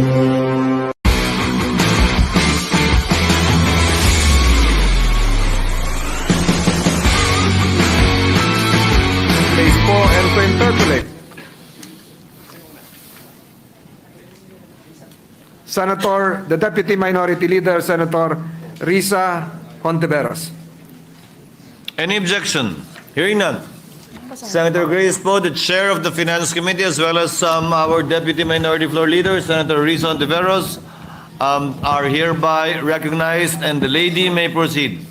Please po and to interpolate. Senator, the Deputy Minority Leader, Senator Risa Hontiveros. Any objection? Hearing none. Senator Grace Poe, the Chair of the Finance Committee, as well as our Deputy Minority Floor Leader, Senator Risa Hontiveros, are hereby recognized, and the lady may proceed.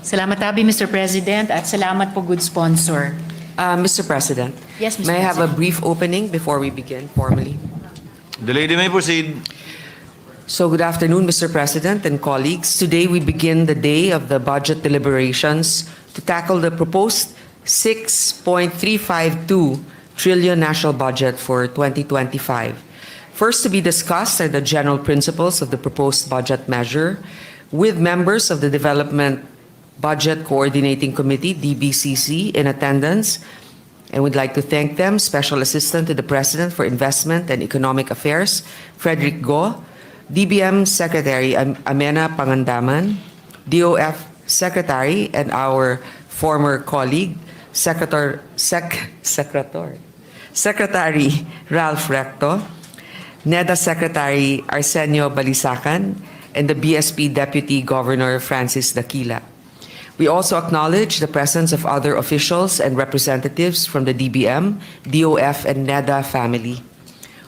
Salamat tabi, Mr. President, at salamat po, good sponsor. Mr. President, Yes, Mr. may I have a President. brief opening before we begin formally? The lady may proceed. So good afternoon, Mr. President and colleagues. Today we begin the day of the budget deliberations to tackle the proposed 6.352 trillion national budget for 2025. First to be discussed are the general principles of the proposed budget measure with members of the Development Budget Coordinating Committee, DBCC, in attendance. And we'd like to thank them, Special Assistant to the President for Investment and Economic Affairs, Frederick Go, DBM Secretary Amena Pangandaman, DOF Secretary, and our former colleague, Secretary Ralph Recto, NEDA Secretary Arsenio Balisacan, and the BSP Deputy Governor Francis Daquila. We also acknowledge the presence of other officials and representatives from the DBM, DOF, and NEDA family.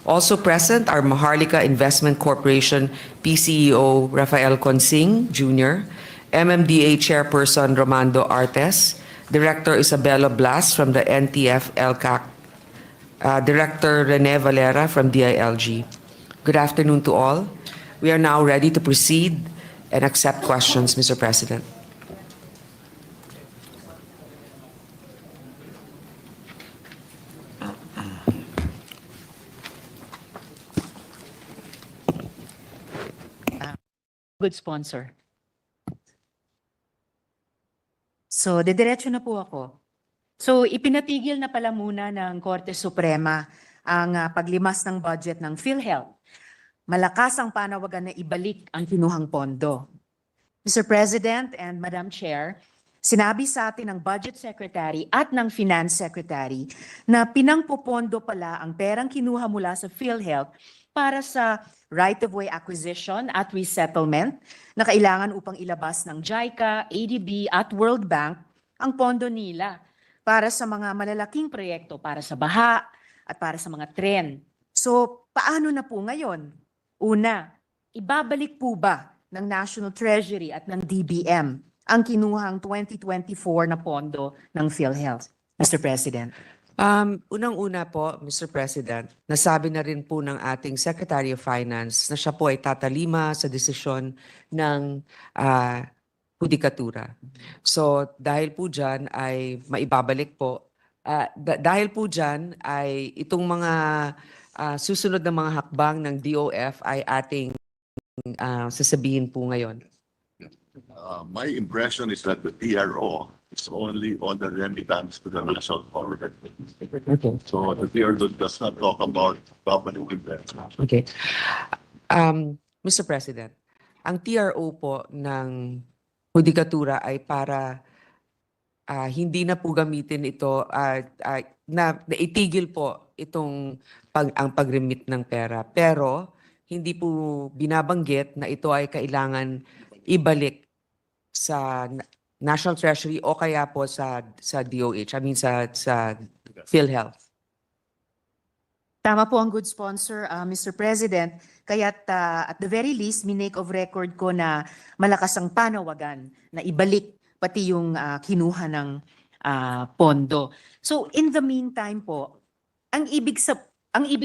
Also present are Maharlika Investment Corporation PCEO Rafael Consing Jr., MMDA Chairperson Romando Artes, Director Isabella Blas from the NTF LCAC, Director Rene Valera from DILG. Good afternoon to all. We are now ready to proceed and accept questions, Mr. President. Good sponsor. So, dediretso na po ako. So, ipinatigil na pala muna ng Korte Suprema ang paglimas ng budget ng PhilHealth. Malakas ang panawagan na ibalik ang kinuhang pondo. Mr. President and Madam Chair, sinabi sa atin ng Budget Secretary at ng Finance Secretary na pinangpopondo pala ang perang kinuha mula sa PhilHealth para sa right-of-way acquisition at resettlement na kailangan upang ilabas ng JICA, ADB at World Bank ang pondo nila para sa mga malalaking proyekto, para sa baha at para sa mga tren. So, paano na po ngayon? Una, ibabalik po ba ng National Treasury at ng DBM ang kinuhang 2024 na pondo ng PhilHealth, Mr. President? Unang-una po, Mr. President, nasabi na rin po ng ating Secretary of Finance na siya po ay tatalima sa desisyon ng hudikatura. So dahil po dyan ay maibabalik po, dahil po dyan ay itong mga susunod na mga hakbang ng DOF ay ating sasabihin po ngayon. My impression is that the TRO is only on the remittance to the national government. Okay. So the TRO does not talk about government investment. Okay. Mr. President, ang TRO po ng hudikatura ay para hindi na po gamitin ito, na itigil po itong ang pag-remit ng pera. Pero hindi po binabanggit na ito ay kailangan ibalik sa National Treasury o kaya po sa DOH, sa PhilHealth. Tama po ang good sponsor, Mr. President. Kaya't at the very least, minake of record ko na malakas ang panawagan na ibalik pati yung kinuha ng pondo. So in the meantime po, ang ibig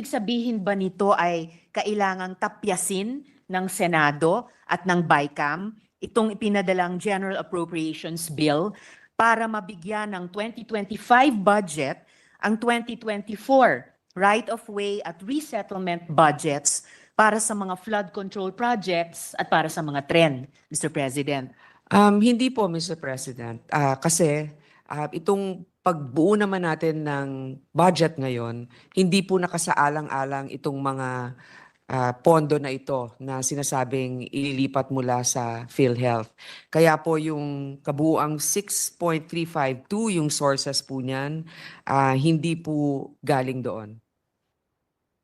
sabihin ba nito ay kailangang tapyasin ng Senado at ng BICAM itong ipinadalang General Appropriations Bill para mabigyan ng 2025 budget ang 2024 right-of-way at resettlement budgets para sa mga flood control projects at para sa mga tren, Mr. President? Hindi po, Mr. President. Kasi itong pagbuo naman natin ng budget ngayon, hindi po nakasaalang-alang itong mga pondo na ito na sinasabing ililipat mula sa PhilHealth. Kaya po yung kabuuang 6.352 yung sources po niyan, hindi po galing doon.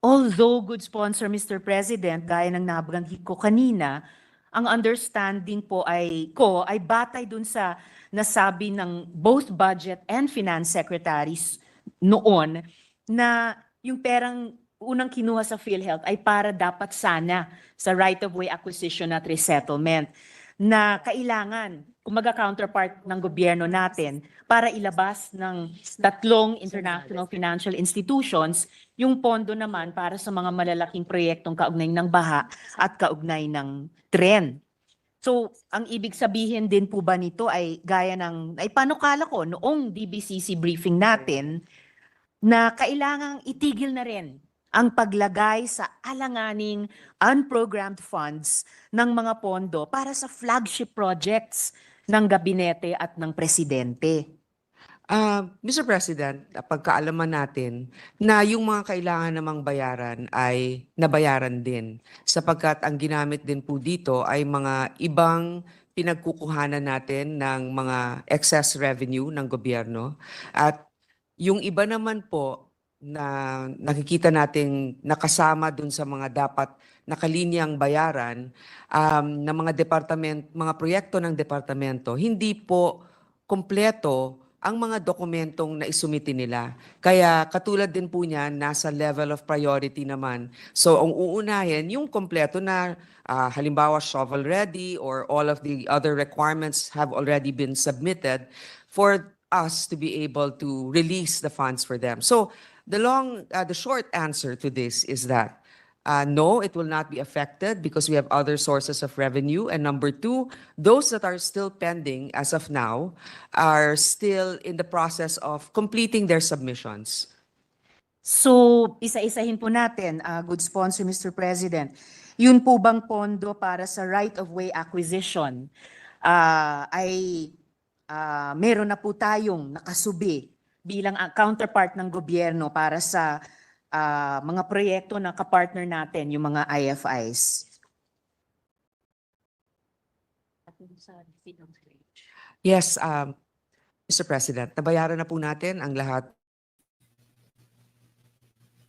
Although, good sponsor, Mr. President, gaya ng nabanggit ko kanina, ang understanding po ay batay dun sa nasabi ng both budget and finance secretaries noon na yung perang unang kinuha sa PhilHealth ay para dapat sana sa right-of-way acquisition at resettlement na kailangan, kumaga counterpart ng gobyerno natin para ilabas ng tatlong international financial institutions yung pondo naman para sa mga malalaking proyektong kaugnay ng baha at kaugnay ng tren. So, ang ibig sabihin din po ba nito ay gaya ng, ay panukala ko noong DBCC briefing natin na kailangang itigil na rin ang paglagay sa alanganing unprogrammed funds ng mga pondo para sa flagship projects ng gabinete at ng presidente. Mr. President, pagkaalaman natin na yung mga kailangan namang bayaran ay nabayaran din sapagkat ang ginamit din po dito ay mga ibang pinagkukuhanan natin ng mga excess revenue ng gobyerno at yung iba naman po na nakikita nating nakasama dun sa mga dapat nakalinyang bayaran ng mga mga proyekto ng departamento, hindi po kompleto ang mga dokumentong naisumiti nila. Kaya katulad din po niyan, nasa level of priority naman. So ang uunahin, yung kompleto na halimbawa shovel ready or all of the other requirements have already been submitted for us to be able to release the funds for them. So the short answer to this is that no, it will not be affected because we have other sources of revenue. And number two, those that are still pending as of now are still in the process of completing their submissions. So, isa-isahin po natin, good sponsor, Mr. President. Yun po bang pondo para sa right-of-way acquisition ay meron na po tayong nakasubi bilang counterpart ng gobyerno para sa mga proyekto na kapartner natin, yung mga IFIs? Yes, Mr. President, nabayaran na po natin ang lahat.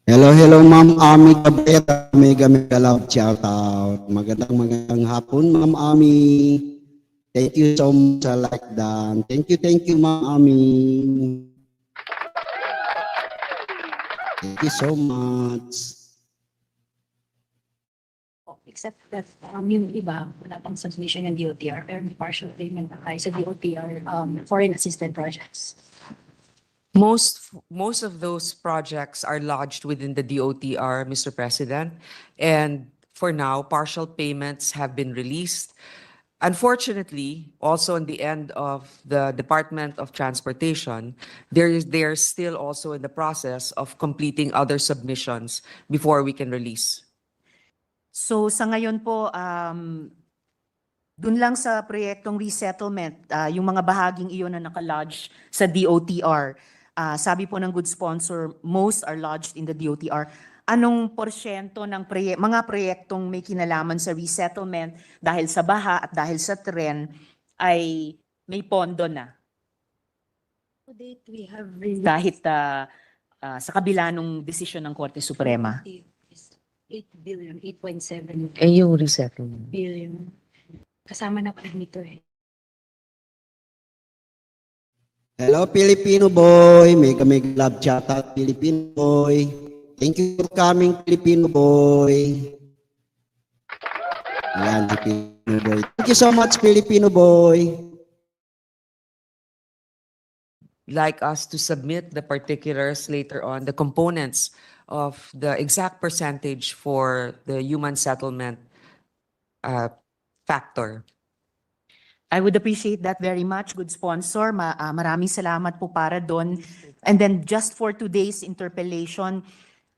Hello, Ma'am Ami Cabrera. Mega love shout out. Magandang hapon, Ma'am Ami. Thank you so much sa like that. Thank you, Ma'am Ami. Thank you so much. Except that yung iba, wala pang submission ng DOTR, pero may partial payment na tayo sa DOTR foreign assisted projects. Most of those projects are lodged within the DOTR, Mr. President, and for now, partial payments have been released. Unfortunately, also in the end of the Department of Transportation, they're still also in the process of completing other submissions before we can release. So sa ngayon po, dun lang sa proyektong resettlement, yung mga bahaging iyon na nakalodge sa DOTR, sabi po ng good sponsor, most are lodged in the DOTR. Anong porsyento ng mga proyektong may kinalaman sa resettlement dahil sa baha at dahil sa tren ay may pondo na? To date, we have Kahit sa kabila ng desisyon ng Korte Suprema. 8 billion, 8.7 Yung resettlement. billion. Kasama na pa nito eh. Hello, Filipino boy. Mega love shout out, Filipino boy. Thank you for coming, Filipino boy. Ayan, Filipino boy. Thank you so much, Filipino boy. Like us to submit the particulars later on, the components of the exact percentage for the human settlement factor. I would appreciate that very much, good sponsor. Maraming salamat po para doon. And then just for today's interpellation,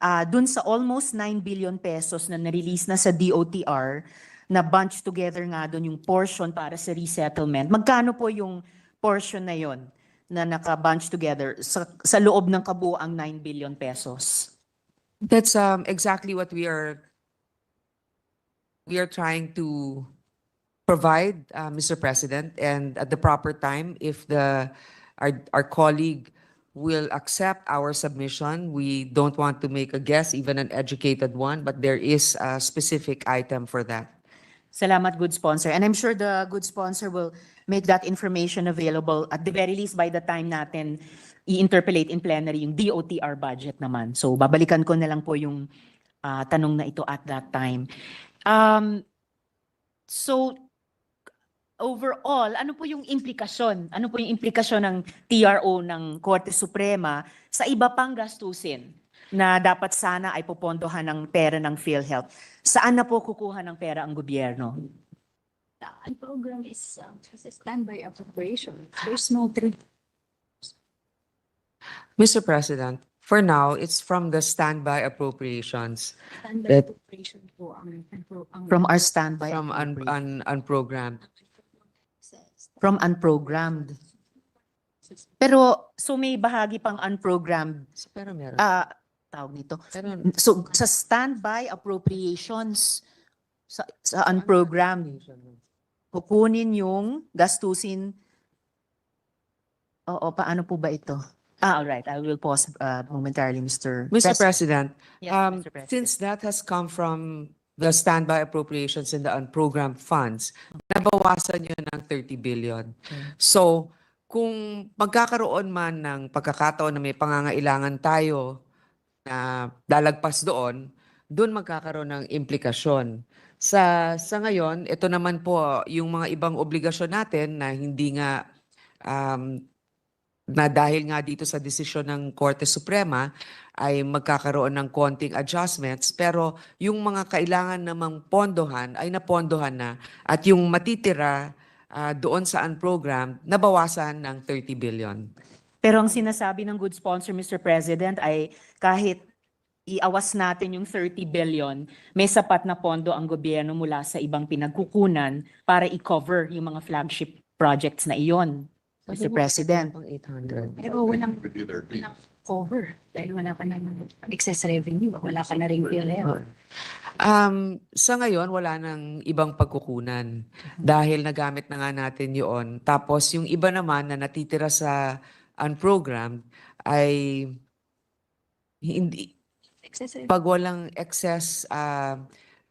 dun sa almost 9 billion pesos na na-release na sa DOTR, na bunch together nga doon yung portion para sa resettlement. Magkano po yung portion na yon na naka-bunch together sa loob ng kabuuang 9 billion pesos? That's exactly what we are we are trying to provide, Mr. President, and at the proper time, if our colleague will accept our submission, we don't want to make a guess, even an educated one, but there is a specific item for that. Salamat, good sponsor. And I'm sure the good sponsor will make that information available at the very least by the time natin i-interpolate in plenary yung DOTR budget naman. So babalikan ko na lang po yung tanong na ito at that time. So overall, ano po yung implikasyon? Ano po yung implikasyon ng TRO ng Korte Suprema sa iba pang gastusin na dapat sana ay popondohan ng pera ng PhilHealth? Saan na po kukuha ng pera ang gobyerno? The unprogrammed is just a standby appropriation. There's no trade. Mr. President, for now, it's from the standby appropriations Standby That- appropriation po ang From our standby from unprogrammed. from unprogrammed. Pero so may bahagi pang unprogrammed Pero meron. tawag nito. Pero, So sa standby appropriations sa unprogrammed kukunin yung gastusin. Oo, paano po ba ito? All right. I will pause momentarily, Mr. Mr. President, Yes, Mr. President. since that has come from the standby appropriations in the unprogrammed funds, nabawasan yun ng 30 billion. So, kung magkakaroon man ng pagkakataon na may pangangailangan tayo na lalagpas doon magkakaroon ng implikasyon. Sa ngayon, ito naman po yung mga ibang obligasyon natin na hindi nga na dahil nga dito sa desisyon ng Korte Suprema ay magkakaroon ng konting adjustments, pero yung mga kailangan namang pondohan ay napondohan na at yung matitira doon sa unprogrammed nabawasan ng 30 billion. Pero ang sinasabi ng good sponsor, Mr. President, ay kahit iawas natin yung 30 billion, may sapat na pondo ang gobyerno mula sa ibang pinagkukunan para i-cover yung mga flagship projects na iyon, Mr. President. Pang 800. Pero walang cover dahil wala ka ng excess revenue, wala ka na rin PhilHealth. Sa ngayon, wala nang ibang pagkukunan dahil nagamit na nga natin yun. Tapos yung iba naman na natitira sa unprogrammed ay hindi, Excess revenue. pag walang excess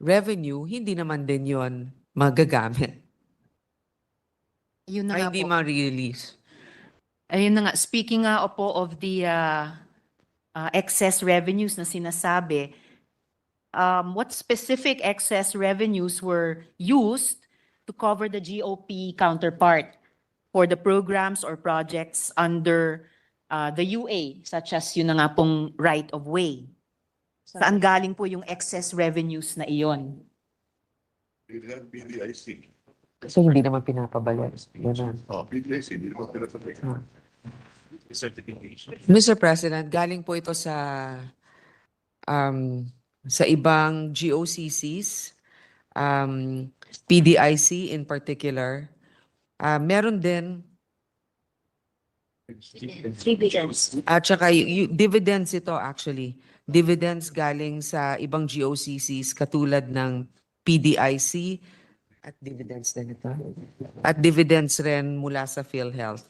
revenue, hindi naman din yon magagamit. Yun na Ay, nga hindi po. ma-release. Ayun na nga, speaking nga po of the excess revenues na sinasabi, what specific excess revenues were used to cover the GOP counterpart for the programs or projects under the UA, such as yun na nga pong right of way? Saan galing po yung excess revenues na iyon? It had BDIC. So, hindi naman pinapabalik. Ganun. BDIC, hindi naman pinapabalik. Certification. Mr. President, galing po ito sa ibang GOCCs, PDIC in particular. Meron din, Dividends. at saka dividends ito actually. Dividends galing sa ibang GOCCs katulad ng PDIC at dividends din ito. At dividends rin mula sa PhilHealth.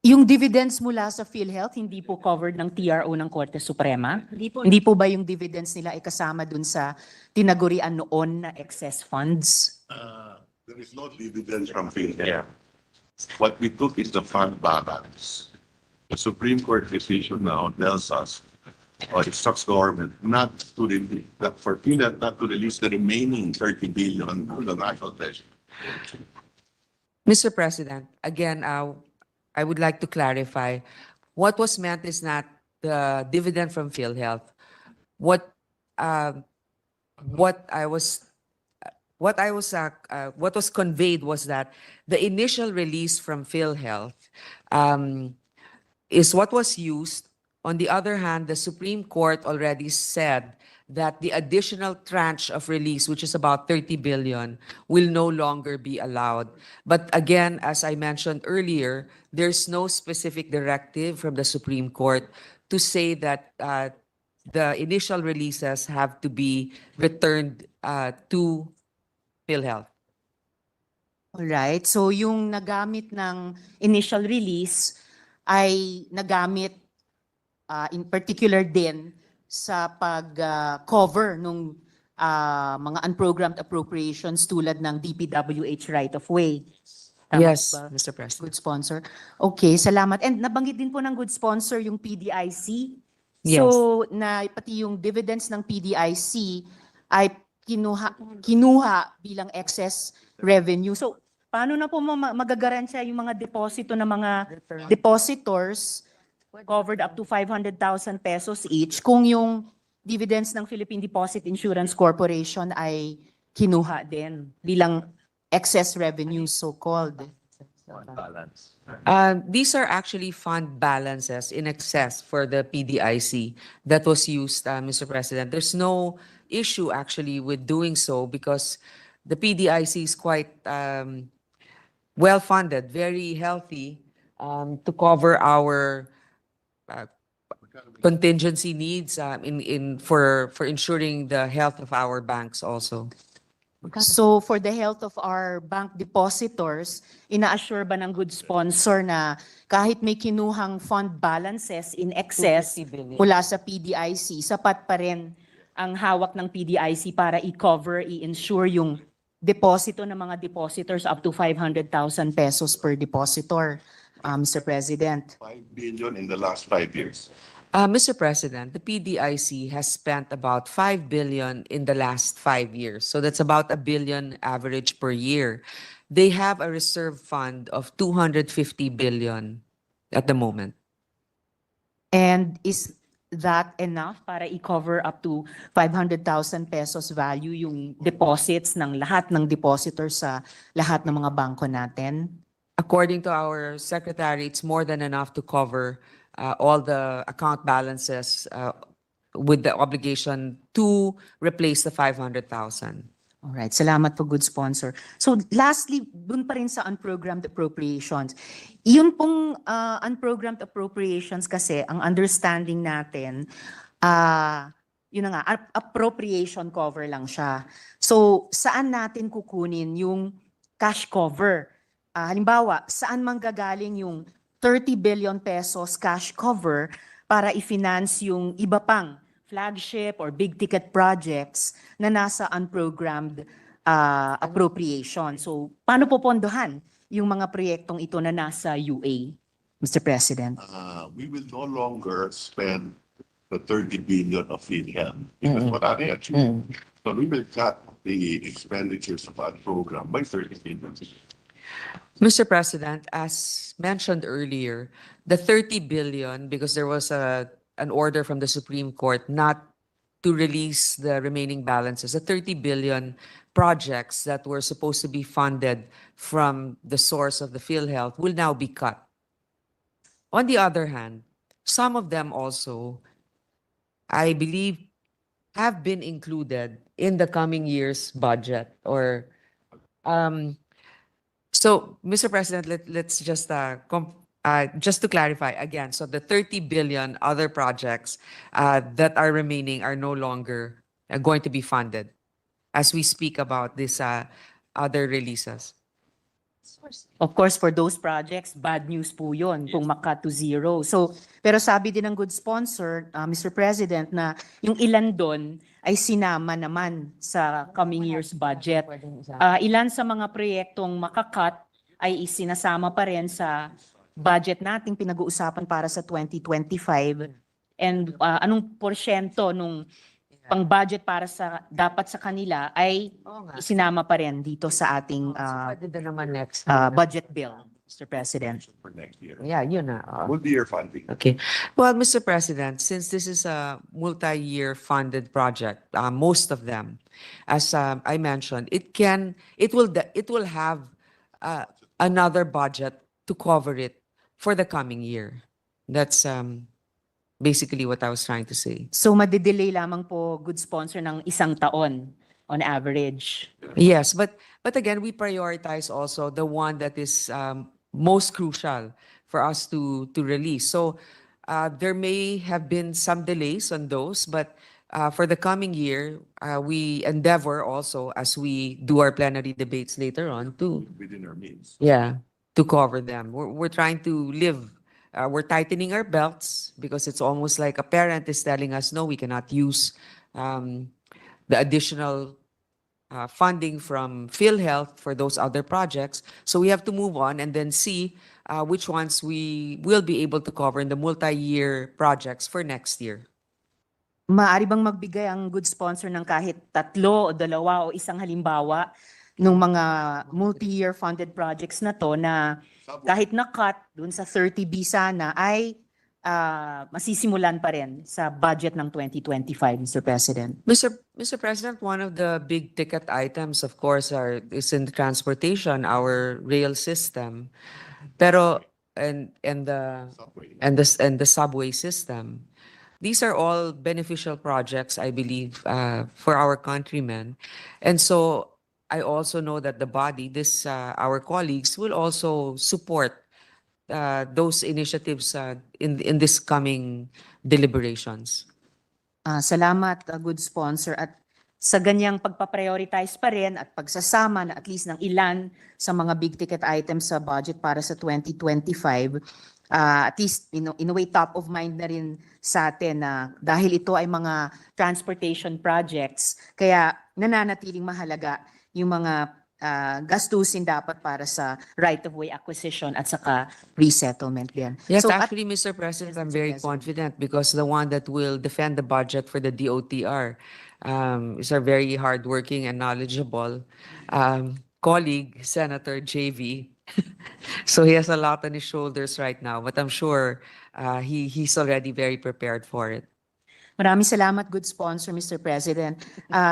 Yung dividends mula sa PhilHealth, hindi po covered ng TRO ng Korte Suprema? Hindi po. Hindi po ba yung dividends nila ay kasama dun sa tinagurian noon na excess funds? There is no dividends from PhilHealth. What we took is the fund balance. The Supreme Court decision now tells us, or instructs government not to release, that for PhilHealth not to release the remaining 30 billion to the national treasury. Mr. President, again, I would like to clarify. What was meant is not the dividend from PhilHealth. What was conveyed was that the initial release from PhilHealth is what was used. On the other hand, the Supreme Court already said that the additional tranche of release, which is about 30 billion, will no longer be allowed. But again, as I mentioned earlier, there's no specific directive from the Supreme Court to say that the initial releases have to be returned to PhilHealth. Alright, so yung nagamit ng initial release ay nagamit in particular din sa pag-cover nung mga unprogrammed appropriations tulad ng DPWH right-of-way. Tama Yes, ba? Mr. President. Good sponsor. Okay, salamat. And nabanggit din po ng good sponsor yung PDIC. Yes. So, na pati yung dividends ng PDIC ay kinuha bilang excess revenue. So, paano na po magagaransya yung mga deposito ng mga depositors covered up to 500,000 pesos each kung yung dividends ng Philippine Deposit Insurance Corporation ay kinuha din bilang excess revenue so-called? Balance. These are actually fund balances in excess for the PDIC that was used, Mr. President. There's no issue actually with doing so because the PDIC is quite well-funded, very healthy to cover our contingency needs for ensuring the health of our banks also. So for the health of our bank depositors, ina-assure ba ng good sponsor na kahit may kinuhang fund balances in excess 250 billion. mula sa PDIC, sapat pa rin ang hawak ng PDIC para i-cover, i-insure yung deposito ng mga depositors up to 500,000 pesos per depositor, Mr. President? 5 billion in the last 5 years. Mr. President, the PDIC has spent about 5 billion in the last 5 years. So that's about 1 billion average per year. They have a reserve fund of 250 billion at the moment. And is that enough para i-cover up to 500,000 pesos value yung deposits ng lahat ng depositors sa lahat ng mga bangko natin? According to our secretary, it's more than enough to cover all the account balances with the obligation to replace the 500,000. Alright, salamat po, good sponsor. So lastly, dun pa rin sa unprogrammed appropriations. Yun pong unprogrammed appropriations kasi, ang understanding natin, yun na nga, appropriation cover lang siya. So saan natin kukunin yung cash cover? Halimbawa, saan manggagaling yung 30 billion pesos cash cover para i-finance yung iba pang flagship or big ticket projects na nasa unprogrammed appropriation. So, paano po pondohan yung mga proyektong ito na nasa UA, Mr. President? We will no longer spend the 30 billion of PhilHealth because what are they achieving? So we will cut the expenditures of our program by 30 billion. Mr. President, as mentioned earlier, the 30 billion, because there was an order from the Supreme Court not to release the remaining balances, the 30 billion projects that were supposed to be funded from the source of the PhilHealth will now be cut. On the other hand, some of them also, I believe, have been included in the coming year's budget or so, Mr. President, let's just to clarify again. So the 30 billion other projects that are remaining are no longer going to be funded as we speak about these other releases. Of course, for those projects, bad news po yun kung maka to zero. So, pero sabi din ng good sponsor, Mr. President, na yung ilan doon ay sinama naman sa coming year's budget. Ilan sa mga proyektong makakat ay isinasama pa rin sa budget nating pinag-uusapan para sa 2025. And anong porsyento nung pang-budget para sa dapat sa kanila ay isinama pa rin dito sa ating budget bill, Mr. President. For next year. Yeah, yun na. Multi-year funding. Okay. Well, Mr. President, since this is a multi-year funded project, most of them, as I mentioned, it will have another budget to cover it for the coming year. That's basically what I was trying to say. So madidelay lamang po, good sponsor, ng isang taon on average. Yes, but again, we prioritize also the one that is most crucial for us to release. So There may have been some delays on those, but for the coming year, we endeavor also as we do our plenary debates later on to, Within our means. yeah, to cover them. We're trying to live. We're tightening our belts because it's almost like a parent is telling us, no, we cannot use the additional funding from PhilHealth for those other projects. So we have to move on and then see which ones we will be able to cover in the multi-year projects for next year. Maaari bang magbigay ang good sponsor ng kahit 3 o 2 o isang halimbawa ng mga multi-year funded projects na to na kahit na-cut dun sa 30B sana ay masisimulan pa rin sa budget ng 2025, Mr. President? Mr. President, one of the big ticket items, of course, is in the transportation, our rail system, pero and the subway system. These are all beneficial projects, I believe, for our countrymen, and so I also know that the body, our colleagues, will also support those initiatives in this coming deliberations. Salamat, good sponsor. At sa ganyang pagpaprioritize pa rin at pagsasama na at least ng ilan sa mga big ticket items sa budget para sa 2025, at least in a way top of mind na rin sa atin na dahil ito ay mga transportation projects, kaya nananatiling mahalaga yung mga gastusin dapat para sa right-of-way acquisition at saka resettlement din. Yes, So, actually, Mr. President, I'm very confident because the one that will defend the budget for the DOTR is our very hardworking and knowledgeable colleague, Senator JV. So he has a lot on his shoulders right now, but I'm sure he's already very prepared for it. Maraming salamat, good sponsor, Mr. President.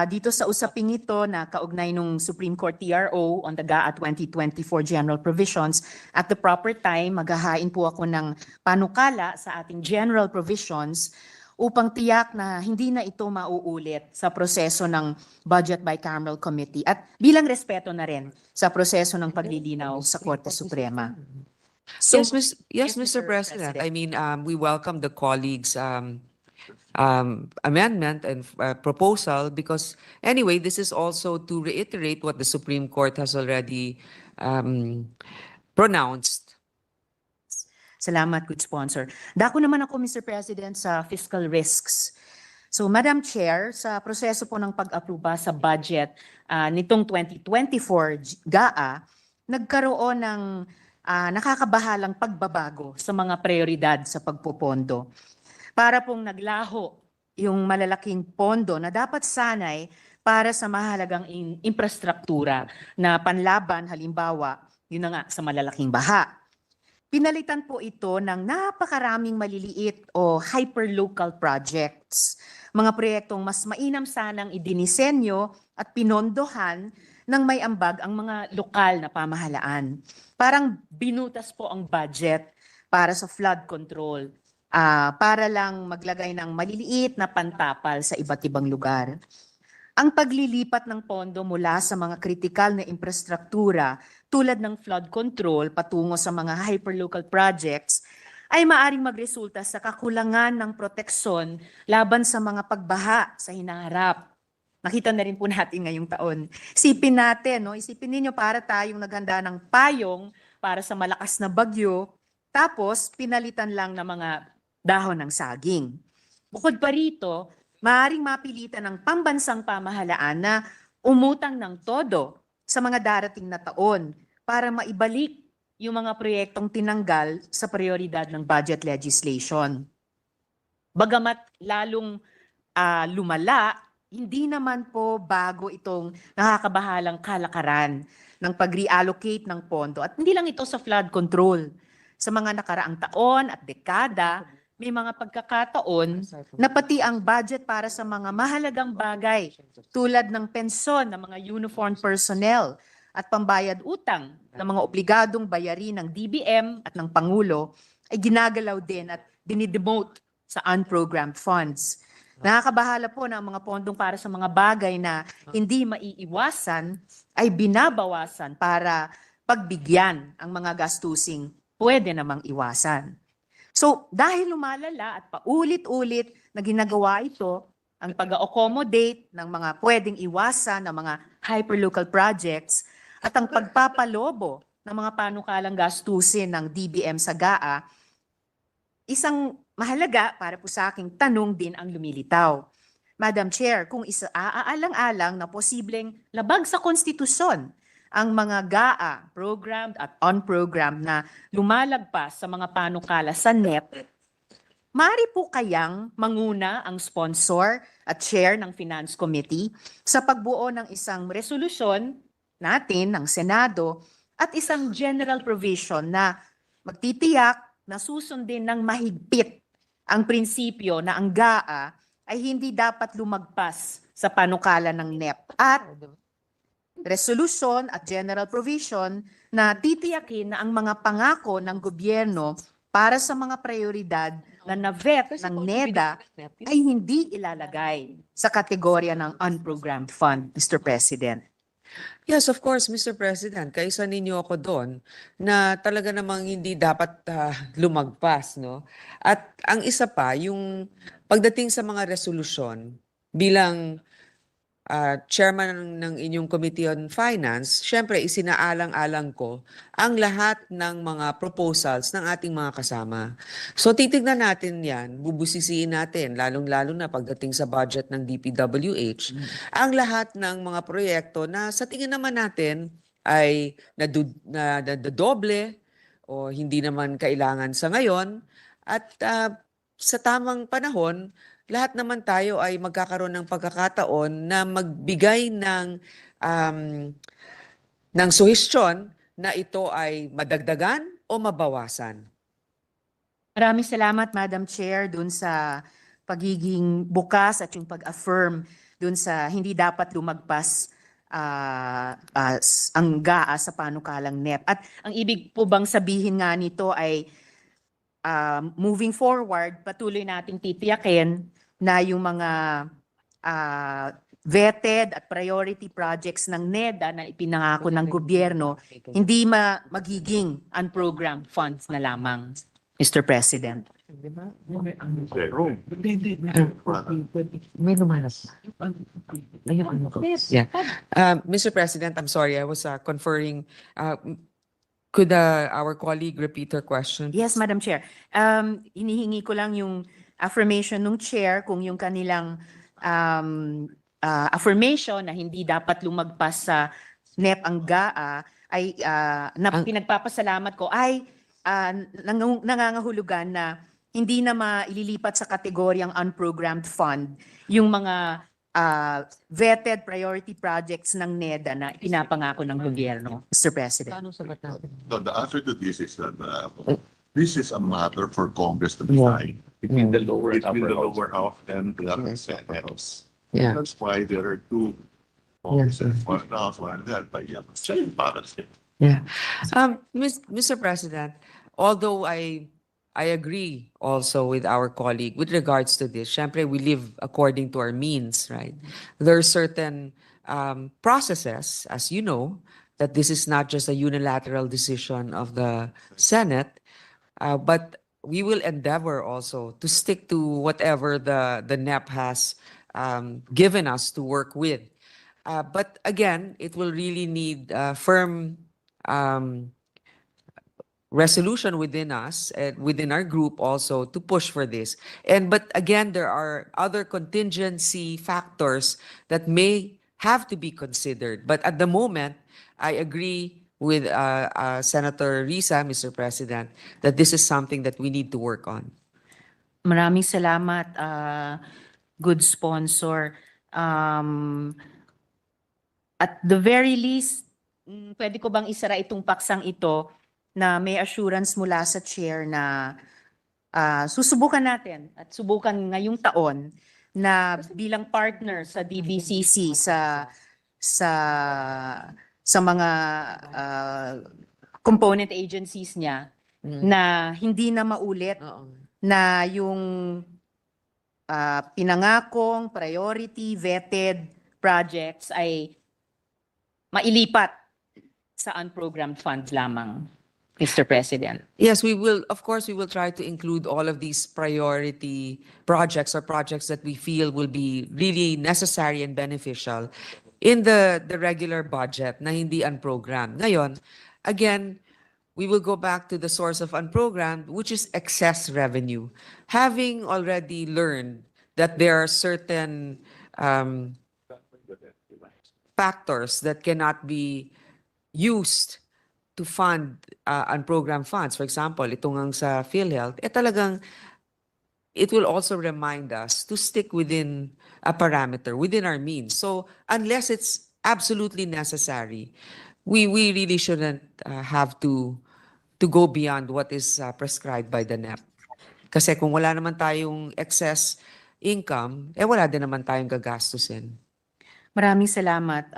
Dito sa usaping ito na kaugnay nung Supreme Court TRO on the GAA 2024 General Provisions, at the proper time, maghahain po ako ng panukala sa ating General Provisions upang tiyak na hindi na ito mauulit sa proseso ng Budget Bicameral Committee at bilang respeto na rin sa proseso ng paglilinaw sa Korte Suprema. So, Yes, Mr. President. I mean, we welcome the colleagues' amendment and proposal because anyway, this is also to reiterate what the Supreme Court has already pronounced. salamat, good sponsor. Dako naman ako, Mr. President, sa fiscal risks. So, Madam Chair, sa proseso po ng pag-aproba sa budget nitong 2024 GAA, nagkaroon ng nakakabahalang pagbabago sa mga prioridad sa pagpopondo. Para pong naglaho yung malalaking pondo na dapat sanay para sa mahalagang infrastruktura na panlaban, halimbawa, yun na nga sa malalaking baha. Pinalitan po ito ng napakaraming maliliit o hyperlocal projects, mga proyektong mas mainam sanang idinisenyo at pinondohan ng may ambag ang mga lokal na pamahalaan. Parang binutas po ang budget para sa flood control, para lang maglagay ng maliliit na pantapal sa iba't ibang lugar. Ang paglilipat ng pondo mula sa mga kritikal na infrastruktura tulad ng flood control patungo sa mga hyperlocal projects ay maaring magresulta sa kakulangan ng proteksyon laban sa mga pagbaha sa hinaharap. Nakita na rin po natin ngayong taon. Isipin natin, no? Isipin ninyo para tayong naghanda ng payong para sa malakas na bagyo, tapos pinalitan lang ng mga dahon ng saging. Bukod pa rito, maaaring mapilitan ng pambansang pamahalaan na umutang ng todo sa mga darating na taon para maibalik yung mga proyektong tinanggal sa prioridad ng budget legislation. Bagamat lalong lumala, hindi naman po bago itong nakakabahalang kalakaran ng pag-reallocate ng pondo. At hindi lang ito sa flood control. Sa mga nakaraang taon at dekada, may mga pagkakataon na pati ang budget para sa mga mahalagang bagay tulad ng pensyon ng mga uniformed personnel at pambayad utang ng mga obligadong bayarin ng DBM at ng Pangulo ay ginagalaw din at dinidemote sa unprogrammed funds. Nakakabahala po na ang mga pondong para sa mga bagay na hindi maiiwasan ay binabawasan para pagbigyan ang mga gastusing pwede namang iwasan. So dahil lumalala at paulit-ulit na ginagawa ito, ang pag-accommodate ng mga pwedeng iwasan ng mga hyperlocal projects at ang pagpapalobo ng mga panukalang gastusin ng DBM sa GAA, isang mahalaga para po sa aking tanong din ang lumilitaw. Madam Chair, kung aaalang-alang na posibleng labag sa konstitusyon ang mga GAA, programmed at unprogrammed na lumalagpas sa mga panukala sa NEP, maaari po kayang manguna ang sponsor at chair ng Finance Committee sa pagbuo ng isang resolusyon natin ng Senado at isang general provision na magtitiyak na susundin ng mahigpit ang prinsipyo na ang GAA ay hindi dapat lumagpas sa panukala ng NEP at resolution at general provision na titiyakin na ang mga pangako ng gobyerno para sa mga prioridad na na-vet ng NEDA ay hindi ilalagay sa kategorya ng unprogrammed fund, Mr. President. Yes, of course, Mr. President. Kaisa ninyo ako doon na talaga namang hindi dapat lumagpas, no? At ang isa pa, yung pagdating sa mga resolusyon bilang chairman ng inyong Committee on Finance, syempre isinaalang-alang ko ang lahat ng mga proposals ng ating mga kasama. So titignan natin yan, bubusisiin natin, lalong-lalo na pagdating sa budget ng DPWH, ang lahat ng mga proyekto na sa tingin naman natin ay nadodoble o hindi naman kailangan sa ngayon at sa tamang panahon, lahat naman tayo ay magkakaroon ng pagkakataon na magbigay ng suhestyon na ito ay madagdagan o mabawasan. Maraming salamat, Madam Chair, dun sa pagiging bukas at yung pag-affirm dun sa hindi dapat lumagpas ang GAA sa panukalang NEP. At ang ibig po bang sabihin nga nito ay moving forward, patuloy nating titiyakin na yung mga vetted at priority projects ng NEDA na ipinangako ng gobyerno, hindi magiging unprogrammed funds na lamang, Mr. President. May lumalas. Yeah. Mr. President, I'm sorry, I was conferring. Could our colleague repeat her question? Yes, Madam Chair. Hinihingi ko lang yung affirmation ng chair kung yung kanilang affirmation na hindi dapat lumagpas sa NEP ang GAA ay pinagpapasalamat ko ay nangangahulugan na hindi na maililipat sa kategoryang unprogrammed fund yung mga vetted priority projects ng NEDA na pinapangako ng gobyerno, Mr. President. So the answer to this is that this is a matter for Congress to decide Between the lower and between the upper house. lower house and the Senate. Yeah. That's why there are two offices, one in the House, one in that, but yeah, same policy. Yeah. Mr. President, although I agree also with our colleague with regards to this, syempre we live according to our means, right? There are certain processes, as you know, that this is not just a unilateral decision of the Senate, but we will endeavor also to stick to whatever the NEP has given us to work with. But again, it will really need firm resolution within us and within our group also to push for this. But again, there are other contingency factors that may have to be considered. But at the moment, I agree with Senator Risa, Mr. President, that this is something that we need to work on. Maraming salamat, good sponsor. At the very least, pwede ko bang isara itong paksang ito na may assurance mula sa chair na susubukan natin at subukan ngayong taon na bilang partner sa DBCC sa mga component agencies niya na hindi na maulit na yung pinangakong priority vetted projects ay mailipat sa unprogrammed funds lamang. Mr. President. Yes, we will. Of course, we will try to include all of these priority projects or projects that we feel will be really necessary and beneficial in the regular budget na hindi unprogrammed. Ngayon, again, we will go back to the source of unprogrammed, which is excess revenue. Having already learned that there are certain factors that cannot be used to fund unprogrammed funds. For example, itong ang sa PhilHealth, talagang it will also remind us to stick within a parameter, within our means. So unless it's absolutely necessary, we really shouldn't have to go beyond what is prescribed by the NEP. Kasi kung wala naman tayong excess income, wala din naman tayong gagastusin. Maraming salamat,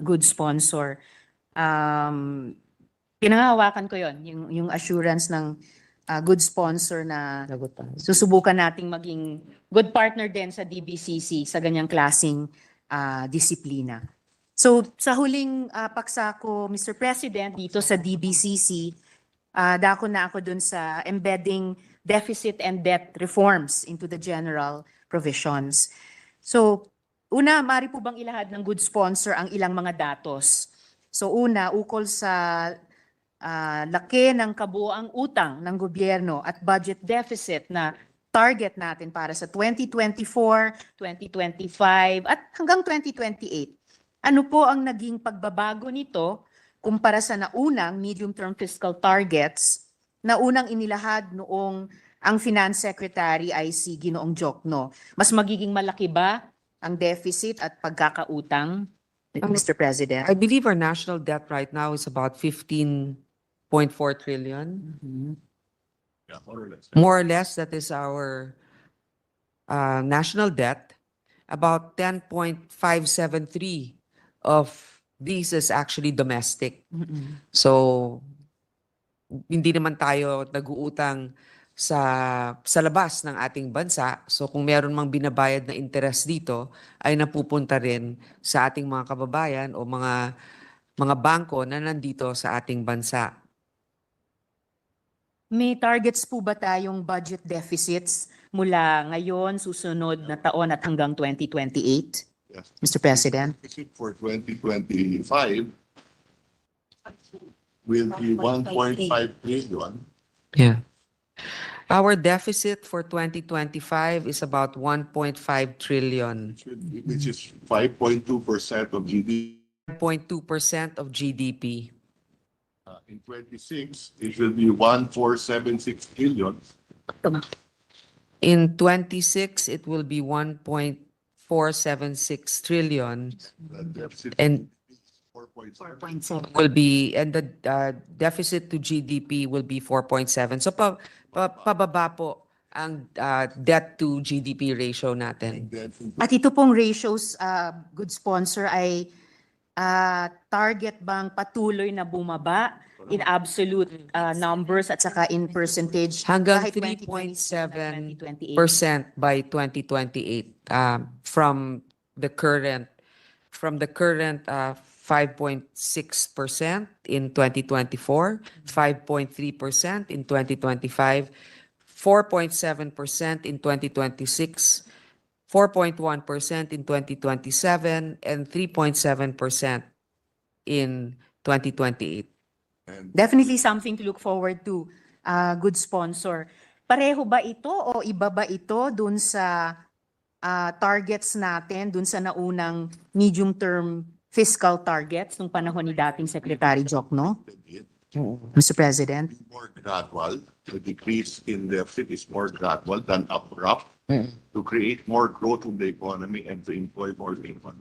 good sponsor. Pinangahawakan ko yon yung assurance ng good sponsor na susubukan nating maging good partner din sa DBCC sa ganyang klasing disiplina. So sa huling paksa ko, Mr. President, dito sa DBCC, dako na ako dun sa embedding deficit and debt reforms into the general provisions. So una, mari po bang ilahad ng good sponsor ang ilang mga datos? So una, ukol sa laki ng kabuoang utang ng gobyerno at budget deficit na target natin para sa 2024, 2025 at hanggang 2028. Ano po ang naging pagbabago nito kumpara sa naunang medium-term fiscal targets na unang inilahad noong ang Finance Secretary ay si Ginoong Jokno? Mas magiging malaki ba ang deficit at pagkakautang, Mr. President? I believe our national debt right now is about 15.4 trillion. Yeah, more or less. More or less, that is our national debt. About 10.573 of these is actually domestic. So, hindi naman tayo nag-uutang sa labas ng ating bansa. So, kung meron mang binabayad na interest dito, ay napupunta rin sa ating mga kababayan o mga bangko na nandito sa ating bansa. May targets po ba tayong budget deficits mula ngayon, susunod na taon at hanggang 2028, Yes. Mr. President? Deficit for 2025 will be 1.5 trillion. Yeah. Our deficit for 2025 is about 1.5 trillion. Which is 5.2% of GDP. 0.2% of GDP. In 26, it will be 1.476 trillion. In 26, it will be 1.476 trillion. The deficit And 4.7. will be, and the deficit to GDP will be 4.7. So pababa po ang debt to GDP ratio natin. At ito pong ratios, good sponsor, ay target bang patuloy na bumaba in absolute numbers at saka in percentage Hanggang kahit 2027, 3.7% by 2028 from the current 5.6% in 2024, 5.3% in 2025, 4.7% in 2026, 4.1% in 2027, and 3.7% in 2028. Definitely something to look forward to, good sponsor. Pareho ba ito o iba ba ito dun sa targets natin, dun sa naunang medium-term fiscal targets nung panahon ni dating Secretary Jokno? Mr. President? More gradual. The decrease in deficit is more gradual than abrupt to create more growth in the economy and to employ more people.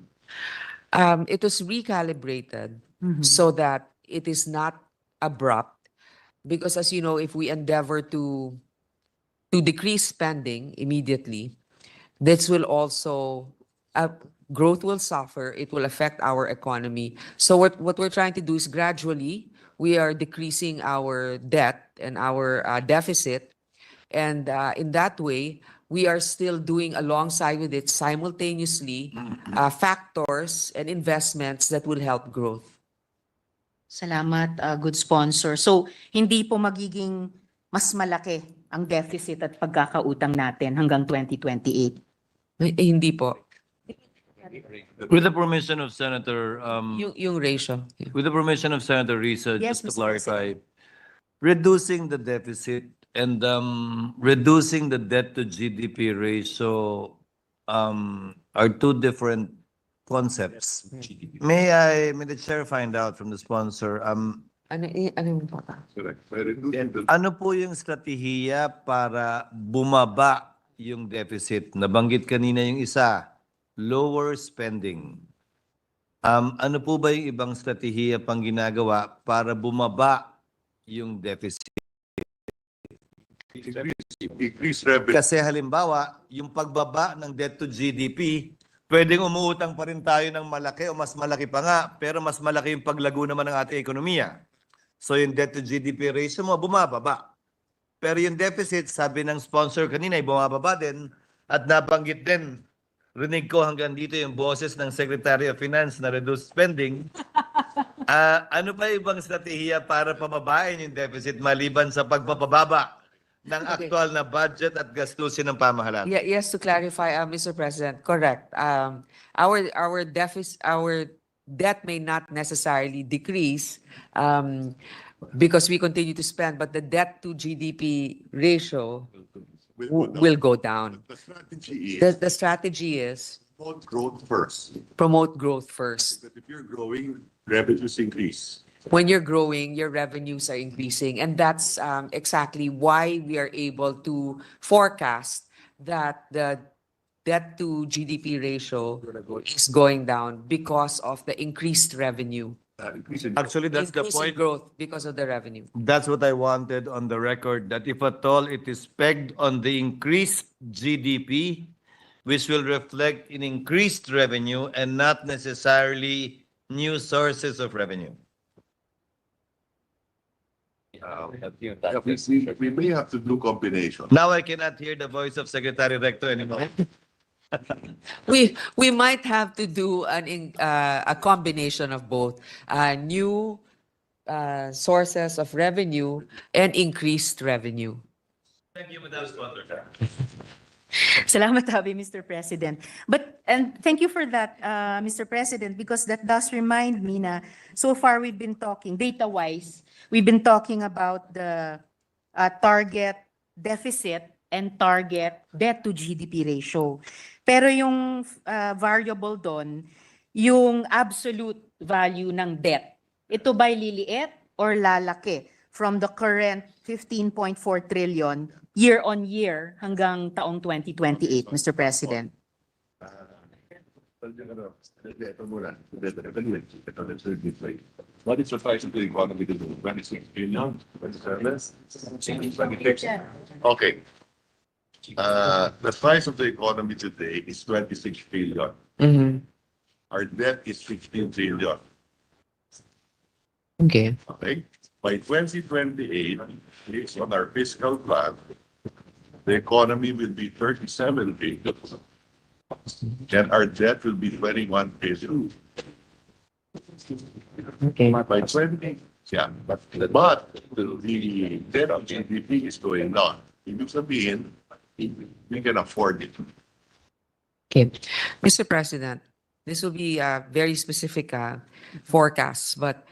It was recalibrated so that it is not abrupt, because as you know, if we endeavor to decrease spending immediately, this will also growth will suffer. It will affect our economy. So what we're trying to do is gradually we are decreasing our debt and our deficit, and in that way we are still doing alongside with it simultaneously factors and investments that will help growth. Salamat, good sponsor. So, hindi po magiging mas malaki ang deficit at pagkakautang natin hanggang 2028. Hindi po. With the permission of Senator, Yung ratio. with the permission of Senator Risa, Yes, just to Mr. clarify, reducing the deficit and reducing the debt to GDP ratio are two different concepts. May the chair find out from the sponsor, Ano yung Correct. By reducing the ano po yung strategiya para bumaba yung deficit? Nabanggit kanina yung isa, lower spending. Ano po ba yung ibang strategiya pang ginagawa para bumaba yung deficit? increase revenue. Kasi halimbawa, yung pagbaba ng debt to GDP, pwedeng umuutang pa rin tayo ng malaki o mas malaki pa nga, pero mas malaki yung paglago naman ng ating ekonomiya. So yung debt to GDP ratio mo, bumababa. Pero yung deficit, sabi ng sponsor kanina, ay bumababa din. At nabanggit din, rinig ko hanggang dito yung boses ng Secretary of Finance na reduce spending. Ano pa ibang strategiya para pamabain yung deficit maliban sa pagpapababa ng aktual na budget at gastusin ng pamahalaan? Yeah, yes, to clarify, Mr. President, correct. Our deficit, our debt may not necessarily decrease because we continue to spend, but the debt to GDP ratio will go down. The strategy is The strategy is promote growth first. promote growth first. That if you're growing, revenues increase. When you're growing, your revenues are increasing. And that's exactly why we are able to forecast that the debt to GDP ratio is going down because of the increased revenue. Increase in Actually, that's the Increase in point. growth because of the revenue. That's what I wanted on the record, that if at all it is pegged on the increased GDP, which will reflect in increased revenue and not necessarily new sources of revenue. we may have to do combination. Now I cannot hear the voice of Secretary Recto anymore. We might have to do a combination of both new sources of revenue and increased revenue. Thank you, Madam Sponsor. Salamat, Habi, Mr. President. And thank you for that, Mr. President, because that does remind me na so far we've been talking, data-wise, we've been talking about the target deficit and target debt to GDP ratio. Pero yung variable doon, yung absolute value ng debt, ito ba'y liliit or lalaki from the current 15.4 trillion year on year hanggang taong 2028, Mr. President? Ito muna. What is the price of the economy to do? 26 billion? 27? 26? Okay. The price of the economy today is 26 billion. Mhm. Our debt is 16 trillion. Okay. Okay? By 2028, based on our fiscal plan, the economy will be 37 billion. And our debt will be 21 billion. Okay. By 20, yeah, but the debt of GDP is going down. Ibig sabihin, we can afford it. Okay. Mr. President, this will be a very specific forecast, but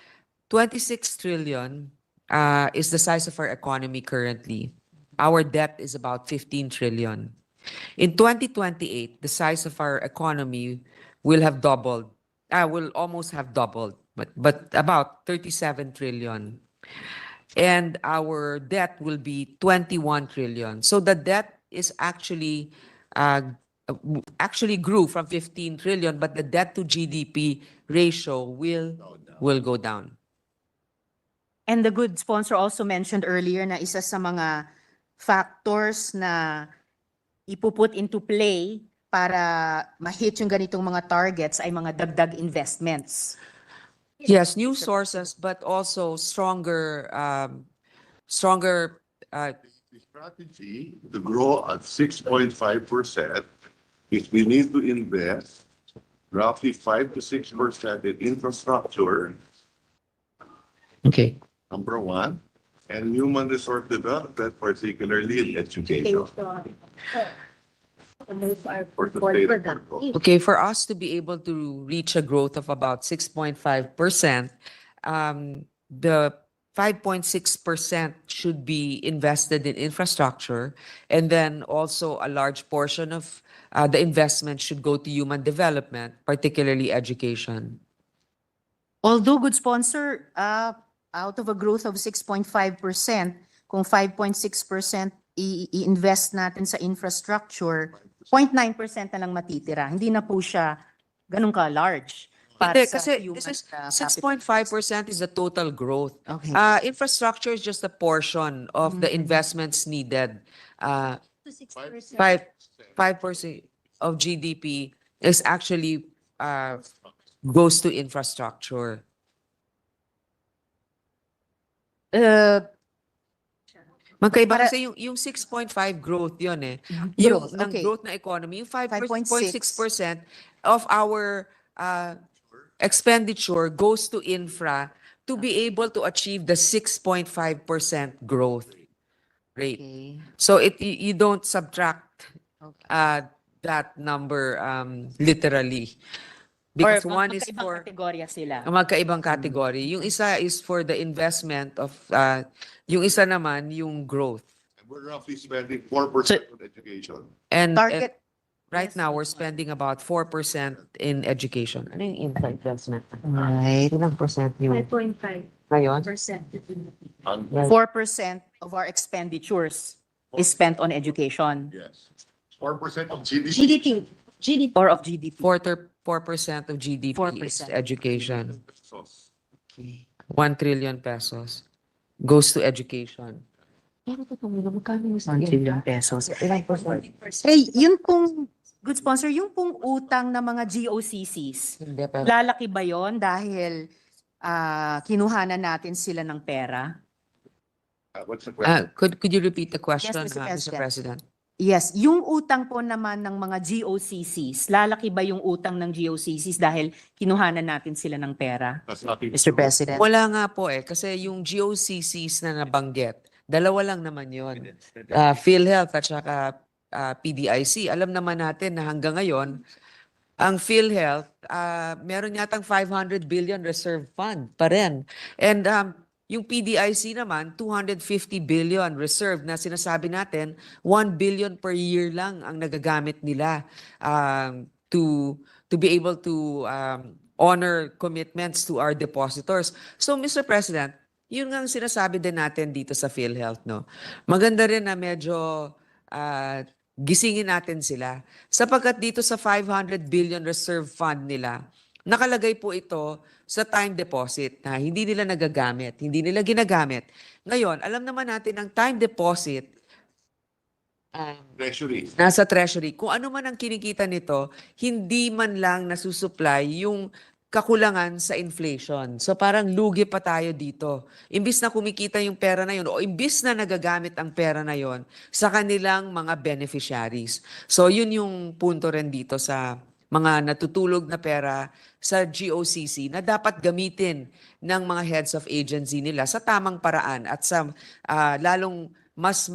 26 trillion is the size of our economy currently. Our debt is about 15 trillion. In 2028, the size of our economy will have doubled, will almost have doubled, but about 37 trillion. And our debt will be 21 trillion. So the debt is actually grew from 15 trillion, but the debt to GDP ratio will go down. And the good sponsor also mentioned earlier na isa sa mga factors na ipuput into play para ma-hit yung ganitong mga targets ay mga dagdag investments. Yes, new sources, but also stronger. The strategy to grow at 6.5% is we need to invest roughly 5 to 6% in infrastructure Okay. Number one, and human resource development, particularly in education. For the state of Portugal. Okay, for us to be able to reach a growth of about 6.5%, the 5.6% should be invested in infrastructure, and then also a large portion of the investment should go to human development, particularly education. Although, good sponsor, out of a growth of 6.5%, kung 5.6% i-invest natin sa infrastructure, 0.9% na lang matitira. Hindi na po siya ganun ka-large. Hindi, sa kasi human, this is capital. 6.5% is the total growth. Okay. Infrastructure is just a portion of the investments needed. 6%. 5% of GDP is actually goes to infrastructure. Magkaiba kasi yung 6.5 growth yun eh. Yung Growth, ng okay. growth na economy, yung 5.6% 5.6% of our expenditure goes to infra to be able to achieve the 6.5% growth rate. Okay. So you don't subtract that number literally. Because one is magkaibang for kategorya sila. magkaibang category. Yung isa is for the investment of yung isa naman yung growth. We're roughly spending 4% on education. And Target, right now we're spending about 4% in education. Ano yung infra investment? right, Ilang percent yung 5.5%. ngayon? 4% of our expenditures is spent on education Yes. 4% of GDP. GDP. or of GDP. 4% of GDP is 4%. education. Pesos. 1 trillion pesos goes to education. 1 trillion pesos. Ilang percent? Eh, yun pong, good sponsor, yung pong utang ng mga GOCCs, Hindi, pero lalaki ba yon dahil kinuhanan natin sila ng pera? What's the question? could you repeat the question, Mr. Mr. President. President? Yes, yung utang po naman ng mga GOCCs, lalaki ba yung utang ng GOCCs dahil kinuhanan natin sila ng pera? That's nothing. Mr. President. Wala nga po eh, kasi yung GOCCs na nabanggit, dalawa lang naman yun. PhilHealth at saka PDIC. Alam naman natin na hanggang ngayon, ang PhilHealth, meron yatang 500 billion reserve fund pa rin. And yung PDIC naman, 250 billion reserve na sinasabi natin, 1 billion per year lang ang nagagamit nila to be able to honor commitments to our depositors. So, Mr. President, yun nga ang sinasabi din natin dito sa PhilHealth, no? Maganda rin na medyo gisingin natin sila. Sapagkat dito sa 500 billion reserve fund nila, nakalagay po ito sa time deposit na hindi nila nagagamit, hindi nila ginagamit. Ngayon, alam naman natin ang time deposit Treasury. nasa treasury. Kung ano man ang kinikita nito, hindi man lang nasusupply yung kakulangan sa inflation. So parang lugi pa tayo dito. Imbis na kumikita yung pera na yun o imbis na nagagamit ang pera na yun sa kanilang mga beneficiaries. So yun yung punto rin dito sa mga natutulog na pera sa GOCC na dapat gamitin ng mga heads of agency nila sa tamang paraan at sa lalong mas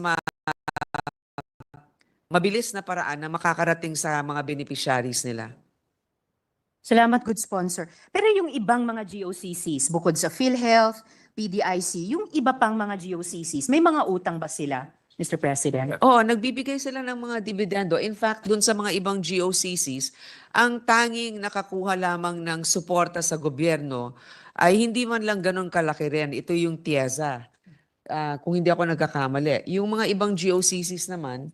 mabilis na paraan na makakarating sa mga beneficiaries nila. Salamat, good sponsor. Pero yung ibang mga GOCCs, bukod sa PhilHealth, PDIC, yung iba pang mga GOCCs, may mga utang ba sila, Mr. President? Oo, nagbibigay sila ng mga dividendo. In fact, dun sa mga ibang GOCCs, ang tanging nakakuha lamang ng suporta sa gobyerno ay hindi man lang ganun kalaki rin. Ito yung TIEZA. Kung hindi ako nagkakamali. Yung mga ibang GOCCs naman,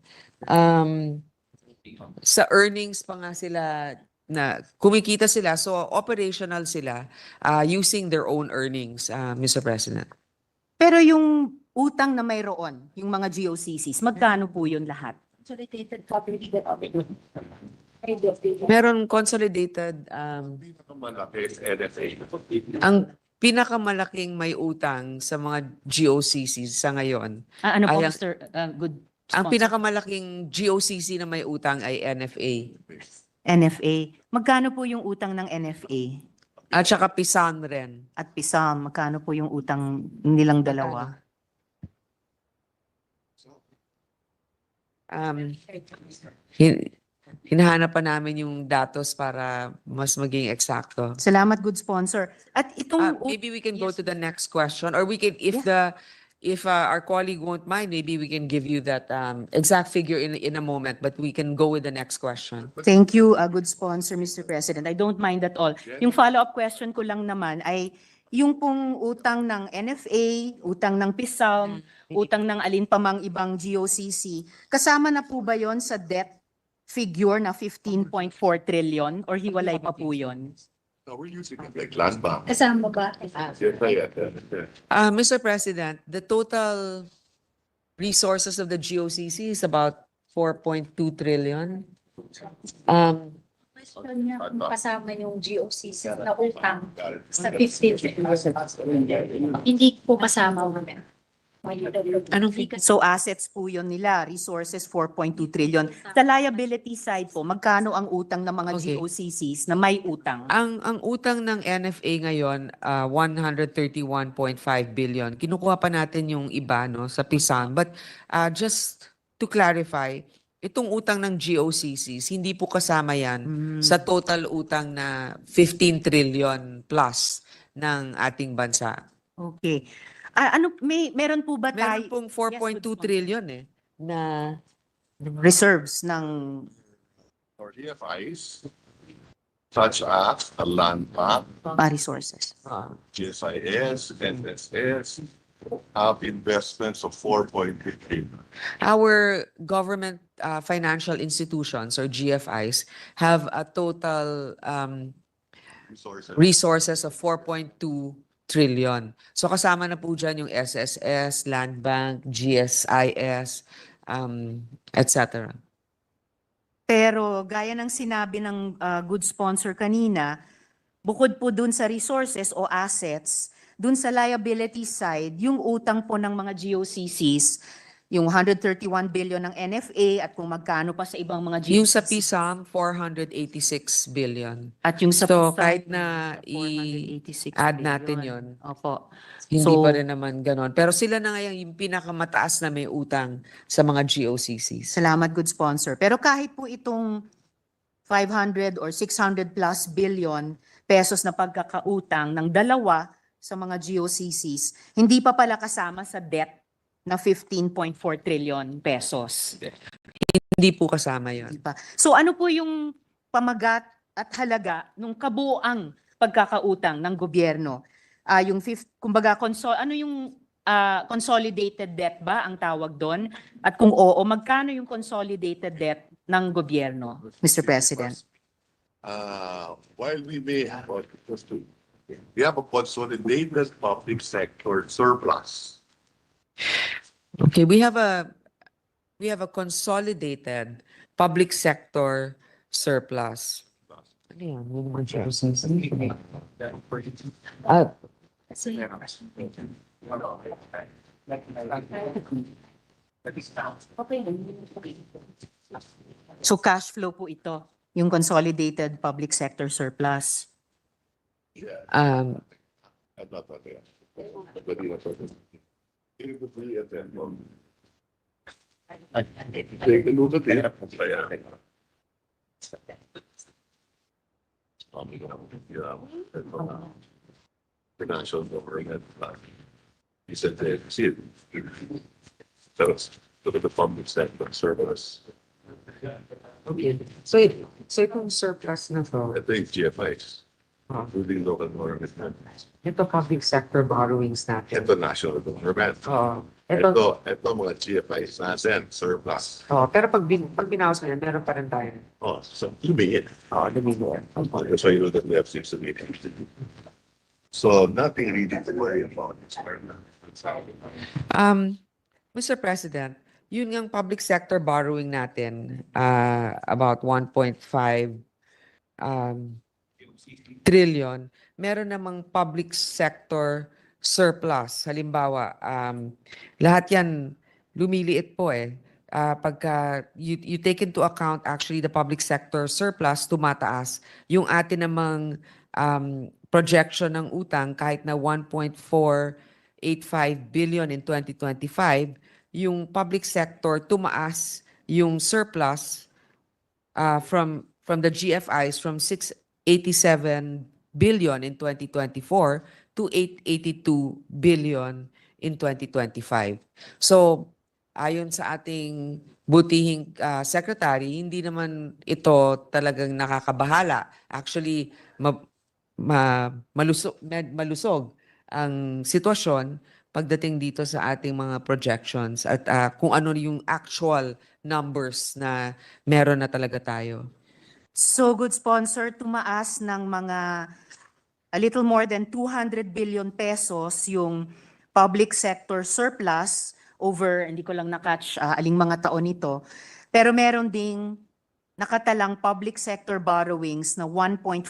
sa earnings pa nga sila na kumikita sila, so operational sila using their own earnings, Mr. President. Pero yung utang na mayroon, yung mga GOCCs, magkano po yun lahat? Consolidated coverage that Meron consolidated, Malaki is NFA. ang pinakamalaking may utang sa mga GOCCs sa ngayon, Ano po, Ay, Mr. Good ang sponsor? pinakamalaking GOCC na may utang ay NFA. NFA. Magkano po yung utang ng NFA? At saka pisan rin. At PISAM, magkano po yung utang nilang dalawa? Hin- hinahanap pa namin yung datos para mas maging eksakto. Salamat, good sponsor. At itong Maybe we can go to the next question, or we can, if our colleague won't mind, maybe we can give you that exact figure in a moment, but we can go with the next question. Thank you, good sponsor, Mr. President. I don't mind at all. Yung follow-up question ko lang naman ay yung pong utang ng NFA, utang ng PISAM, utang ng alin pa mang ibang GOCC, kasama na po ba yon sa debt figure na 15.4 trillion or hiwalay pa po yon? No, we're using it like land bank. Kasama ba? Mr. President, the total resources of the GOCC is about 4.2 trillion. Question niya kung kasama yung GOCC na utang sa 15. Hindi po kasama. Anong figure? So assets po yun nila, resources 4.2 trillion. Sa liability side po, magkano ang utang ng mga Okay. GOCCs na may utang? Ang utang ng NFA ngayon, 131.5 billion. Kinukuha pa natin yung iba no, sa PISAN. But just to clarify, itong utang ng GOCCs, hindi po kasama yan sa total utang na 15 trillion plus ng ating bansa. Okay. Meron po ba Meron tayo pong 4.2 trillion na reserves ng Or DFIs, such as the land bank, resources? GSIS, NSS, have investments of 4.3 trillion. our government financial institutions or GFIs have a total Resources. resources of 4.2 trillion. So kasama na po dyan yung SSS, Land Bank, GSIS, etc. Pero gaya ng sinabi ng good sponsor kanina, bukod po dun sa resources o assets, dun sa liability side, yung utang po ng mga GOCCs, yung 131 billion ng NFA at kung magkano pa sa ibang mga GOCCs. Yung sa PISAM, 486 billion. At yung sa So PISAM, kahit na 486 i-add billion. natin yon, Opo. hindi So, pa rin naman ganon. Pero sila na ngayon yung pinakamataas na may utang sa mga GOCCs. salamat, good sponsor. Pero kahit po itong 500 or 600 plus billion pesos na pagkakautang ng dalawa sa mga GOCCs, hindi pa pala kasama sa debt na 15.4 trillion pesos. Hindi po kasama yon. Di ba? So ano po yung pamagat at halaga nung kabuuang pagkakautang ng gobyerno? Kumbaga, ano yung consolidated debt ba ang tawag doon? At kung oo, magkano yung consolidated debt ng gobyerno, Mr. President? While we may have we have a consolidated public sector surplus. Okay, we have a consolidated public sector surplus. Ano yan? Yung mga GOCC? So cash flow po ito, yung consolidated public sector surplus. Yeah, Um, I'm not there. But you know, it would be at that moment. Take a look at that. Financial government. He said, see it. So look at the public sector surplus. okay. So itong surplus na to, I think GFIs, including local government, ito public sector borrowings natin. ito national government. Oo. Ito, Ito mga GFIs natin, surplus. pero pag binawas mo yan, meron pa rin tayo. Oh, so lumiit. Lumilit. That's why you know that we have 6 meetings. So nothing really to worry about. Mr. President, yun ngang public sector borrowing natin, about 1.5 trillion, meron namang public sector surplus. Halimbawa, lahat yan lumiliit po eh. Pagka you take into account actually the public sector surplus, tumataas. Yung atin namang projection ng utang kahit na 1.485 billion in 2025, yung public sector tumaas yung surplus from the GFIs from 687 billion in 2024 to 882 billion in 2025. So, ayon sa ating butihing secretary, hindi naman ito talagang nakakabahala. Actually, malusog ang sitwasyon pagdating dito sa ating mga projections at kung ano yung actual numbers na meron na talaga tayo. So, good sponsor, tumaas ng mga a little more than 200 billion pesos yung public sector surplus over, hindi ko lang na-catch aling mga taon ito, pero meron ding nakatalang public sector borrowings na 1.5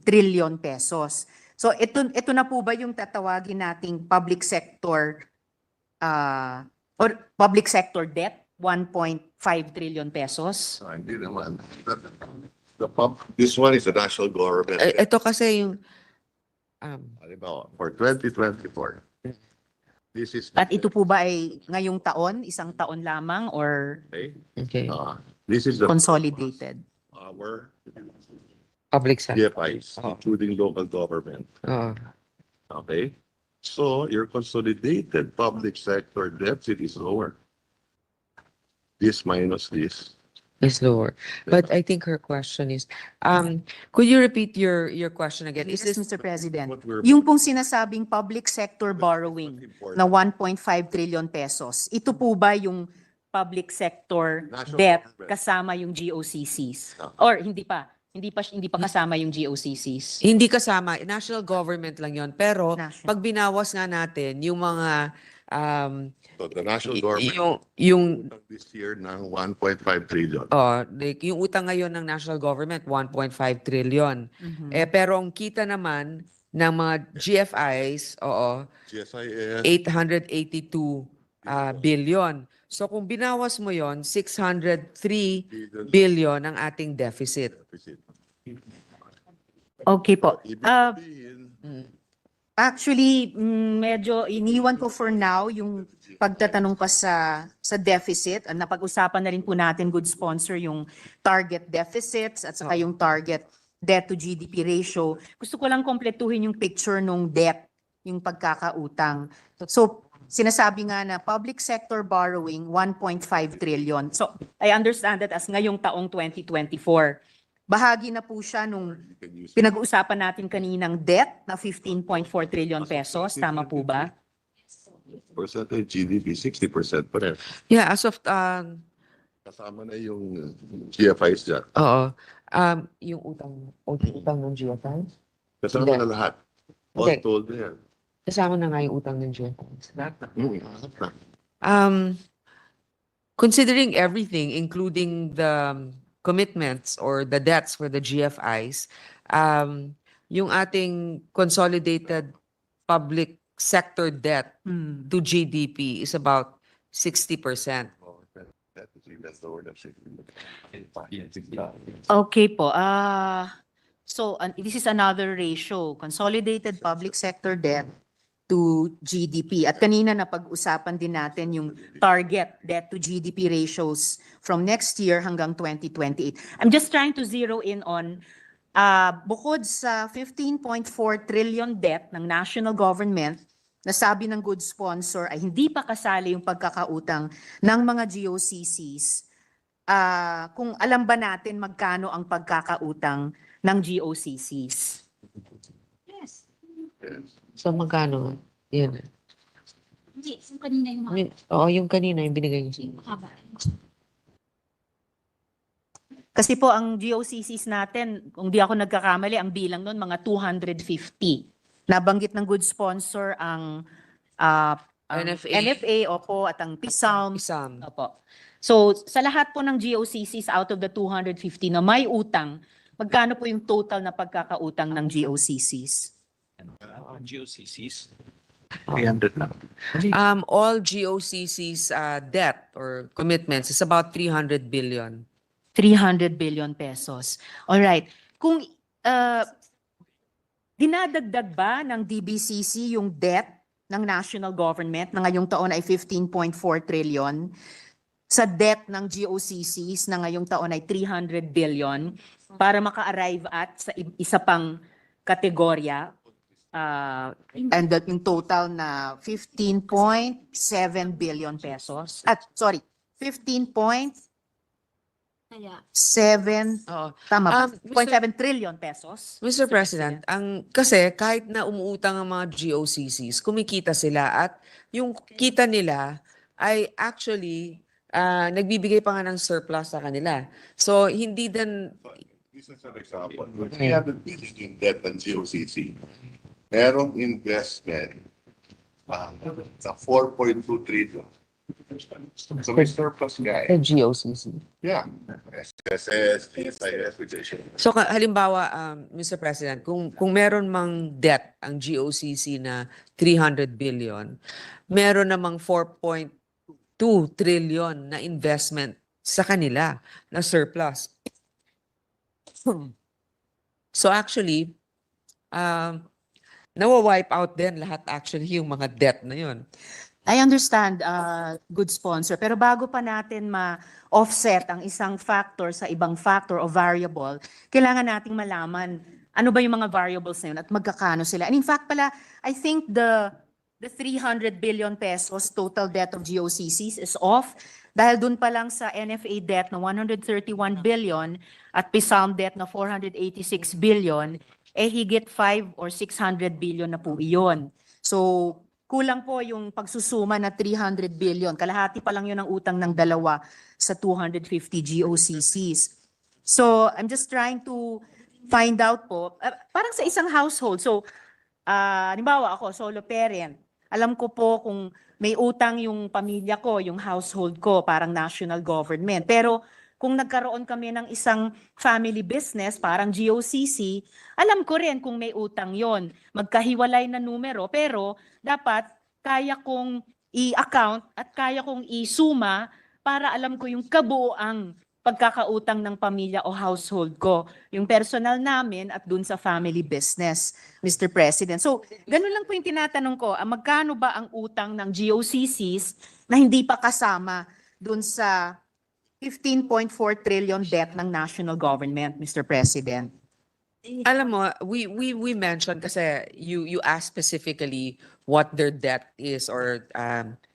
trillion pesos. So ito na po ba yung tatawagin nating public sector or public sector debt, 1.5 trillion pesos? Hindi naman. This one is the national government. Ito kasi yung Halimbawa, for 2024, this is. At ito po ba ay ngayong taon, isang taon lamang or okay, This is the. consolidated? Our public sector. GFIs, including local government. Oo. Okay? So your consolidated public sector deficit is lower. This minus this. Is lower. But I think her question is, could you repeat your question again? Is Yes, this Mr. President. What we're- Yung pong sinasabing public sector borrowing na 1.5 trillion pesos, ito po ba yung public sector National debt government. kasama yung GOCCs? No. Or hindi pa? Hindi pa kasama yung GOCCs? hindi kasama, national government lang yon. Pero National. pag binawas nga natin yung mga So the national government. yung This year ng 1.5 trillion. like, yung utang ngayon ng national government 1.5 trillion. Mhm. Pero ang kita naman ng mga GFIs, GSIS. 882 billion. So kung binawas mo yon, 603 billion ang ating deficit. Okay po. Ibig Ah, sabihin, Actually, medyo iniwan ko for now yung pagtatanong pa sa deficit. Napag-usapan na rin po natin, good sponsor, yung target deficits at saka yung target debt to GDP ratio. Gusto ko lang kompletuhin yung picture nung debt, yung pagkakautang. So, sinasabi nga na public sector borrowing 1.5 trillion. So, I understand that as ngayong taong 2024. Bahagi na po siya nung pinag-uusapan natin kaninang debt na 15.4 trillion pesos. Tama po ba? percentage GDP, 60% pa rin. Yeah, as of Kasama na yung GFIs dyan. oo. Yung utang ng GFI? Kasama Hindi. na lahat. All Hindi. told na yan. Kasama na nga yung utang ng GFI. Lahat na. Considering everything, including the commitments or the debts for the GFIs, yung ating consolidated public sector debt to GDP is about 60%. That is even lower than 60%. Okay po. So, this is another ratio. Consolidated public sector debt to GDP. At kanina napag-usapan din natin yung target debt to GDP ratios from next year hanggang 2028. I'm just trying to zero in on bukod sa 15.4 trillion debt ng national government, nasabi ng good sponsor ay hindi pa kasali yung pagkakautang ng mga GOCCs. Kung alam ba natin magkano ang pagkakautang ng GOCCs? Yes. So magkano? Yun. Hindi, yung kanina yung mga Oo, yung kanina, yung binigay niyo. mahaba. Kasi po ang GOCCs natin, kung di ako nagkakamali, ang bilang nun mga 250. Nabanggit ng good sponsor ang NFA. NFA, opo, at ang PSALM. Isang. Opo. So, sa lahat po ng GOCCs out of the 250 na may utang, magkano po yung total na pagkakautang ng GOCCs? GOCCs. 300 lang. All GOCC's debt or commitments is about 300 billion. 300 billion pesos. All right. Kung dinadagdag ba ng DBCC yung debt ng national government na ngayong taon ay 15.4 trillion sa debt ng GOCCs na ngayong taon ay 300 billion para maka-arrive at sa isa pang kategorya and that yung total na 15.7 billion pesos. At sorry, 15.7 Oo. tama ba? Mr. 0.7 trillion pesos. Mr. President, kasi kahit na umuutang ang mga GOCCs, kumikita sila at yung kita nila ay actually nagbibigay pa nga ng surplus sa kanila. So, hindi din... This is an example. When we have the billion in debt ng GOCC, merong investment sa 4.2 trillion. So may surplus guy. GOCC. Yeah. SSS, DSIS, Rehabilitation. So, halimbawa, Mr. President, kung meron mang debt ang GOCC na 300 billion, meron namang 4.2 trillion na investment sa kanila na surplus. So actually, nawa-wipe out din lahat actually yung mga debt na yun. I understand, good sponsor. Pero bago pa natin ma-offset ang isang factor sa ibang factor o variable, kailangan nating malaman ano ba yung mga variables na yun at magkakano sila. And in fact pala, I think the 300 billion pesos total debt of GOCCs is off dahil dun pa lang sa NFA debt na 131 billion at PISALM debt na 486 billion, higit 5 or 600 billion na po iyon. So, kulang po yung pagsusuma na 300 billion. Kalahati pa lang yun ang utang ng dalawa sa 250 GOCCs. So, I'm just trying to find out po, parang sa isang household. So, halimbawa ako, solo parent. Alam ko po kung may utang yung pamilya ko, yung household ko, parang national government. Pero kung nagkaroon kami ng isang family business, parang GOCC, alam ko rin kung may utang yon. Magkahiwalay na numero, pero dapat kaya kong i-account at kaya kong isuma para alam ko yung kabuoang pagkakautang ng pamilya o household ko, yung personal namin at dun sa family business, Mr. President. So, ganun lang po yung tinatanong ko, magkano ba ang utang ng GOCCs na hindi pa kasama dun sa 15.4 trillion debt ng national government, Mr. President? Alam mo, we mentioned kasi you asked specifically what their debt is or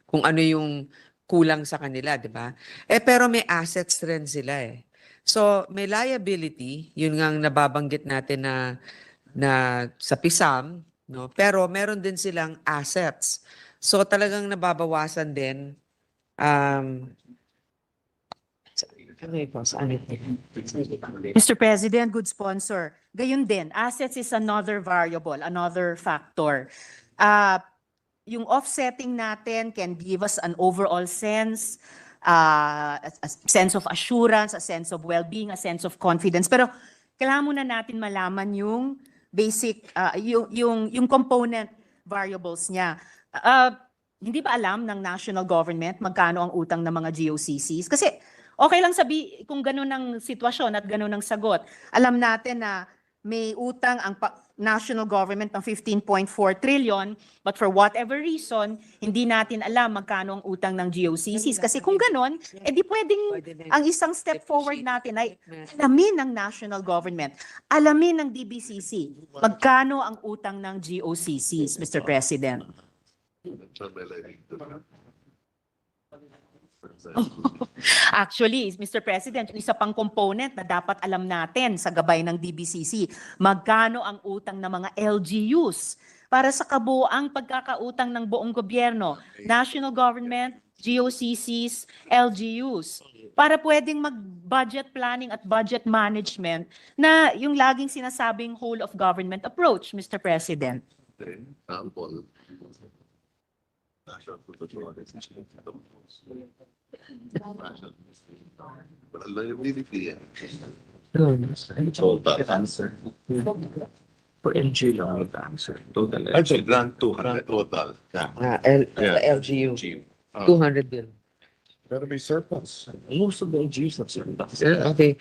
kung ano yung kulang sa kanila, di ba? Pero may assets rin sila eh. So, may liability, yun nga ang nababanggit natin na sa PISAM, no? Pero meron din silang assets. So, talagang nababawasan din Mr. President, good sponsor. Gayun din, assets is another variable, another factor. Yung offsetting natin can give us an overall sense, a sense of assurance, a sense of well-being, a sense of confidence. Pero kailangan muna natin malaman yung basic, yung component variables niya. Hindi ba alam ng national government magkano ang utang ng mga GOCCs? Kasi okay lang kung ganun ang sitwasyon at ganun ang sagot. Alam natin na may utang ang national government ng 15.4 trillion, but for whatever reason, hindi natin alam magkano ang utang ng GOCCs. Kasi kung ganon, di pwedeng ang isang step forward natin ay alamin ng national government, alamin ng DBCC, magkano ang utang ng GOCCs, Mr. President. Actually, Mr. President, yung isa pang component na dapat alam natin sa gabay ng DBCC, magkano ang utang ng mga LGUs para sa kabuoang pagkakautang ng buong gobyerno, national government, GOCCs, LGUs, para pwedeng mag-budget planning at budget management na yung laging sinasabing whole of government approach, Mr. President. Total answer. For LG lang yung answer. Total Actually, grand 200 total. Yeah. LGU, 200 billion. Better be surplus. Most of the LGUs have surplus. Okay.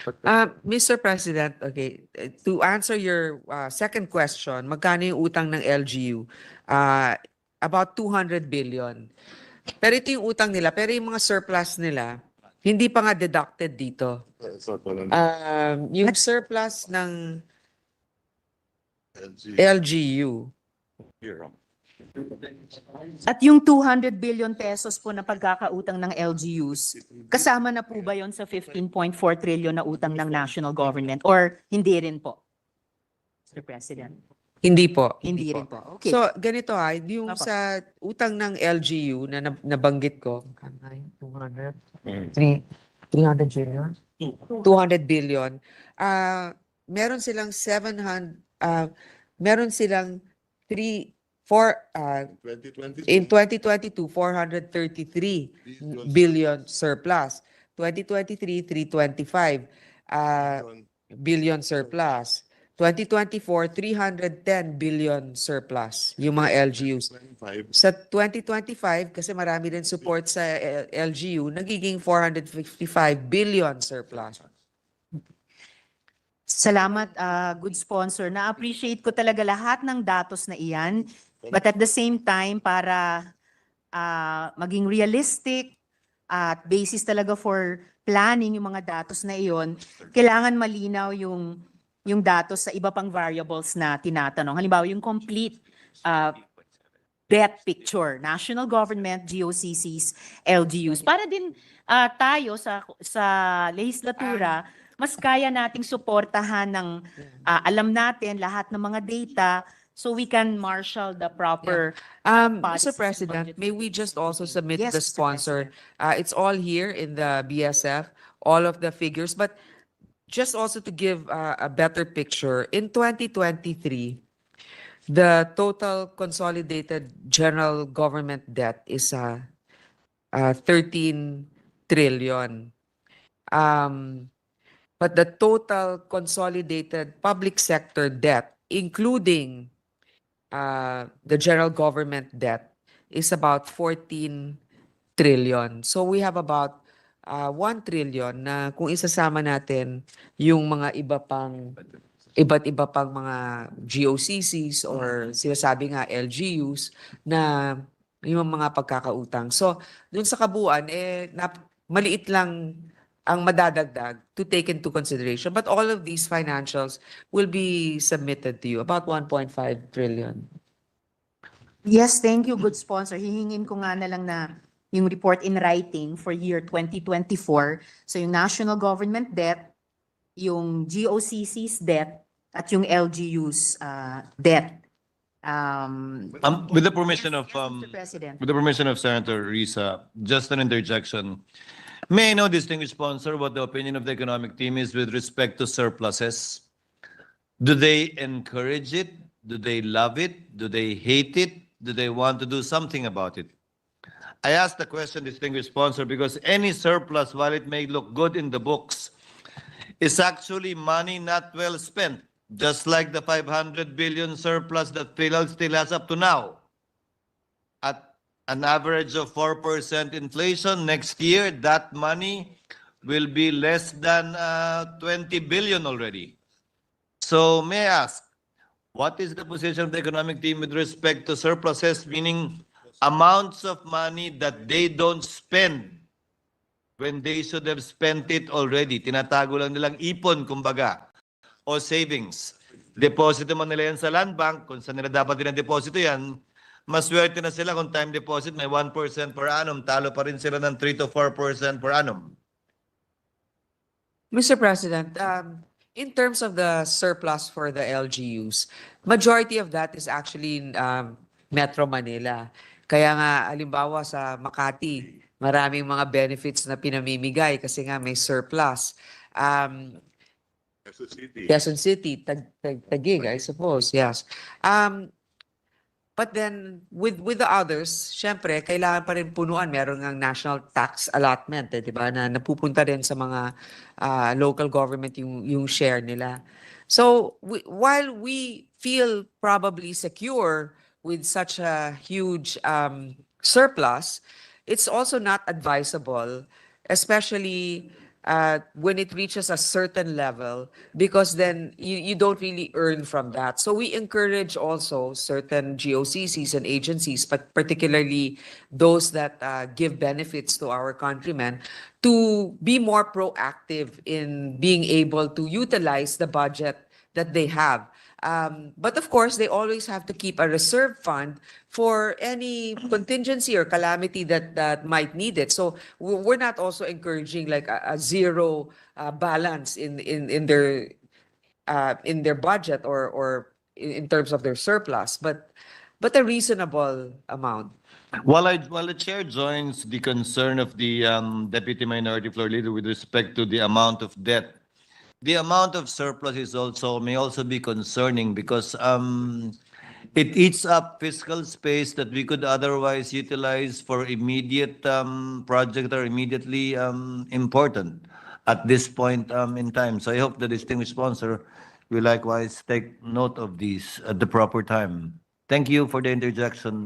Mr. President, okay, to answer your second question, magkano yung utang ng LGU? About 200 billion. Pero ito yung utang nila, pero yung mga surplus nila, hindi pa nga deducted dito. Yung surplus ng LGU, At yung 200 billion pesos po na pagkakautang ng LGUs, kasama na po ba yon sa 15.4 trillion na utang ng national government or hindi rin po? Mr. President. hindi po. Hindi rin po. Okay. So, ganito yung Apo. sa utang ng LGU na nabanggit ko, 200 billion? 200 billion. Meron silang 700, meron silang 2020. in 2022, 433 billion surplus. 2023, 325 billion surplus. 2024, 310 billion surplus, yung mga LGUs. Sa 2025, kasi marami rin support sa LGU, nagiging 455 billion surplus. Salamat, good sponsor. Na-appreciate ko talaga lahat ng datos na iyan. But at the same time, para maging realistic at basis talaga for planning yung mga datos na iyon, kailangan malinaw yung datos sa iba pang variables na tinatanong. Halimbawa, yung complete debt picture, national government, GOCCs, LGUs. Para din tayo sa legislatura, mas kaya nating suportahan ng alam natin lahat ng mga data so we can marshal the proper Mr. policies and President, budgets. may we just also submit Yes, the Mr. sponsor? It's all here in the BSF, all of the figures, but just also to give a better picture, in 2023, the total consolidated general government debt is 13 trillion. But the total consolidated public sector debt, including the general government debt, is about 14 trillion. So we have about 1 trillion na kung isasama natin yung mga iba't iba pang mga GOCCs or sinasabi nga LGUs na yung mga pagkakautang. So dun sa kabuuan, maliit lang ang madadagdag to take into consideration. But all of these financials will be submitted to you, about 1.5 trillion. Yes, thank you, good sponsor. Hihingin ko nga na lang na yung report in writing for year 2024. So yung national government debt, yung GOCC's debt, at yung LGU's debt. With the permission of Mr. President. with the permission of Senator Risa, just an interjection. May I know, distinguished sponsor, what the opinion of the economic team is with respect to surpluses? Do they encourage it? Do they love it? Do they hate it? Do they want to do something about it? I ask the question, distinguished sponsor, because any surplus, while it may look good in the books, is actually money not well spent, just like the 500 billion surplus that PhilHealth still has up to now. At an average of 4% inflation next year, that money will be less than 20 billion already. So may I ask, what is the position of the economic team with respect to surpluses, meaning amounts of money that they don't spend when they should have spent it already? Tinatago lang nilang ipon, kumbaga, o savings. Deposito mo nila yan sa land bank, kung saan nila dapat din ang deposito yan, maswerte na sila kung time deposit may 1% per annum, talo pa rin sila ng 3 to 4% per annum. Mr. President, in terms of the surplus for the LGUs, majority of that is actually in Metro Manila. Kaya nga, halimbawa sa Makati, maraming mga benefits na pinamimigay kasi nga may surplus. Quezon City, Taguig, I suppose, yes. But then, with the others, syempre, kailangan pa rin punuan. Meron ng national tax allotment, di ba, na napupunta rin sa mga local government yung share nila. So, while we feel probably secure with such a huge surplus, it's also not advisable, especially when it reaches a certain level, because then you don't really earn from that. So we encourage also certain GOCCs and agencies, but particularly those that give benefits to our countrymen, to be more proactive in being able to utilize the budget that they have. But of course, they always have to keep a reserve fund for any contingency or calamity that might need it. So we're not also encouraging like a zero balance in their budget or in terms of their surplus, but a reasonable amount. While the chair joins the concern of the Deputy Minority Floor Leader with respect to the amount of debt, the amount of surplus may also be concerning because it eats up fiscal space that we could otherwise utilize for immediate projects that are immediately important at this point in time. So I hope the distinguished sponsor will likewise take note of these at the proper time. Thank you for the interjection,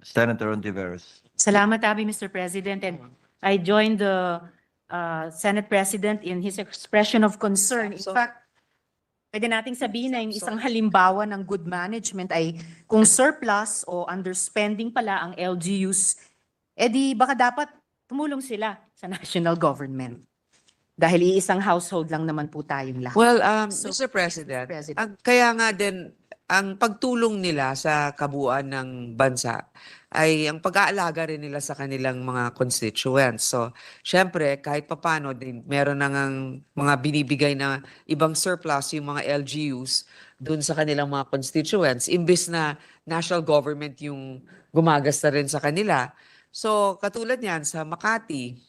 Senator Ontiveros. Salamat, Abi, Mr. President. And I joined the Senate President in his expression of concern. In fact, pwede nating sabihin na yung isang halimbawa ng good management ay kung surplus o underspending pala ang LGUs, edi baka dapat tumulong sila sa national government. Dahil iisang household lang naman po tayong lahat. Well, So, Mr. President, President. kaya nga din ang pagtulong nila sa kabuuan ng bansa ay ang pag-aalaga rin nila sa kanilang mga constituents. So, syempre, kahit papano, meron na ngang mga binibigay na ibang surplus yung mga LGUs dun sa kanilang mga constituents, imbis na national government yung gumagasta rin sa kanila. So, katulad yan sa Makati,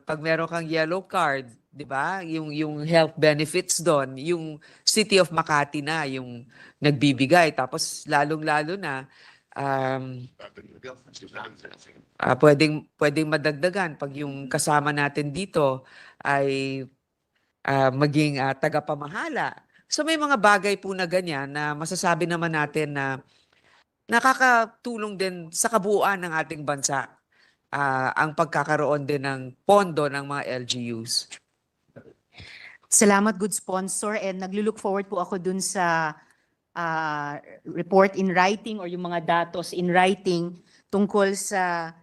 pag meron kang yellow card, 'di ba? Yung health benefits doon, yung City of Makati na yung nagbibigay, tapos lalong-lalo na pwedeng madagdagan pag yung kasama natin dito ay maging tagapamahala. So may mga bagay po na ganyan na masasabi naman natin na nakakatulong din sa kabuuan ng ating bansa. Ang pagkakaroon din ng pondo ng mga LGUs. Salamat, good sponsor. And naglulook forward po ako dun sa report in writing or yung mga datos in writing tungkol sa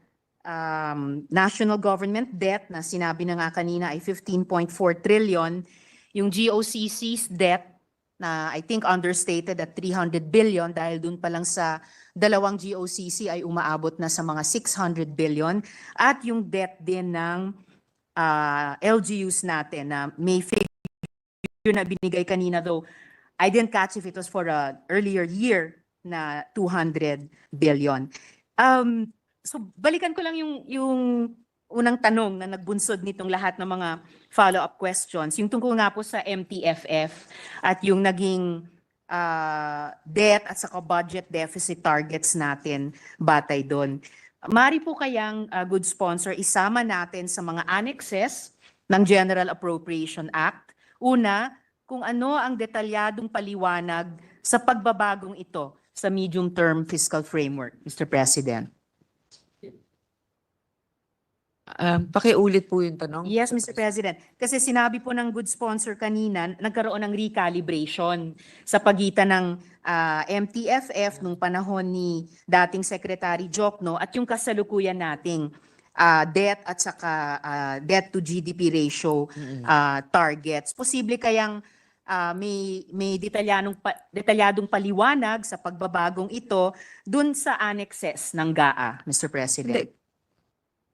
national government debt na sinabi na nga kanina ay 15.4 trillion. Yung GOCC's debt na I think understated at 300 billion dahil dun pa lang sa dalawang GOCC ay umaabot na sa mga 600 billion. At yung debt din ng LGUs natin na may figure na binigay kanina, though I didn't catch if it was for an earlier year na 200 billion. So balikan ko lang yung unang tanong na nagbunsod nitong lahat ng mga follow-up questions. Yung tungkol nga po sa MTFF at yung naging debt at saka budget deficit targets natin batay doon. Mari po kayang good sponsor, isama natin sa mga annexes ng General Appropriation Act. Una, kung ano ang detalyadong paliwanag sa pagbabagong ito sa medium-term fiscal framework, Mr. President. Pakiulit po yung tanong. Yes, Mr. President. Kasi sinabi po ng good sponsor kanina, nagkaroon ng recalibration sa pagitan ng MTFF nung panahon ni dating Secretary Jokno at yung kasalukuyan nating debt at saka debt-to-GDP ratio targets. Posible kayang may detalyadong paliwanag sa pagbabagong ito dun sa annexes ng GAA, Mr. President.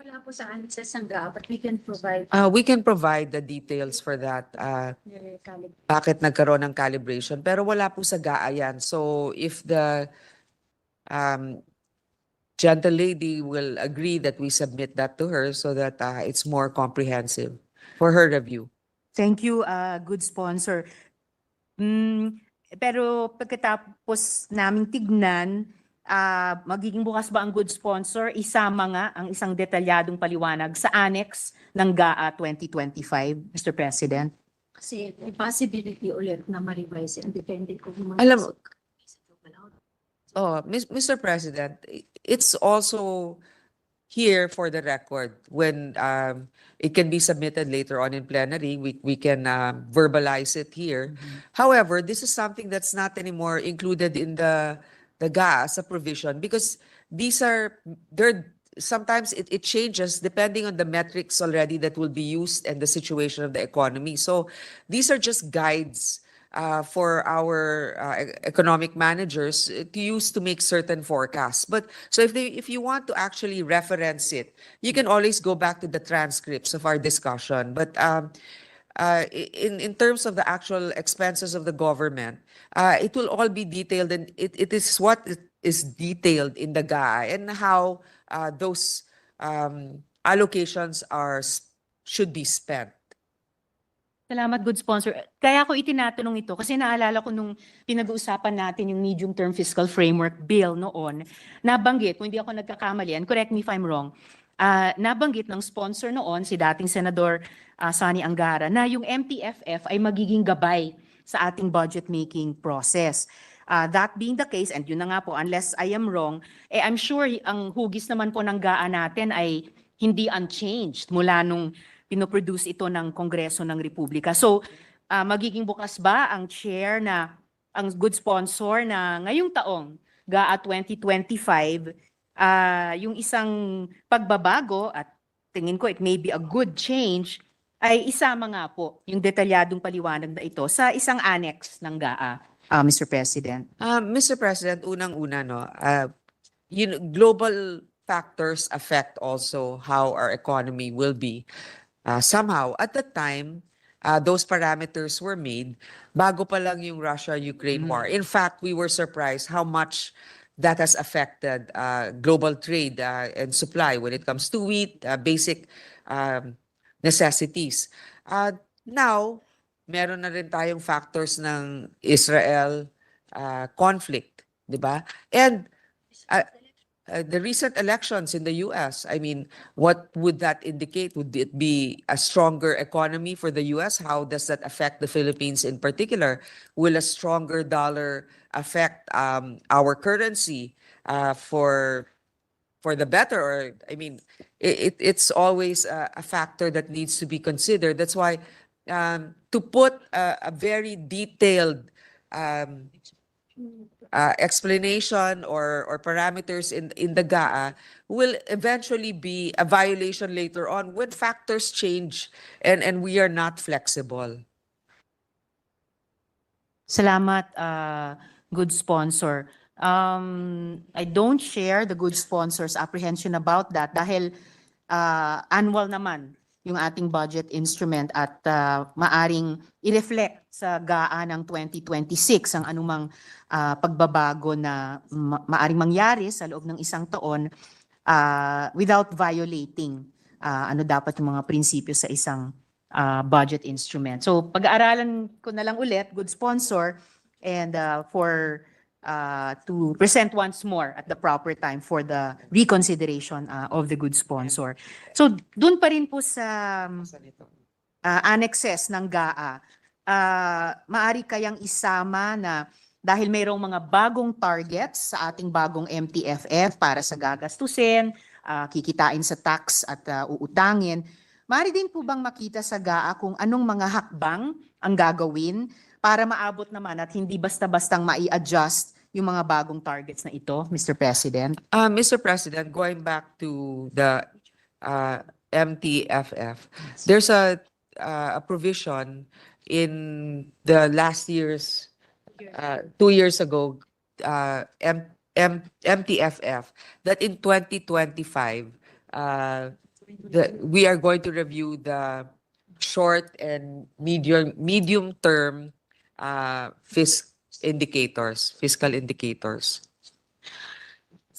Wala po sa answers ng GAA, but we can provide We can provide the details for that. Bakit nagkaroon ng calibration? Pero wala po sa GAA yan. So if the gentle lady will agree that we submit that to her so that it's more comprehensive for her review. Thank you, good sponsor. Pero pagkatapos naming tignan, magiging bukas ba ang good sponsor? Isama nga ang isang detalyadong paliwanag sa annex ng GAA 2025, Mr. President. kasi may possibility ulit na ma-revise and depende kung Alam mo, Mr. President, it's also here for the record when it can be submitted later on in plenary. We can verbalize it here. However, this is something that's not anymore included in the GA as a provision because sometimes it changes depending on the metrics already that will be used and the situation of the economy. So these are just guides for our economic managers to use to make certain forecasts. But so if you want to actually reference it, you can always go back to the transcripts of our discussion. But in terms of the actual expenses of the government, it will all be detailed, and it is what is detailed in the GAA and how those allocations should be spent. Salamat, good sponsor. Kaya ko itinatanong ito kasi naalala ko nung pinag-uusapan natin yung medium-term fiscal framework bill noon, nabanggit, kung hindi ako nagkakamali, and correct me if I'm wrong, nabanggit ng sponsor noon, si dating Senador Sonny Angara, na yung MTFF ay magiging gabay sa ating budget-making process. That being the case, and yun na nga po, unless I am wrong, I'm sure ang hugis naman po ng GAA natin ay hindi unchanged mula nung pinoproduce ito ng Kongreso ng Republika. So, magiging bukas ba ang chair na ang good sponsor na ngayong taong GAA 2025, yung isang pagbabago at tingin ko it may be a good change, ay isama nga po yung detalyadong paliwanag na ito sa isang annex ng GAA, Mr. President. Mr. President, unang-una, global factors affect also how our economy will be. Somehow, at that time, those parameters were made bago pa lang yung Russia-Ukraine war. In fact, we were surprised how much that has affected global trade and supply when it comes to wheat, basic necessities. Now, meron na rin tayong factors ng Israel conflict, di ba? And the recent elections in the US, I mean, what would that indicate? Would it be a stronger economy for the US? How does that affect the Philippines in particular? Will a stronger dollar affect our currency for the better? Or, I mean, it's always a factor that needs to be considered. That's why to put a very detailed explanation or parameters in the GAA will eventually be a violation later on when factors change and we are not flexible. Salamat, good sponsor. I don't share the good sponsor's apprehension about that dahil annual naman yung ating budget instrument at maaring i-reflect sa GAA ng 2026 ang anumang pagbabago na maaring mangyari sa loob ng isang taon without violating ano dapat yung mga prinsipyo sa isang budget instrument. So pag-aaralan ko na lang ulit, good sponsor, and to present once more at the proper time for the reconsideration of the good sponsor. So dun pa rin po sa annexes ng GAA, maari kayang isama na dahil mayroong mga bagong targets sa ating bagong MTFF para sa gagastusin, kikitain sa tax at uutangin, maari din po bang makita sa GAA kung anong mga hakbang ang gagawin para maabot naman at hindi basta-bastang mai-adjust yung mga bagong targets na ito, Mr. President? Mr. President, going back to the MTFF, there's a provision in the last year's, 2 years ago, MTFF, that in 2025, we are going to review the short and medium-term fiscal indicators.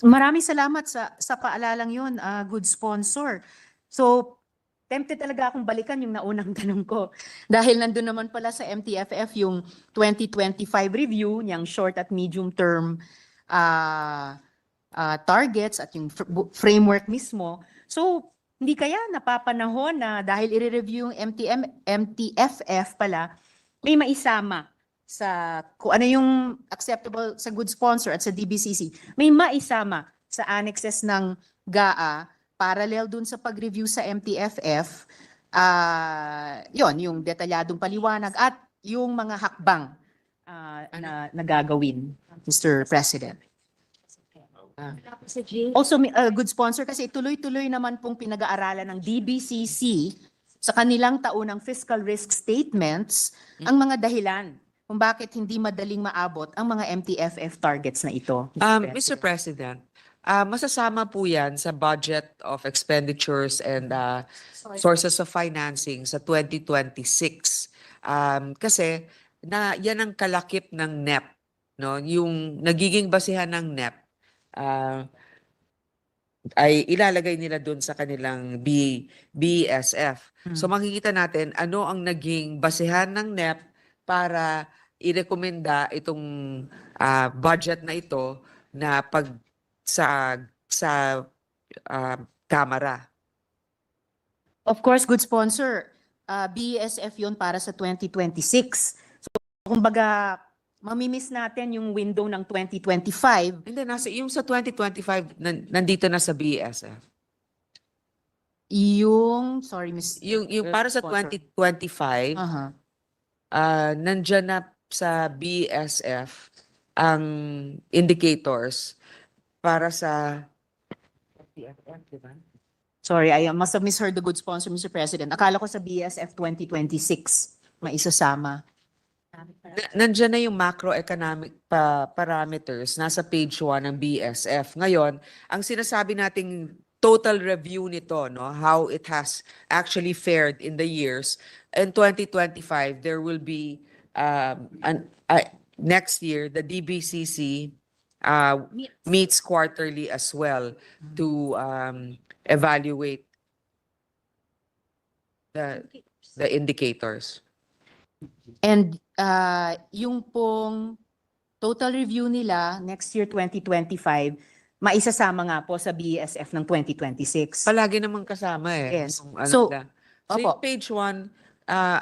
Maraming salamat sa paalalang yun, good sponsor. So, tempted talaga akong balikan yung naunang tanong ko. Dahil nandun naman pala sa MTFF yung 2025 review, niyang short at medium term targets at yung framework mismo. So, hindi kaya napapanahon na dahil i-review yung MTFF pala, may maisama sa kung ano yung acceptable sa good sponsor at sa DBCC, may maisama sa annexes ng GAA parallel dun sa pag-review sa MTFF, yon yung detalyadong paliwanag at yung mga hakbang na nagagawin, Mr. President. Tapos sa J, Also, good sponsor kasi tuloy-tuloy naman pong pinag-aaralan ng DBCC sa kanilang taunang fiscal risk statements ang mga dahilan kung bakit hindi madaling maabot ang mga MTFF targets na ito. Mr. President, masasama po yan sa budget of expenditures and sources of financing sa 2026. Kasi yan ang kalakip ng NEP, no? Yung nagiging basihan ng NEP ay ilalagay nila doon sa kanilang BSF. So makikita natin ano ang naging basihan ng NEP para irekomenda itong budget na ito na pag sa Kamara. Of course, good sponsor, BSF yun para sa 2026. So, kumbaga, mamimiss natin yung window ng 2025. Hindi, yung sa 2025, nandito na sa BSF. Sorry, Miss. Yung para sa Sponsor. 2025, nandyan na sa BSF ang indicators para sa PFF, di ba? Sorry, I must have misheard the good sponsor, Mr. President. Akala ko sa BSF 2026 maisasama. Nandiyan na yung macroeconomic parameters nasa page 1 ng BSF. Ngayon, ang sinasabi nating total review nito, no, how it has actually fared in the years. In 2025, there will be next year the DBCC meets quarterly as well to evaluate the indicators. And yung pong total review nila next year 2025, maisasama nga po sa BSF ng 2026. Palagi namang kasama eh. Yes. Yung ano So, nila. So opo. yung page 1,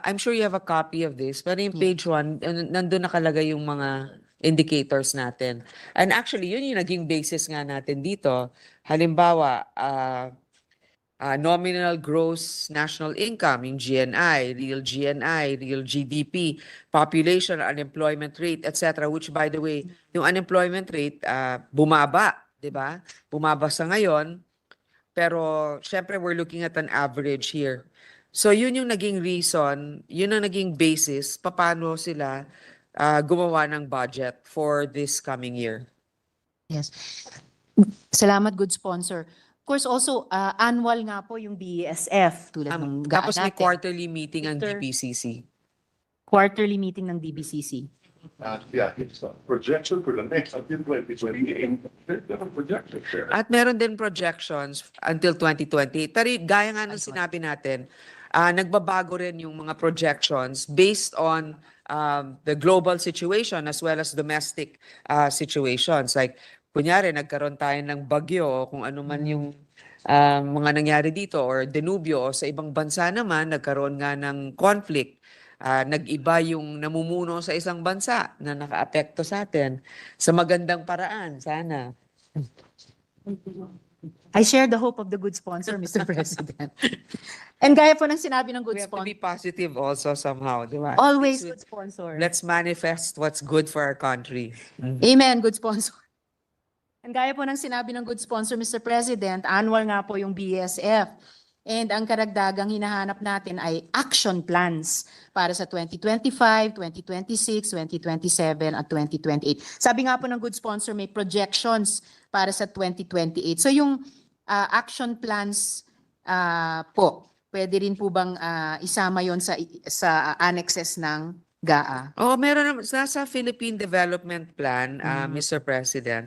I'm sure you have a copy of this, pero yung page 1, nandun nakalagay yung mga indicators natin. And actually, yun yung naging basis nga natin dito. Halimbawa, nominal gross national income, yung GNI, real GDP, population, unemployment rate, etc. Which by the way, yung unemployment rate bumaba, 'di ba? Bumaba sa ngayon, pero syempre we're looking at an average here. So yun yung naging reason, yun ang naging basis paano sila gumawa ng budget for this coming year. Yes. Salamat, good sponsor. Of course, also, annual nga po yung BSF tulad ng GAA Tapos may natin. quarterly meeting ang Mr. DPCC. Quarterly meeting ng DBCC. Yeah, it's a projection for the next until 2028. There's a projection there. At meron din projections until 2028. Pero gaya nga nung sinabi natin, nagbabago rin yung mga projections based on the global situation as well as domestic situations. Like, kunyari, nagkaroon tayo ng bagyo o kung ano man yung mga nangyari dito or denubyo o sa ibang bansa naman, nagkaroon nga ng conflict. Nag-iba yung namumuno sa isang bansa na naka-apekto sa atin sa magandang paraan, sana. I share the hope of the good sponsor, Mr. President. And gaya po ng sinabi ng good We have to be sponsor, positive also somehow, di ba? always good sponsor. Let's manifest what's good for our country. Amen, good sponsor. And gaya po ng sinabi ng good sponsor, Mr. President, annual nga po yung BSF. And ang karagdagang hinahanap natin ay action plans para sa 2025, 2026, 2027, at 2028. Sabi nga po ng good sponsor, may projections para sa 2028. So yung action plans po, pwede rin po bang isama yon sa annexes ng GAA? Oh, meron naman sa Philippine Development Plan, Mr. President.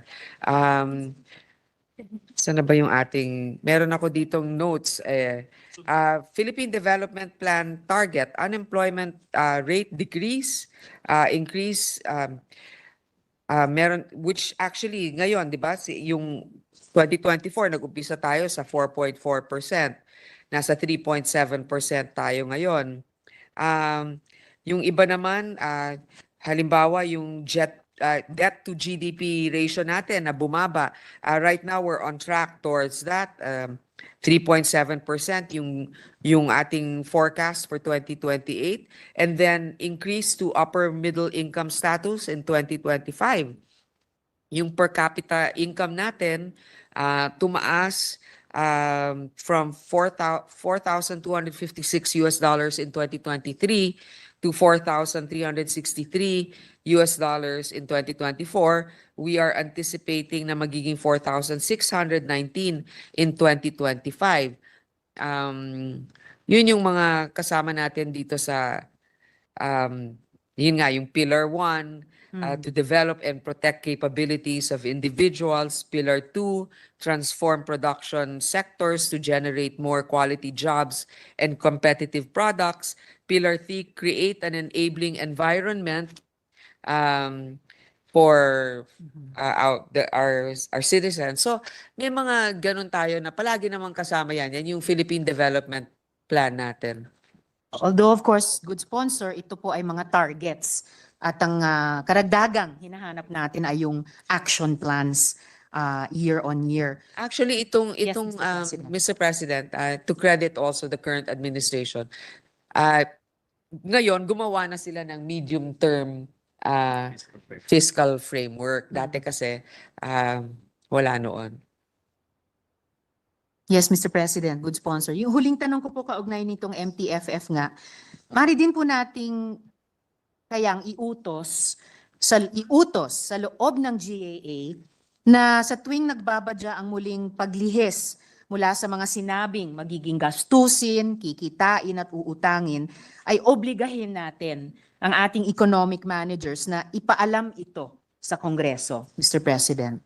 Sana ba yung ating meron ako ditong notes Philippine Development Plan target unemployment rate decrease, increase meron which actually ngayon, 'di ba, yung 2024 nag-umpisa tayo sa 4.4%. Nasa 3.7% tayo ngayon. Yung iba naman, halimbawa, yung debt-to-GDP ratio natin na bumaba. Right now, we're on track towards that. 3.7% yung ating forecast for 2028. And then increase to upper middle income status in 2025. Yung per capita income natin tumaas from $4,256 in 2023 to $4,363 in 2024. We are anticipating na magiging 4,619 in 2025. Yun yung mga kasama natin dito sa yun nga, yung Pillar 1, to develop and protect capabilities of individuals. Pillar 2, transform production sectors to generate more quality jobs and competitive products. Pillar 3, create an enabling environment for our citizens. So, may mga ganun tayo na palagi namang kasama yan. Yan yung Philippine Development Plan natin. Although of course, good sponsor, ito po ay mga targets. At ang karagdagang hinahanap natin ay yung action plans year on year. Actually, Yes, itong Mr. President. Mr. President, to credit also the current administration, ngayon gumawa na sila ng medium-term fiscal framework. Dati kasi wala noon. Yes, Mr. President, good sponsor. Yung huling tanong ko po kaugnay nitong MTFF nga, mari din po nating kayang iutos sa loob ng GAA na sa tuwing nagbabadya ang muling paglihis mula sa mga sinabing magiging gastusin, kikitain at uutangin, ay obligahin natin ang ating economic managers na ipaalam ito sa Kongreso, Mr. President.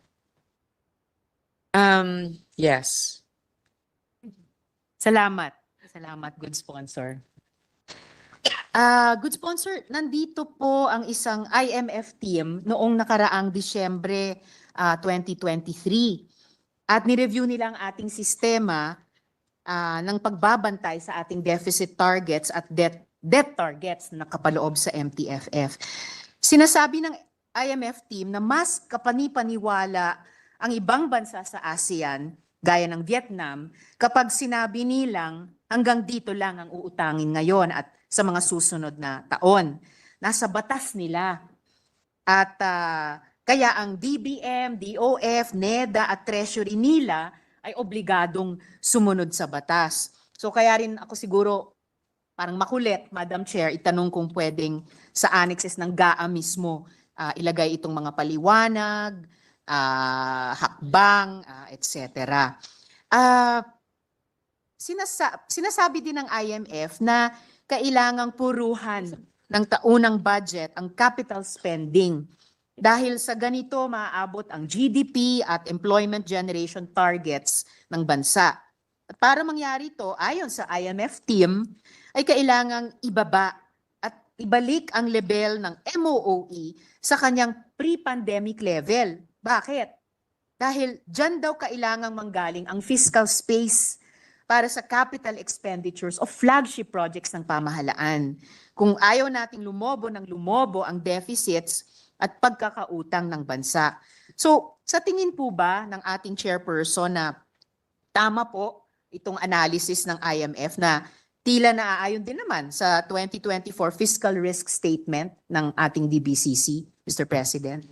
Yes. Salamat. Salamat, good sponsor. Good sponsor, nandito po ang isang IMF team noong nakaraang Disyembre 2023. At nireview nila ang ating sistema ng pagbabantay sa ating deficit targets at debt targets na nakapaloob sa MTFF. Sinasabi ng IMF team na mas kapanipaniwala ang ibang bansa sa ASEAN gaya ng Vietnam, kapag sinabi nilang hanggang dito lang ang uutangin ngayon at sa mga susunod na taon. Nasa batas nila. At kaya ang DBM, DOF, NEDA at Treasury nila ay obligadong sumunod sa batas. So kaya rin ako siguro parang makulit, Madam Chair, itanong kung pwedeng sa annexes ng GAA mismo ilagay itong mga paliwanag, hakbang, etc. Sinasabi din ng IMF na kailangang puruhan ng taunang budget ang capital spending dahil sa ganito maaabot ang GDP at employment generation targets ng bansa. At para mangyari ito, ayon sa IMF team, ay kailangang ibaba at ibalik ang level ng MOOE sa kanyang pre-pandemic level. Bakit? Dahil dyan daw kailangang manggaling ang fiscal space para sa capital expenditures of flagship projects ng pamahalaan. Kung ayaw nating lumobo ang deficits at pagkakautang ng bansa. So, sa tingin po ba ng ating chairperson na tama po itong analysis ng IMF na tila naaayon din naman sa 2024 fiscal risk statement ng ating DBCC, Mr. President?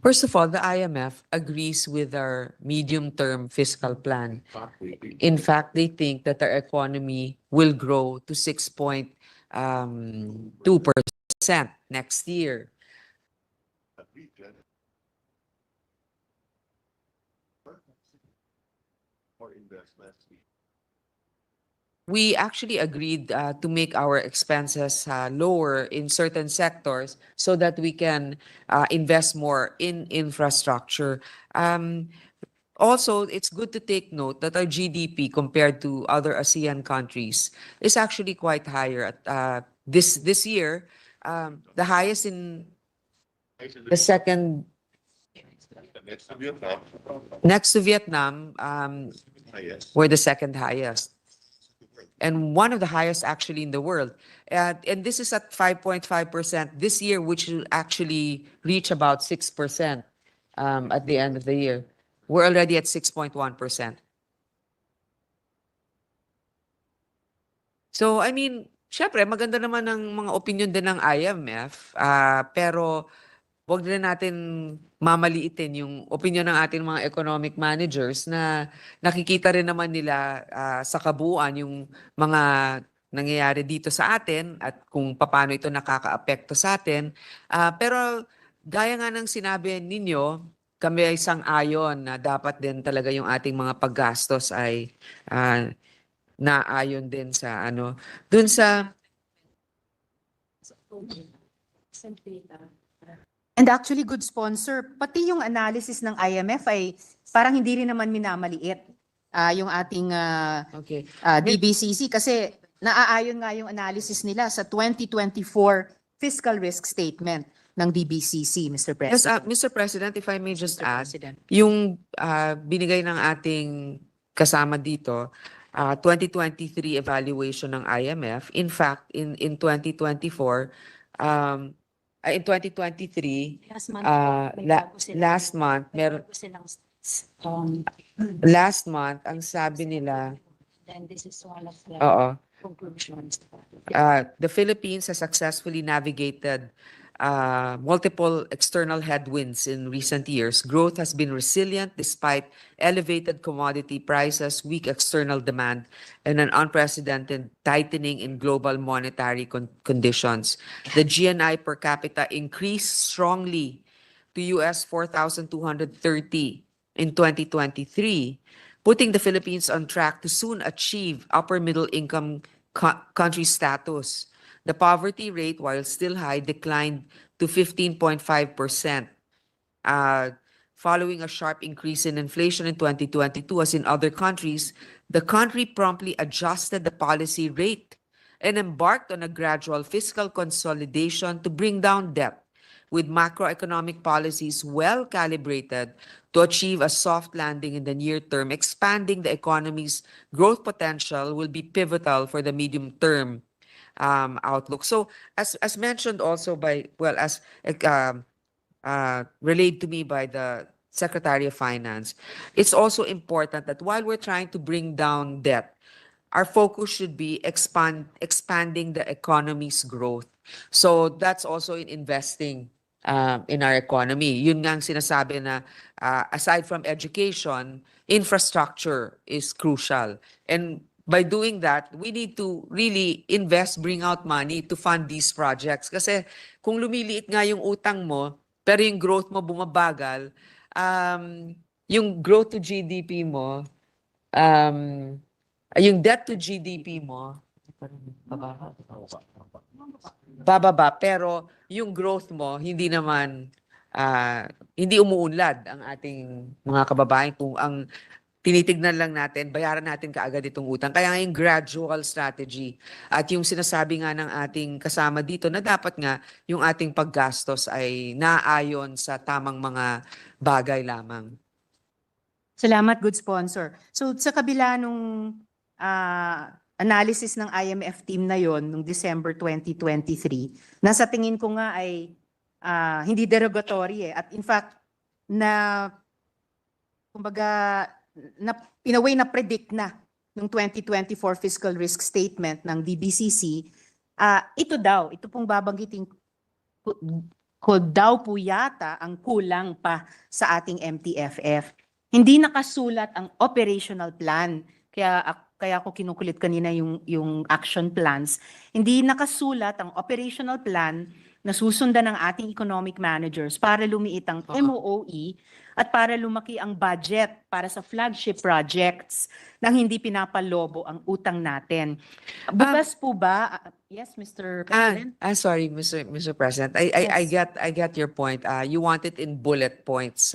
First of all, the IMF agrees with our medium-term fiscal plan. In fact, they think that our economy will grow to 6.2% next year. We actually agreed to make our expenses lower in certain sectors so that we can invest more in infrastructure. Also, it's good to take note that our GDP compared to other ASEAN countries is actually quite higher. This year, the highest in the second, next to Vietnam, we're the second highest. and one of the highest actually in the world. And this is at 5.5% this year, which will actually reach about 6% at the end of the year. We're already at 6.1%. So, I mean, syempre, maganda naman ang mga opinion din ng IMF, pero wag din natin mamaliitin yung opinion ng ating mga economic managers na nakikita rin naman nila sa kabuuan yung mga nangyayari dito sa atin at kung paano ito nakakaapekto sa atin. Pero gaya nga ng sinabi ninyo, kami ay sang-ayon na dapat din talaga yung ating mga paggastos ay naayon din sa ano, dun sa And actually, good sponsor, pati yung analysis ng IMF ay parang hindi rin naman minamaliit yung ating okay. DBCC kasi naaayon nga yung analysis nila sa 2024 fiscal risk statement ng DBCC, Mr. Yes, President. Mr. President, if I may just Mr. add, President. yung binigay ng ating kasama dito, 2023 evaluation ng IMF, in fact, in 2024, in 2023, Last month, may la- bago sila. last month, May meron, bago silang, last month, ang sabi nila, then this is one of the oo, conclusions. the Philippines has successfully navigated multiple external headwinds in recent years. Growth has been resilient despite elevated commodity prices, weak external demand, and an unprecedented tightening in global monetary conditions. The GNI per capita increased strongly to US 4,230 in 2023, putting the Philippines on track to soon achieve upper middle income country status. The poverty rate, while still high, declined to 15.5%, following a sharp increase in inflation in 2022. As in other countries, the country promptly adjusted the policy rate and embarked on a gradual fiscal consolidation to bring down debt, with macroeconomic policies well calibrated to achieve a soft landing in the near term. Expanding the economy's growth potential will be pivotal for the medium term outlook. So, as mentioned also by, well, as relayed to me by the Secretary of Finance, it's also important that while we're trying to bring down debt, our focus should be expanding the economy's growth. So that's also in investing in our economy. Yun nga ang sinasabi na aside from education, infrastructure is crucial. And by doing that, we need to really invest, bring out money to fund these projects. Kasi kung lumiliit nga yung utang mo, pero yung growth mo bumabagal, yung growth to GDP mo, yung debt to GDP mo, bababa, pero yung growth mo, hindi naman, hindi umuunlad ang ating mga kababayan. Kung ang tinitignan lang natin, bayaran natin kaagad itong utang. Kaya nga yung gradual strategy at yung sinasabi nga ng ating kasama dito na dapat nga yung ating paggastos ay naayon sa tamang mga bagay lamang. Salamat, good sponsor. So sa kabila nung analysis ng IMF team na yon nung December 2023, nasa tingin ko nga ay hindi derogatory At in fact, kumbaga, in a way na predict na ng 2024 fiscal risk statement ng DBCC, ito pong babanggitin ko daw po yata ang kulang pa sa ating MTFF. Hindi nakasulat ang operational plan. Kaya ako kinukulit kanina yung action plans. Hindi nakasulat ang operational plan na susundan ng ating economic managers para lumiit ang MOOE at para lumaki ang budget para sa flagship projects nang hindi pinapalobo ang utang natin. Bukas po ba? Yes, Mr. President? Sorry, Mr. President. I get your point. You want it in bullet points.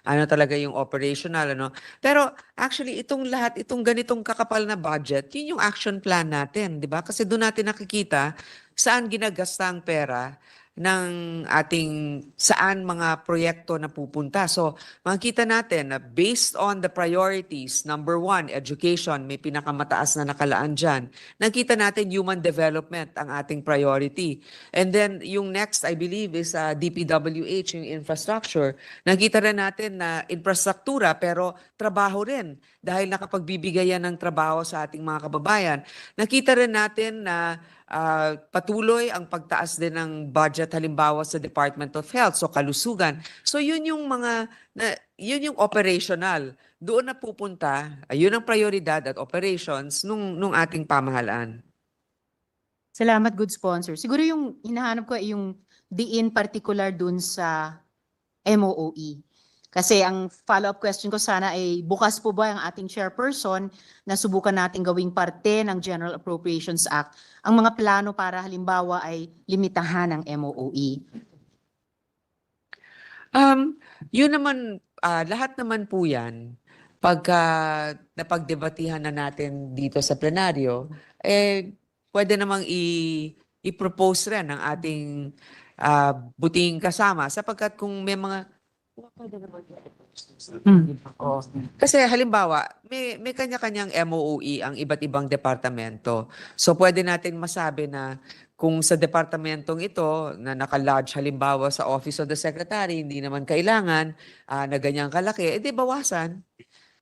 Ano talaga yung operational, ano? Pero actually, itong lahat, itong ganitong kakapal na budget, yun yung action plan natin, di ba? Kasi doon natin nakikita saan ginagasta ang pera ng ating saan mga proyekto na pupunta. So, makikita natin na based on the priorities, number one, education, may pinakamataas na nakalaan dyan. Nakita natin human development ang ating priority. And then, yung next, I believe, is DPWH, yung infrastructure. Nakita rin natin na infrastruktura, pero trabaho rin dahil nakapagbibigay yan ng trabaho sa ating mga kababayan. Nakita rin natin na patuloy ang pagtaas din ng budget halimbawa sa Department of Health, so kalusugan. So yun yung yun yung operational. Doon na pupunta, yun ang prioridad at operations nung ating pamahalaan. Salamat, good sponsor. Siguro yung hinahanap ko ay yung diin particular dun sa MOOE. Kasi ang follow-up question ko sana ay bukas po ba ang ating chairperson na subukan natin gawing parte ng General Appropriations Act ang mga plano para halimbawa ay limitahan ng MOOE? Yun naman, lahat naman po yan, pagka napagdebatihan na natin dito sa plenaryo, pwede namang i-propose rin ng ating buting kasama sapagkat kung may mga kasi halimbawa, may kanya-kanyang MOOE ang iba't ibang departamento. So pwede natin masabi na kung sa departamentong ito na nakalodge halimbawa sa Office of the Secretary, hindi naman kailangan na ganyang kalaki, edi bawasan.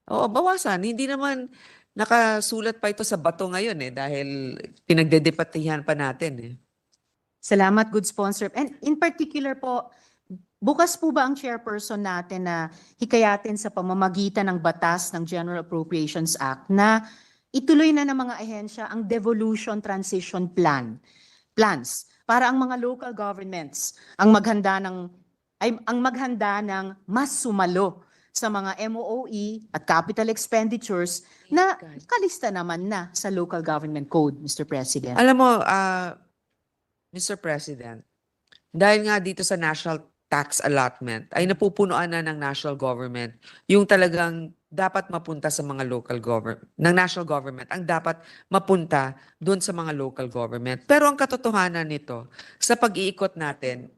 Oo, bawasan. Hindi naman nakasulat pa ito sa bato ngayon dahil pinagdedebatihan pa natin Salamat, good sponsor. And in particular po, bukas po ba ang chairperson natin na hikayatin sa pamamagitan ng batas ng General Appropriations Act na ituloy na ng mga ahensya ang Devolution Transition plans para ang mga local governments ang maghanda ng mas sumalo sa mga MOOE at capital expenditures na kalista naman na sa local government code, Mr. President. Alam mo, Mr. President, dahil nga dito sa national tax allotment ay napupunuan na ng national government yung talagang dapat mapunta sa mga local government, ng national government, ang dapat mapunta doon sa mga local government. Pero ang katotohanan nito, sa pag-iikot natin,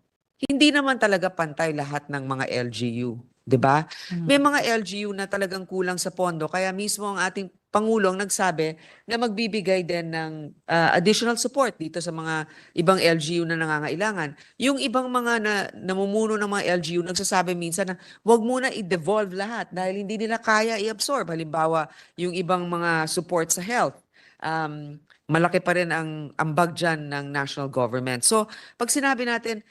hindi naman talaga pantay lahat ng mga LGU. 'Di ba? May mga LGU na talagang kulang sa pondo, kaya mismo ang ating Pangulong nagsabi na magbibigay din ng additional support dito sa mga ibang LGU na nangangailangan. Yung ibang mga namumuno ng mga LGU nagsasabi minsan na wag muna i-devolve lahat dahil hindi nila kaya i-absorb. Halimbawa, yung ibang mga support sa health. Malaki pa rin ang ambag dyan ng national government. So, pag sinabi natin,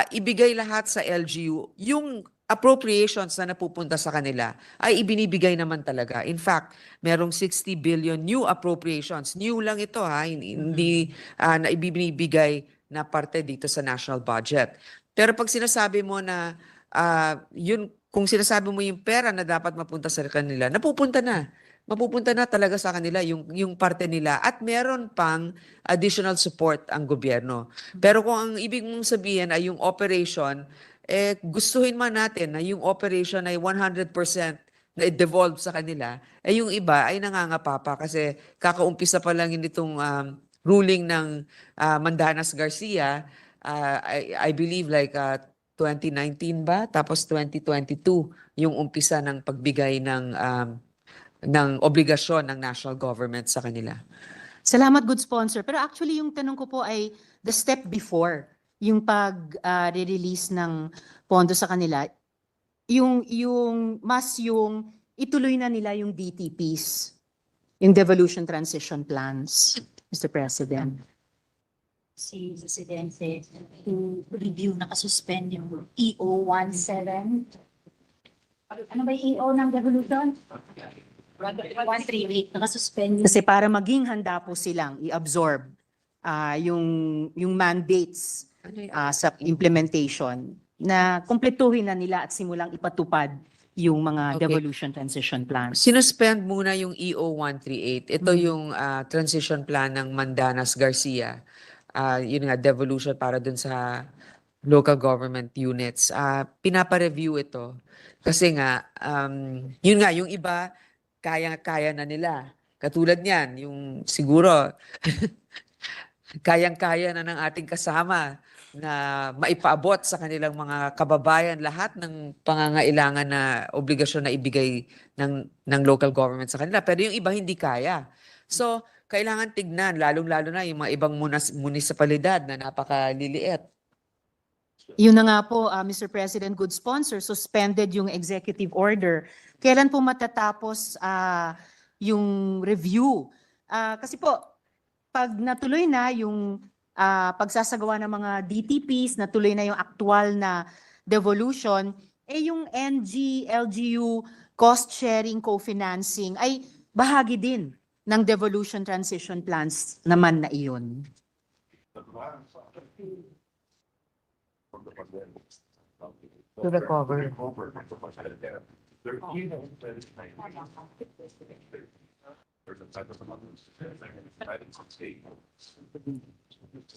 ibigay lahat sa LGU, yung appropriations na napupunta sa kanila ay ibinibigay naman talaga. In fact, merong 60 billion new appropriations. New lang ito hindi na ibinibigay na parte dito sa national budget. Pero pag sinasabi mo na kung sinasabi mo yung pera na dapat mapunta sa kanila, napupunta na. Mapupunta na talaga sa kanila yung parte nila at meron pang additional support ang gobyerno. Pero kung ang ibig mong sabihin ay yung operation, gustuhin man natin na yung operation ay 100% na i-devolve sa kanila, yung iba ay nangangapa pa kasi kakaumpisa pa lang itong ruling ng Mandanas Garcia, I believe like 2019 ba? Tapos 2022 yung umpisa ng pagbigay ng obligasyon ng national government sa kanila. Salamat, good sponsor. Pero actually, yung tanong ko po ay the step before yung pag-release ng pondo sa kanila, yung ituloy na nila yung DTPs, yung Devolution Transition Plans, Mr. President. Si Presidente to review nakasuspend yung EO17. Ano ba yung EO ng Devolution? 138 nakasuspend. Kasi para maging handa po silang i-absorb yung mandates sa implementation na kumpletuhin na nila at simulang ipatupad yung mga Okay. Devolution Transition Plans. Sinuspend muna yung EO138. Ito yung transition plan ng Mandanas Garcia. Yun nga, devolution para dun sa local government units. Pinapa-review ito. Kasi nga, yun nga, yung iba, kaya na nila. Katulad niyan, yung siguro, kayang-kaya na ng ating kasama na maipaabot sa kanilang mga kababayan lahat ng pangangailangan na obligasyon na ibigay ng local government sa kanila. Pero yung iba hindi kaya. So, kailangan tignan, lalong-lalo na yung mga ibang munisipalidad na napakaliliit. Yun na nga po, Mr. President, good sponsor, suspended yung executive order. Kailan po matatapos yung review? Kasi po, pag natuloy na yung pagsasagawa ng mga DTPs, natuloy na yung aktual na devolution, yung NG, LGU, cost-sharing, co-financing ay bahagi din ng devolution transition plans naman na iyon. To recover.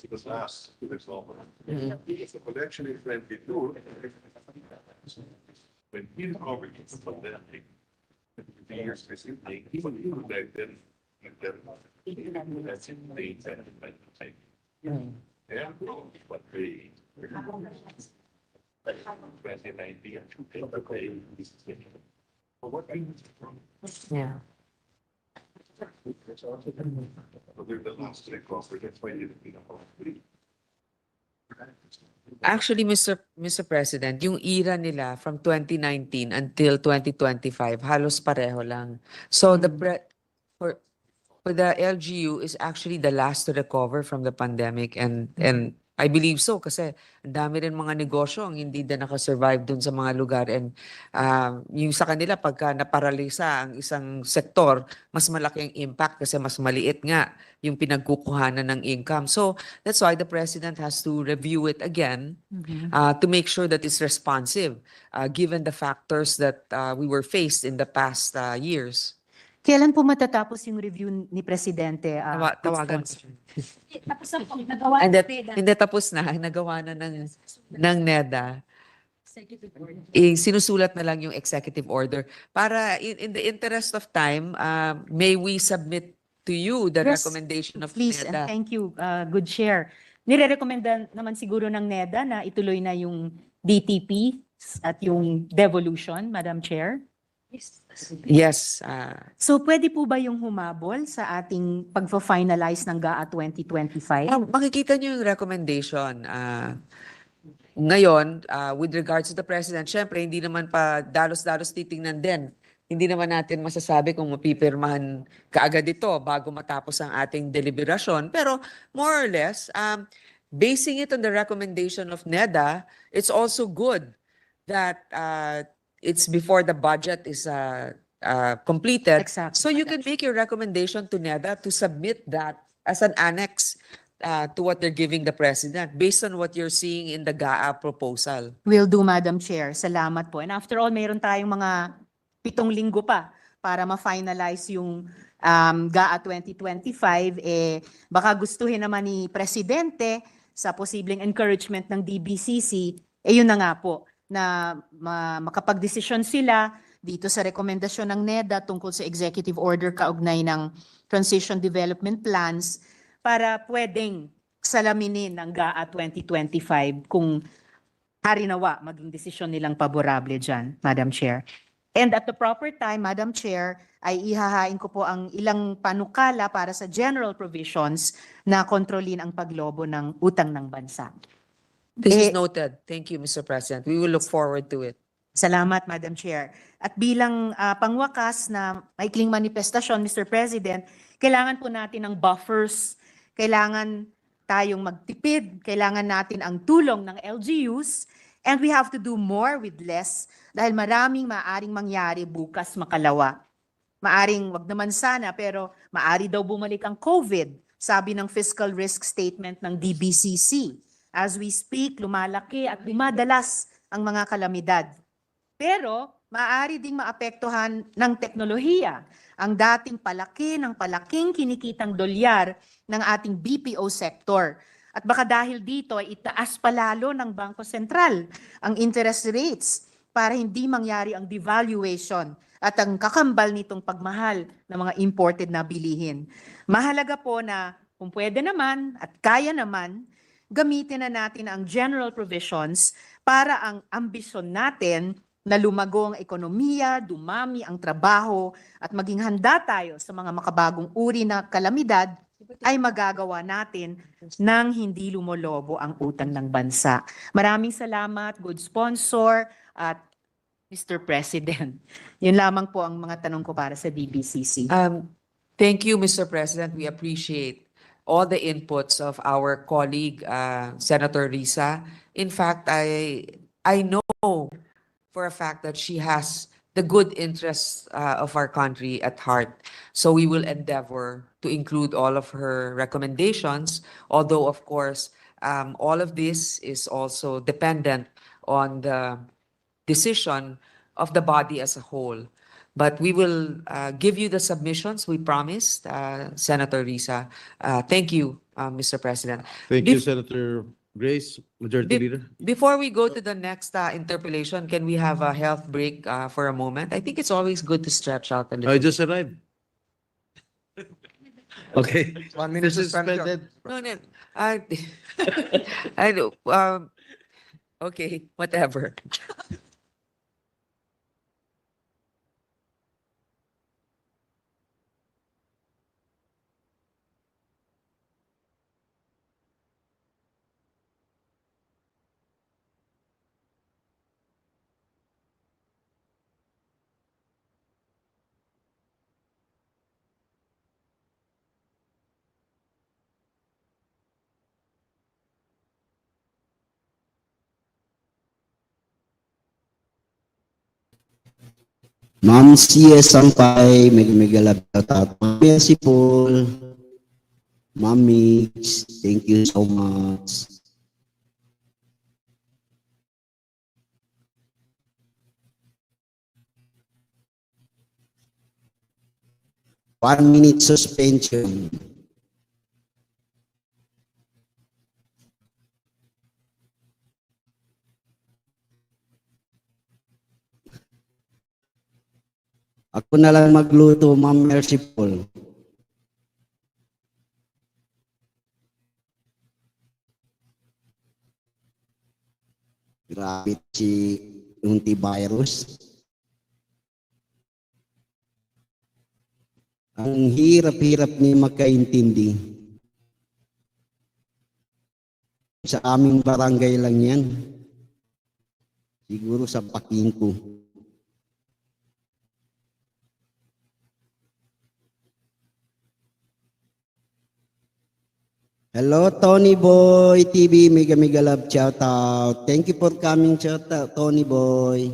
Because last, it's over. The collection in 22, when he recovered the pandemic, the years recently, he was protected, and then that's in the and but they 2019 what Yeah. they're the last recovery, that's why you Actually, Mr. President, yung era nila from 2019 until 2025, halos pareho lang. So for the LGU is actually the last to recover from the pandemic and I believe so kasi ang dami rin mga negosyo ang hindi na nakasurvive dun sa mga lugar and yung sa kanila pagka naparalisa ang isang sektor, mas malaki ang impact kasi mas maliit nga yung pinagkukuhanan ng income. So that's why the President has to review it again to make sure that it's responsive given the factors that we were faced in the past years. Kailan po matatapos yung review ni Presidente? Tawagan ko siya. Tapos na po, nagawa And na hindi tapos na, nagawa na ng NEDA. executive order. Sinusulat na lang yung executive order. Para in the interest of time, may we submit to you the Yes, recommendation of Please, and NEDA? thank you, good chair. Nire-recommenda naman siguro ng NEDA na ituloy na yung DTP at yung devolution, Madam Chair. Yes. So pwede po ba yung humabol sa ating pagfa-finalize ng GAA 2025? Makikita niyo yung recommendation. Ngayon, with regards to the President, syempre hindi naman pa dalos-dalos titingnan din. Hindi naman natin masasabi kung mapipirmahan kaagad ito bago matapos ang ating deliberasyon. Pero more or less, basing it on the recommendation of NEDA, it's also good that it's before the budget is completed. Exactly. So you can make your recommendation to NEDA to submit that as an annex to what they're giving the President based on what you're seeing in the GAA proposal. Will do, Madam Chair. Salamat po. And after all, mayroon tayong mga 7 linggo pa para ma-finalize yung GAA 2025. Baka gustuhin naman ni Presidente sa posibleng encouragement ng DBCC, yun na nga po, na makapagdesisyon sila dito sa rekomendasyon ng NEDA tungkol sa executive order kaugnay ng transition development plans para pwedeng salaminin ng GAA 2025 kung harinawa maging desisyon nilang paborable dyan, Madam Chair. And at the proper time, Madam Chair, ay ihahain ko po ang ilang panukala para sa general provisions na kontrolin ang paglobo ng utang ng bansa. This is noted. Thank you, Mr. President. We will look forward to it. Salamat, Madam Chair. At bilang pangwakas na maikling manifestasyon, Mr. President, kailangan po natin ng buffers, kailangan tayong magtipid, kailangan natin ang tulong ng LGUs, and we have to do more with less dahil maraming maaring mangyari bukas makalawa. Maaring wag naman sana pero maari daw bumalik ang COVID, sabi ng fiscal risk statement ng DBCC. As we speak, lumalaki at dumadalas ang mga kalamidad. Pero maaari ding maapektuhan ng teknolohiya ang dating palaki ng palaking kinikitang dolyar ng ating BPO sector. At baka dahil dito ay itaas palalo ng Bangko Sentral ang interest rates para hindi mangyari ang devaluation at ang kakambal nitong pagmahal ng mga imported na bilihin. Mahalaga po na kung pwede naman at kaya naman, gamitin na natin ang general provisions para ang ambisyon natin na lumago ang ekonomiya, dumami ang trabaho, at maging handa tayo sa mga makabagong uri na kalamidad ay magagawa natin nang hindi lumolobo ang utang ng bansa. Maraming salamat, good sponsor, at Mr. President. Yun lamang po ang mga tanong ko para sa DBCC. Thank you, Mr. President. We appreciate all the inputs of our colleague, Senator Risa. In fact, I know for a fact that she has the good interests of our country at heart. So we will endeavor to include all of her recommendations, although of course, all of this is also dependent on the decision of the body as a whole. But we will give you the submissions we promised, Senator Risa. Thank you, Mr. President. Thank you, Bef- Senator Grace, Majority Leader. Before we go to the next interpellation, can we have a health break for a moment? I think it's always good to stretch out a little. I just arrived. Okay. 1 minute suspension. Suspended. No, no. I, I know. Okay, whatever. Ma'am CS Sampay, mega love shout out. Ma'am Merciful, Ma'am Mix, thank you so much. One minute suspension. Ako na lang magluto, Ma'am Merciful. Grabe si virus. Ang hirap-hirap niya magkaintindi. Sa aming barangay lang yan. Siguro sa Pakingko. Hello, Tony Boy TV, mega love shout out. Thank you for coming, shout out, Tony Boy.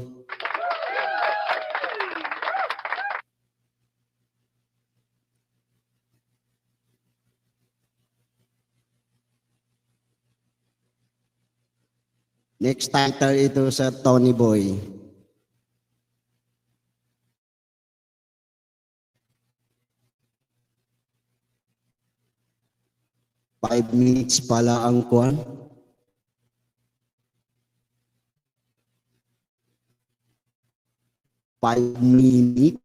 Next title ito sa Tony Boy. Five minutes pala ang kuwan. Five minutes.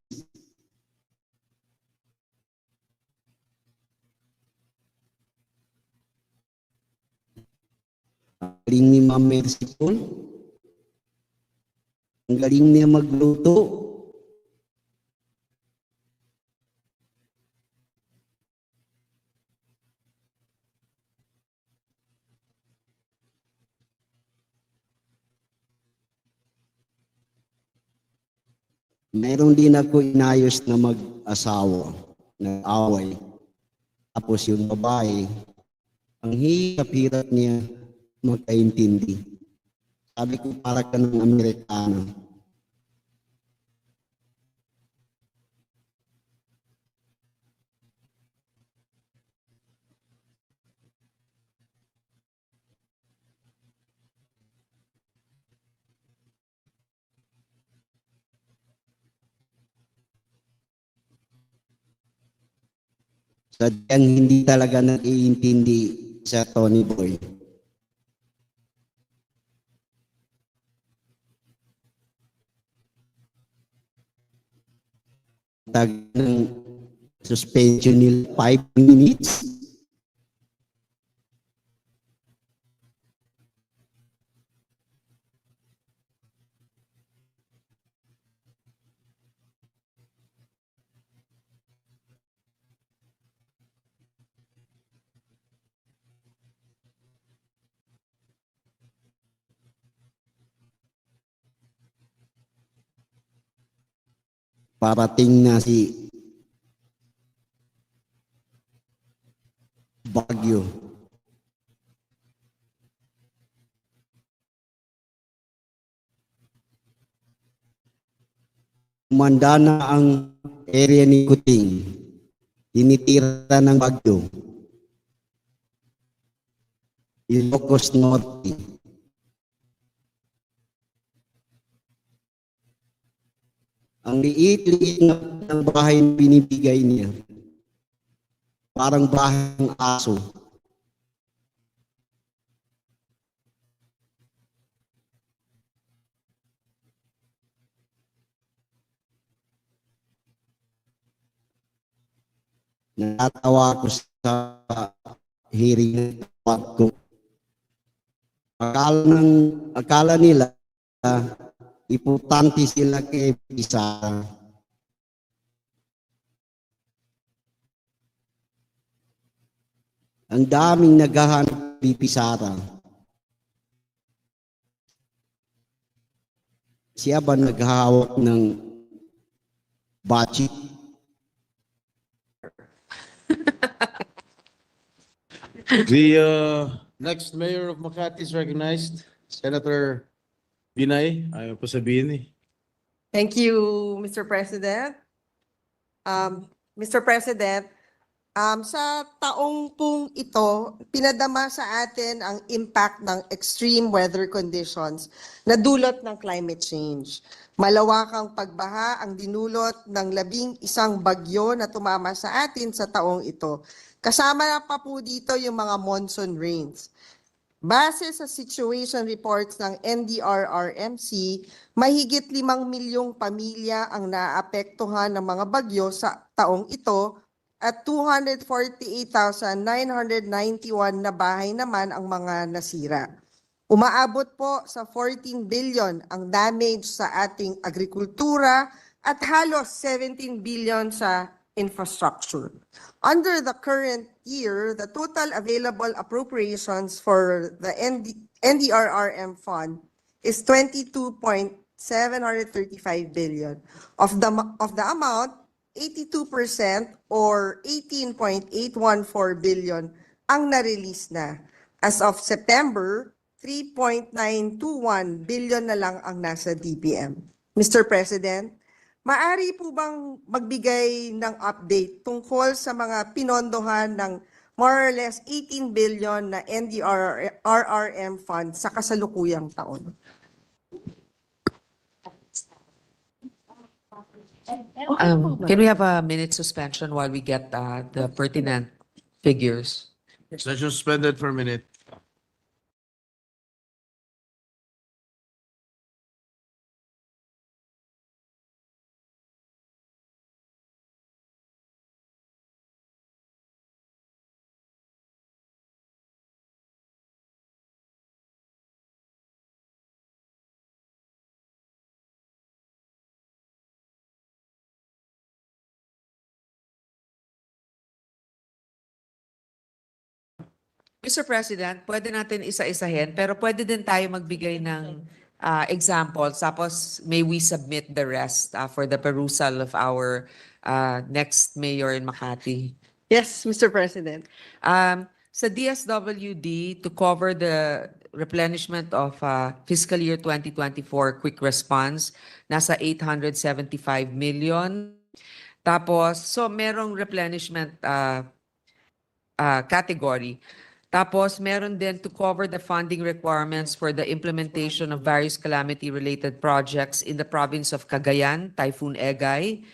Ang galing ni Ma'am Merciful. Ang galing niya magluto. Mayroon din ako inayos na mag-asawa, nag-away. Tapos yung babae, ang hirap-hirap niya magkaintindi. Sabi ko, para ka ng Amerikano. Sadyang hindi talaga nag-iintindi sa Tony Boy. Tag ng suspension nila 5 minutes. parating na si Bagyo. Umanda na ang area ni Kuting. Tinitira ng Bagyo. Ilocos Norte. Ang liit-liit ng bahay na binibigay niya. Parang bahay ng aso. Natatawa ko sa hearing ko. Akala nila importante sila kay Pisa. Ang daming naghahanap ni Pisara. Siya ba naghahawak ng budget? The next mayor of Makati is recognized, Senator Binay. Ayaw po sabihin eh. Thank you, Mr. President. Mr. President, sa taong pong ito, pinadama sa atin ang impact ng extreme weather conditions na dulot ng climate change. Malawakang pagbaha ang dinulot ng 11 bagyo na tumama sa atin sa taong ito. Kasama na pa po dito yung mga monsoon rains. Base sa situation reports ng NDRRMC, mahigit 5 milyong pamilya ang naapektuhan ng mga bagyo sa taong ito at 248,991 na bahay naman ang mga nasira. Umaabot po sa 14 billion ang damage sa ating agrikultura at halos 17 billion sa infrastructure. Under the current year, the total available appropriations for the NDRRM fund is 22.735 billion. Of the amount, 82% or 18.814 billion ang na-release na. As of September, 3.921 billion na lang ang nasa DPM. Mr. President, maaari po bang magbigay ng update tungkol sa mga pinondohan ng more or less 18 billion na NDRRM fund sa kasalukuyang taon? Can we have a minute suspension while we get the pertinent figures? Session suspended for a minute. Mr. President, pwede natin isa-isahin, pero pwede din tayo magbigay ng examples, tapos may we submit the rest for the perusal of our next mayor in Makati. Yes, Mr. President. Sa DSWD, to cover the replenishment of fiscal year 2024 quick response, nasa 875 million. Tapos, so merong replenishment category. Tapos, meron din to cover the funding requirements for the implementation of various calamity-related projects in the province of Cagayan, Typhoon Egay,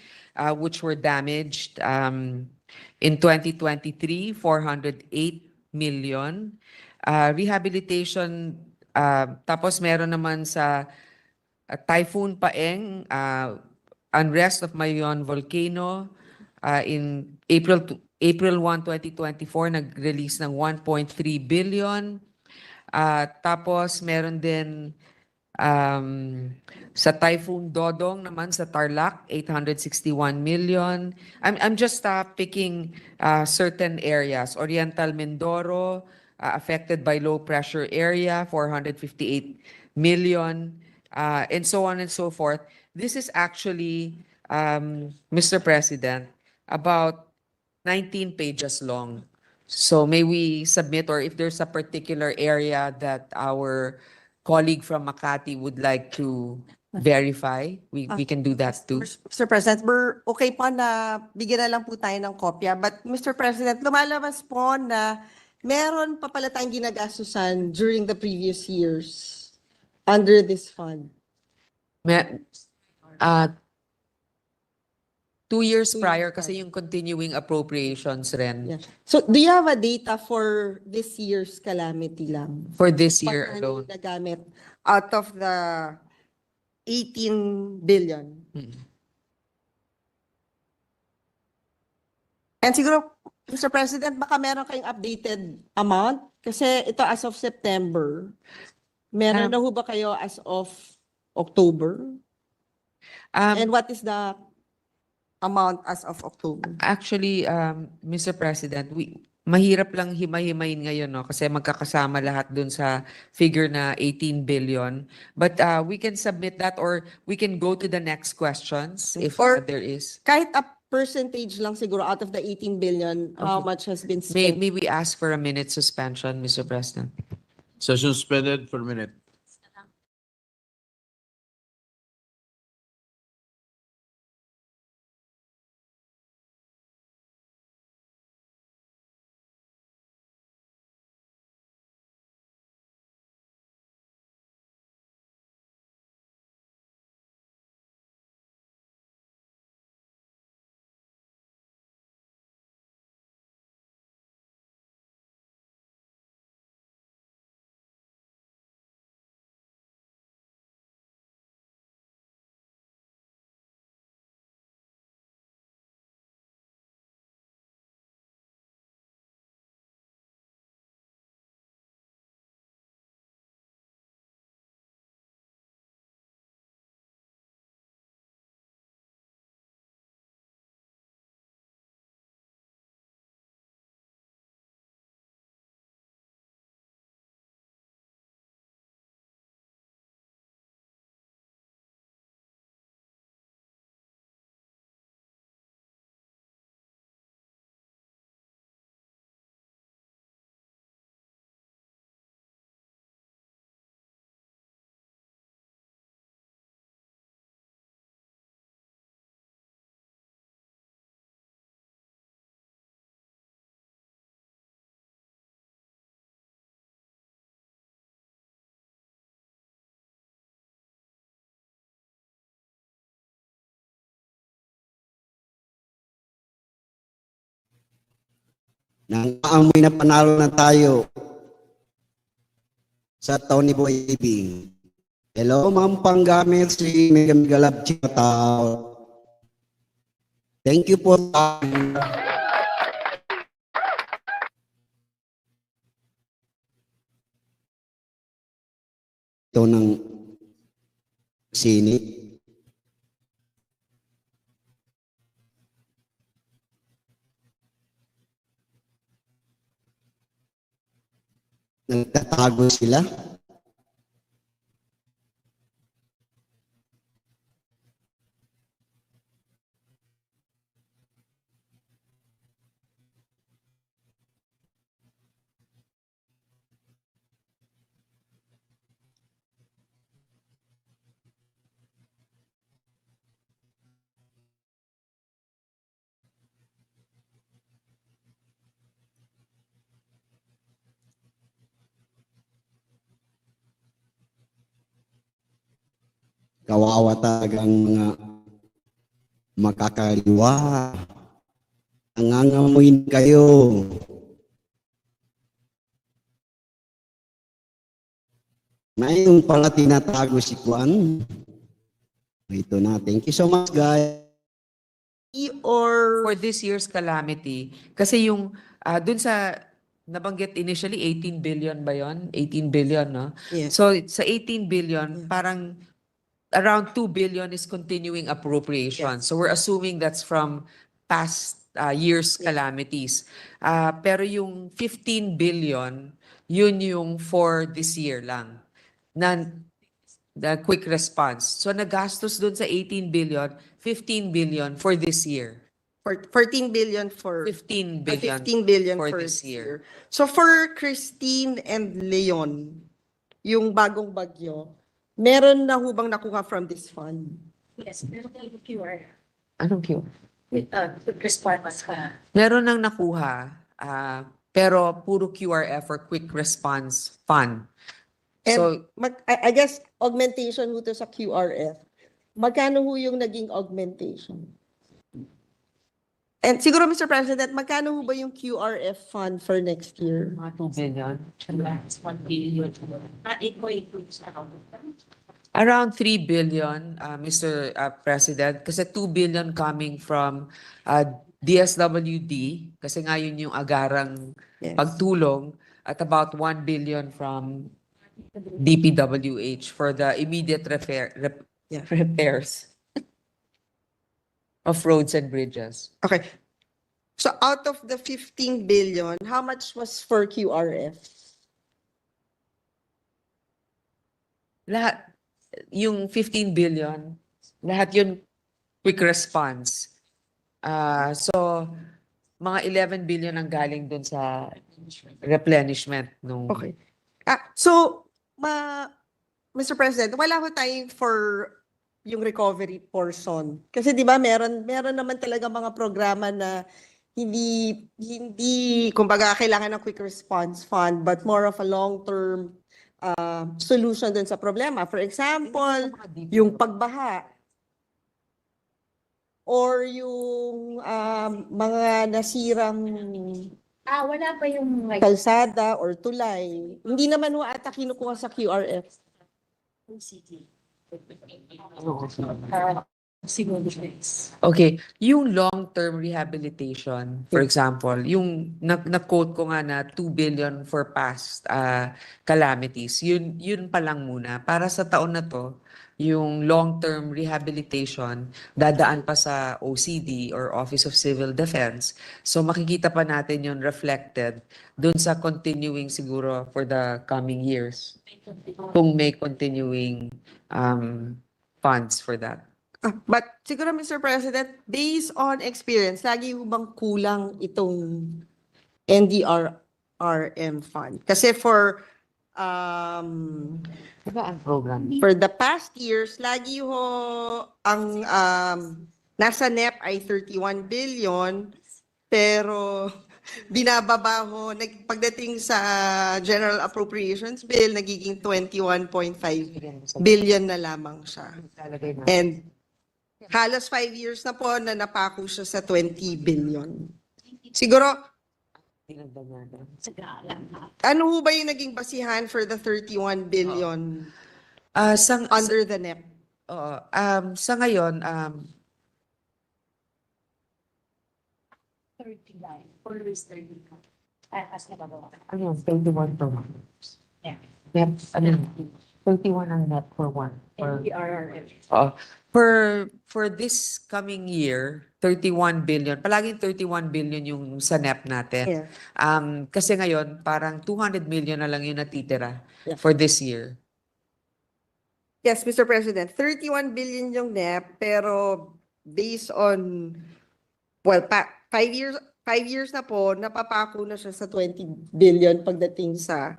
which were damaged in 2023, 408 million. Rehabilitation, tapos meron naman sa Typhoon Paeng, unrest of Mayon Volcano, in April 1, 2024, nag-release ng 1.3 billion. Tapos meron din sa Typhoon Dodong naman sa Tarlac, 861 million. I'm just picking certain areas. Oriental Mindoro, affected by low pressure area, 458 million, and so on and so forth. This is actually Mr. President, about 19 pages long. So may we submit, or if there's a particular area that our colleague from Makati would like to verify, we can do that too. Mr. President, we're okay po na bigyan na lang po tayo ng kopya. But Mr. President, lumalabas po na meron pa pala tayong ginagastusan during the previous years under this fund. May, 2 years 2 years prior prior. kasi yung continuing appropriations rin Yeah. So do you have a data for this year's calamity lang? for this year Magkano alone. yung nagamit out of the 18 billion? Mm. And siguro, Mr. President, baka meron kayong updated amount? Kasi ito as of September. Meron na ho ba kayo as of October? And what is the amount as of October? Actually, Mr. President, mahirap lang himay-himayin ngayon, no? Kasi magkakasama lahat dun sa figure na 18 billion. But we can submit that, or we can go to the next questions if Or- there is. Kahit a percentage lang siguro out of the 18 billion, how much has been spent? May we ask for a minute suspension, Mr. President? Session suspended for a minute. Nang aamoy na panalo na tayo sa Tony Boy Ibing. Hello, Ma'am Panggamit, si Mega Mega Love shout out. Thank you po. Ito ng Senate. Nagtatago sila. Kawawa talaga ang mga makakaliwa. Nangangamuin kayo. Ngayon pala tinatago si Juan. Ito na. Thank you so much, guys. Or For this year's calamity, kasi yung dun sa nabanggit initially 18 billion ba yon? 18 billion, no? yes. So sa 18 billion, parang around 2 billion is continuing appropriation. So we're assuming that's from past years' calamities. Pero yung 15 billion, yun yung for this year lang. the quick response. So nagastos dun sa 18 billion, 15 billion for this year. 14 billion for 15 ay, billion 15 billion for for this year. So for Christine and Leon, yung bagong bagyo, meron na hubang nakuha from this fund? Yes, pero yung QR, Anong Q? quick response ka. Meron nang nakuha, pero puro QRF or quick response fund. And So, I guess augmentation ho to sa QRF. Magkano ho yung naging augmentation? And siguro, Mr. President, magkano ho ba yung QRF fund for next year? mga 2 billion. That's 1 billion. Not 8.2 sa Around 3 billion, Mr. President, kasi 2 billion coming from DSWD, kasi nga yun yung agarang Yes. pagtulong, at about 1 billion from DPWH for the immediate Yeah. repairs of roads and bridges. Okay. So out of the 15 billion, how much was for QRF? Lahat, yung 15 billion, lahat yun quick response. So, mga 11 billion ang galing dun sa replenishment nung... Okay. So, Mr. President, wala ho tayo for yung recovery portion. Kasi 'di ba meron naman talaga mga programa na hindi kumbaga kailangan ng quick response fund but more of a long-term solution dun sa problema. For example, yung pagbaha or yung mga nasirang wala pa yung like kalsada or tulay. Hindi naman ho ata kinukuha sa QRF. OCD. Siguro guys. Okay, yung long-term rehabilitation, for example, yung na-quote ko nga na 2 billion for past calamities, yun pa lang muna. Para sa taon na to, yung long-term rehabilitation, dadaan pa sa OCD or Office of Civil Defense. So makikita pa natin yun reflected dun sa continuing siguro for the coming years. Kung may continuing funds for that. But siguro, Mr. President, based on experience, lagi ho bang kulang itong NDRRM fund? Kasi for Diba ang program? the past years, lagi ho ang nasa NEP ay 31 billion, pero binababa ho, pagdating sa General Appropriations Bill, nagiging 21.5 billion na lamang siya. And halos 5 years na po na napako siya sa 20 billion. Siguro, ano ho ba yung naging basihan for the 31 billion under the NEP? Sa ngayon, 39. Always 39. As na ba? ano, 21 per month. Yeah. Net, ano, 31 ang net for one. NDRRM. For this coming year, 31 billion. Palaging 31 billion yung sa NEP natin. Yeah. Kasi ngayon, parang 200 million na lang yung natitira Yeah. for this year. Yes, Mr. President, 31 billion yung NEP, pero based on, well, 5 years na po, napapako na siya sa 20 billion pagdating sa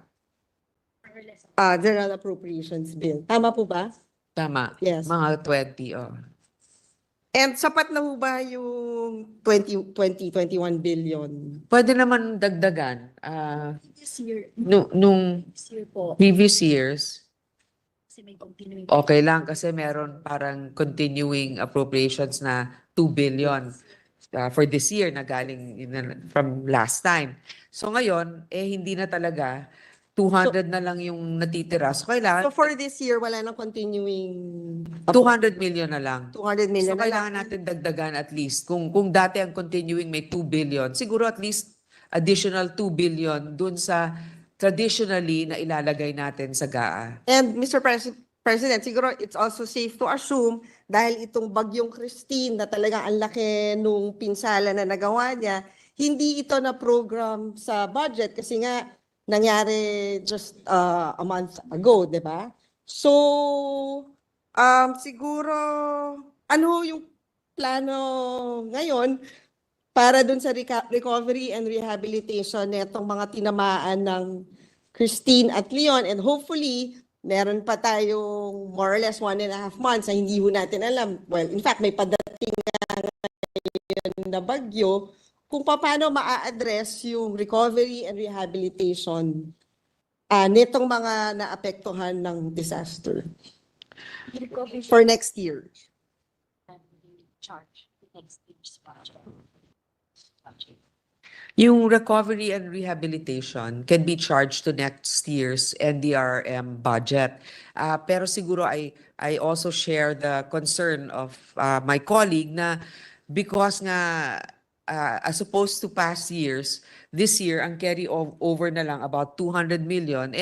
General Appropriations Bill. Tama po ba? Tama. Yes. Mga 20, oh. And sapat na ho ba yung 21 billion? Pwede naman dagdagan. This year, Nung this year po, previous years, kasi may continuing. okay lang kasi meron parang continuing appropriations na 2 billion for this year na galing from last time. So ngayon, hindi na talaga. 200 na lang yung natitira. So kailangan, So for this year, wala nang continuing 200 million na lang. 200 million So na lang. kailangan natin dagdagan at least. Kung dati ang continuing may 2 billion, siguro at least additional 2 billion dun sa traditionally na ilalagay natin sa GAA. And Mr. President, siguro it's also safe to assume dahil itong bagyong Christine na talagang ang laki nung pinsala na nagawa niya, hindi ito na program sa budget kasi nga nangyari just a month ago, di ba? So, siguro, ano yung plano ngayon para dun sa recovery and rehabilitation netong mga tinamaan ng Christine at Leon, and hopefully meron pa tayong more or less 1.5 months na hindi ho natin alam. Well, in fact, may padating na bagyo kung paano maa-address yung recovery and rehabilitation nitong mga naapektuhan ng disaster for next year. Charge next year's budget. Yung recovery and rehabilitation can be charged to next year's NDRM budget. Pero siguro I also share the concern of my colleague na because nga as opposed to past years, this year ang carry over na lang about 200 million,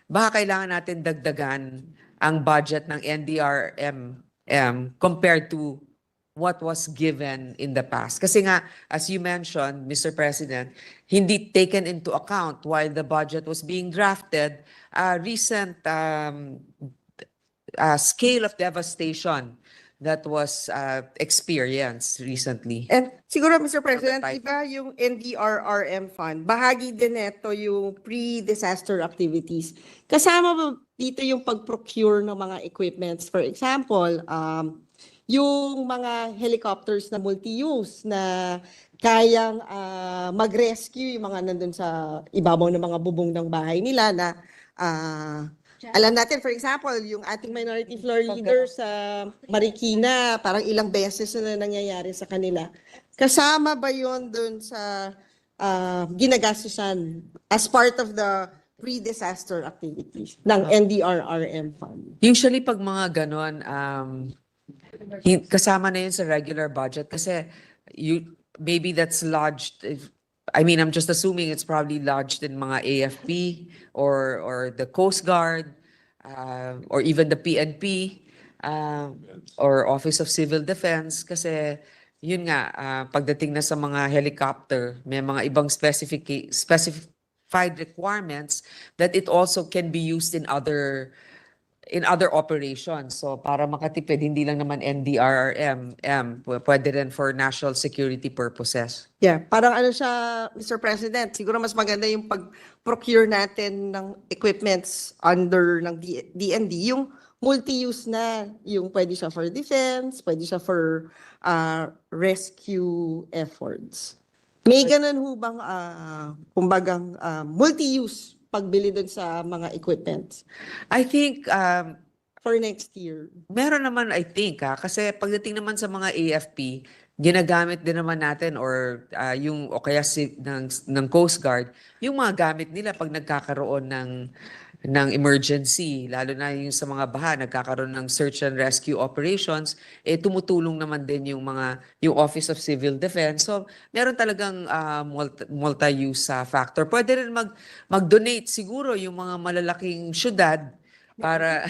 baka kailangan natin dagdagan ang budget ng NDRM compared to what was given in the past. Kasi nga, as you mentioned, Mr. President, hindi taken into account while the budget was being drafted, recent scale of devastation that was experienced recently. And siguro, Mr. President, type. iba yung NDRRM fund, bahagi din neto yung pre-disaster activities. Kasama ba dito yung pag-procure ng mga equipments? For example, yung mga helicopters na multi-use na kayang mag-rescue yung mga nandun sa ibabaw ng mga bubong ng bahay nila na alam natin, for example, yung ating minority floor leader sa Marikina, parang ilang beses na nangyayari sa kanila. Kasama ba yun dun sa ginagastusan as part of the pre-disaster activities ng NDRRM fund? Usually pag mga ganon, kasama na yun sa regular budget kasi maybe that's lodged, I'm just assuming it's probably lodged in mga AFP or the Coast Guard or even the PNP or Office of Civil Defense kasi yun nga, pagdating na sa mga helicopter, may mga ibang specified requirements that it also can be used in other operations. So para makatipid, hindi lang naman NDRRM, pwede rin for national security purposes. Yeah, parang ano siya, Mr. President, siguro mas maganda yung pag-procure natin ng equipments under ng DND, yung multi-use na, yung pwede siya for defense, pwede siya for rescue efforts. May ganun ho bang, kumbagang multi-use pagbili dun sa mga equipments I think for next year? meron naman, I think, kasi pagdating naman sa mga AFP, ginagamit din naman natin or yung o kaya ng Coast Guard, yung mga gamit nila pag nagkakaroon ng emergency, lalo na yung sa mga baha, nagkakaroon ng search and rescue operations, tumutulong naman din yung Office of Civil Defense. So, meron talagang multi-use factor. Pwede rin mag-donate siguro yung mga malalaking syudad para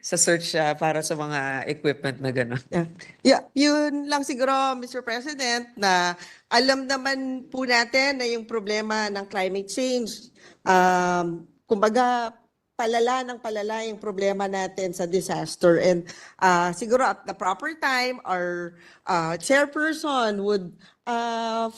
sa search para sa mga equipment na gano'n. Yeah, yun lang siguro, Mr. President, na alam naman po natin na yung problema ng climate change, kumbaga, palala yung problema natin sa disaster. And siguro at the proper time, our chairperson would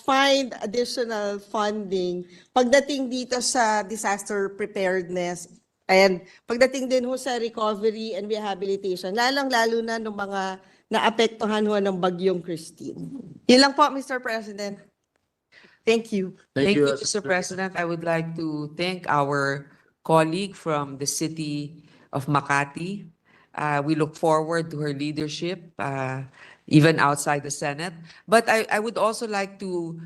find additional funding pagdating dito sa disaster preparedness. And pagdating din ho sa recovery and rehabilitation, lalong-lalo na ng mga naapektuhan ho ng bagyong Christine. Yun lang po, Mr. President. Thank you. Thank you, Mr. President. I would like to thank our colleague from the city of Makati. We look forward to her leadership, even outside the Senate. But I would also like to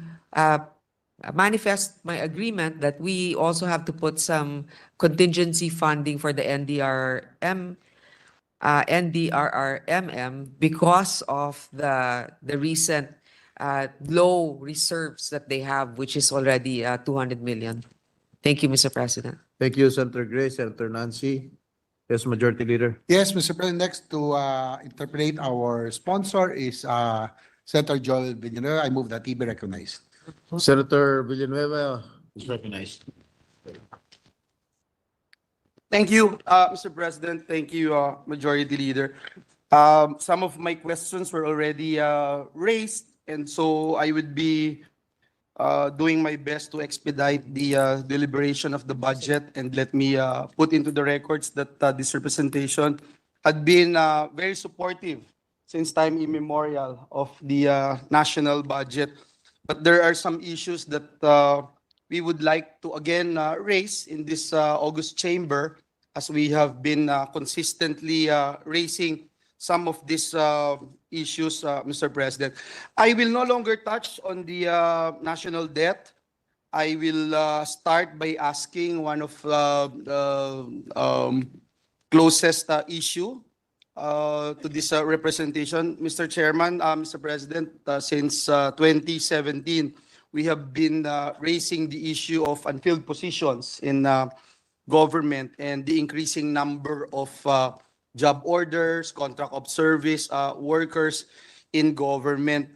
manifest my agreement that we also have to put some contingency funding for the NDRRMM because of the recent low reserves that they have, which is already 200 million. Thank you, Mr. President. Thank you, Senator Grace, Senator Nancy. Yes, Majority Leader. Yes, Mr. President, next to interpret our sponsor is Senator Joel Villanueva. I move that he be recognized. Senator Villanueva is recognized. Thank you, Mr. President. Thank you, Majority Leader. Some of my questions were already raised, and so I would be doing my best to expedite the deliberation of the budget. And let me put into the records that this representation had been very supportive since time immemorial of the national budget. But there are some issues that we would like to again raise in this August chamber, as we have been consistently raising some of these issues, Mr. President. I will no longer touch on the national debt. I will start by asking one of the closest issue to this representation. Mr. Chairman, Mr. President, since 2017, we have been raising the issue of unfilled positions in government and the increasing number of job orders, contract of service workers in government.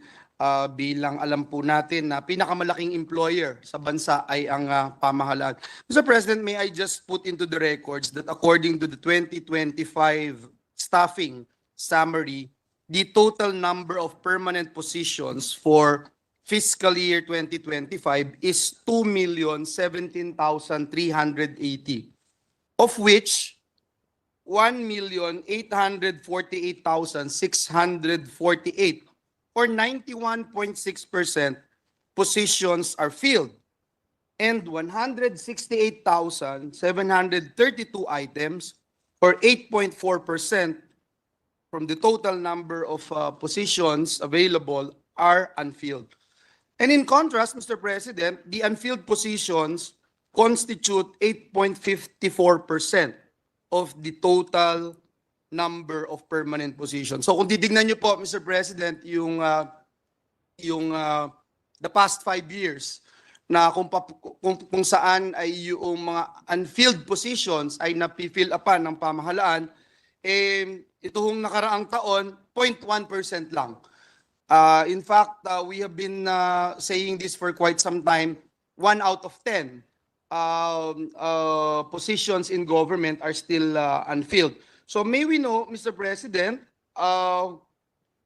Bilang alam po natin na pinakamalaking employer sa bansa ay ang pamahalaan. Mr. President, may I just put into the records that according to the 2025 staffing summary, the total number of permanent positions for fiscal year 2025 is 2,017,380, of which 1,848,648, or 91.6% positions are filled, and 168,732 items, or 8.4% from the total number of positions available, are unfilled. And in contrast, Mr. President, the unfilled positions constitute 8.54% of the total number of permanent positions. So kung titignan niyo po, Mr. President, yung the past 5 years na kung saan ay yung mga unfilled positions ay napifill upan ng pamahalaan, itong nakaraang taon, 0.1% lang. In fact, we have been saying this for quite some time, 1 out of 10 positions in government are still unfilled. So may we know, Mr. President,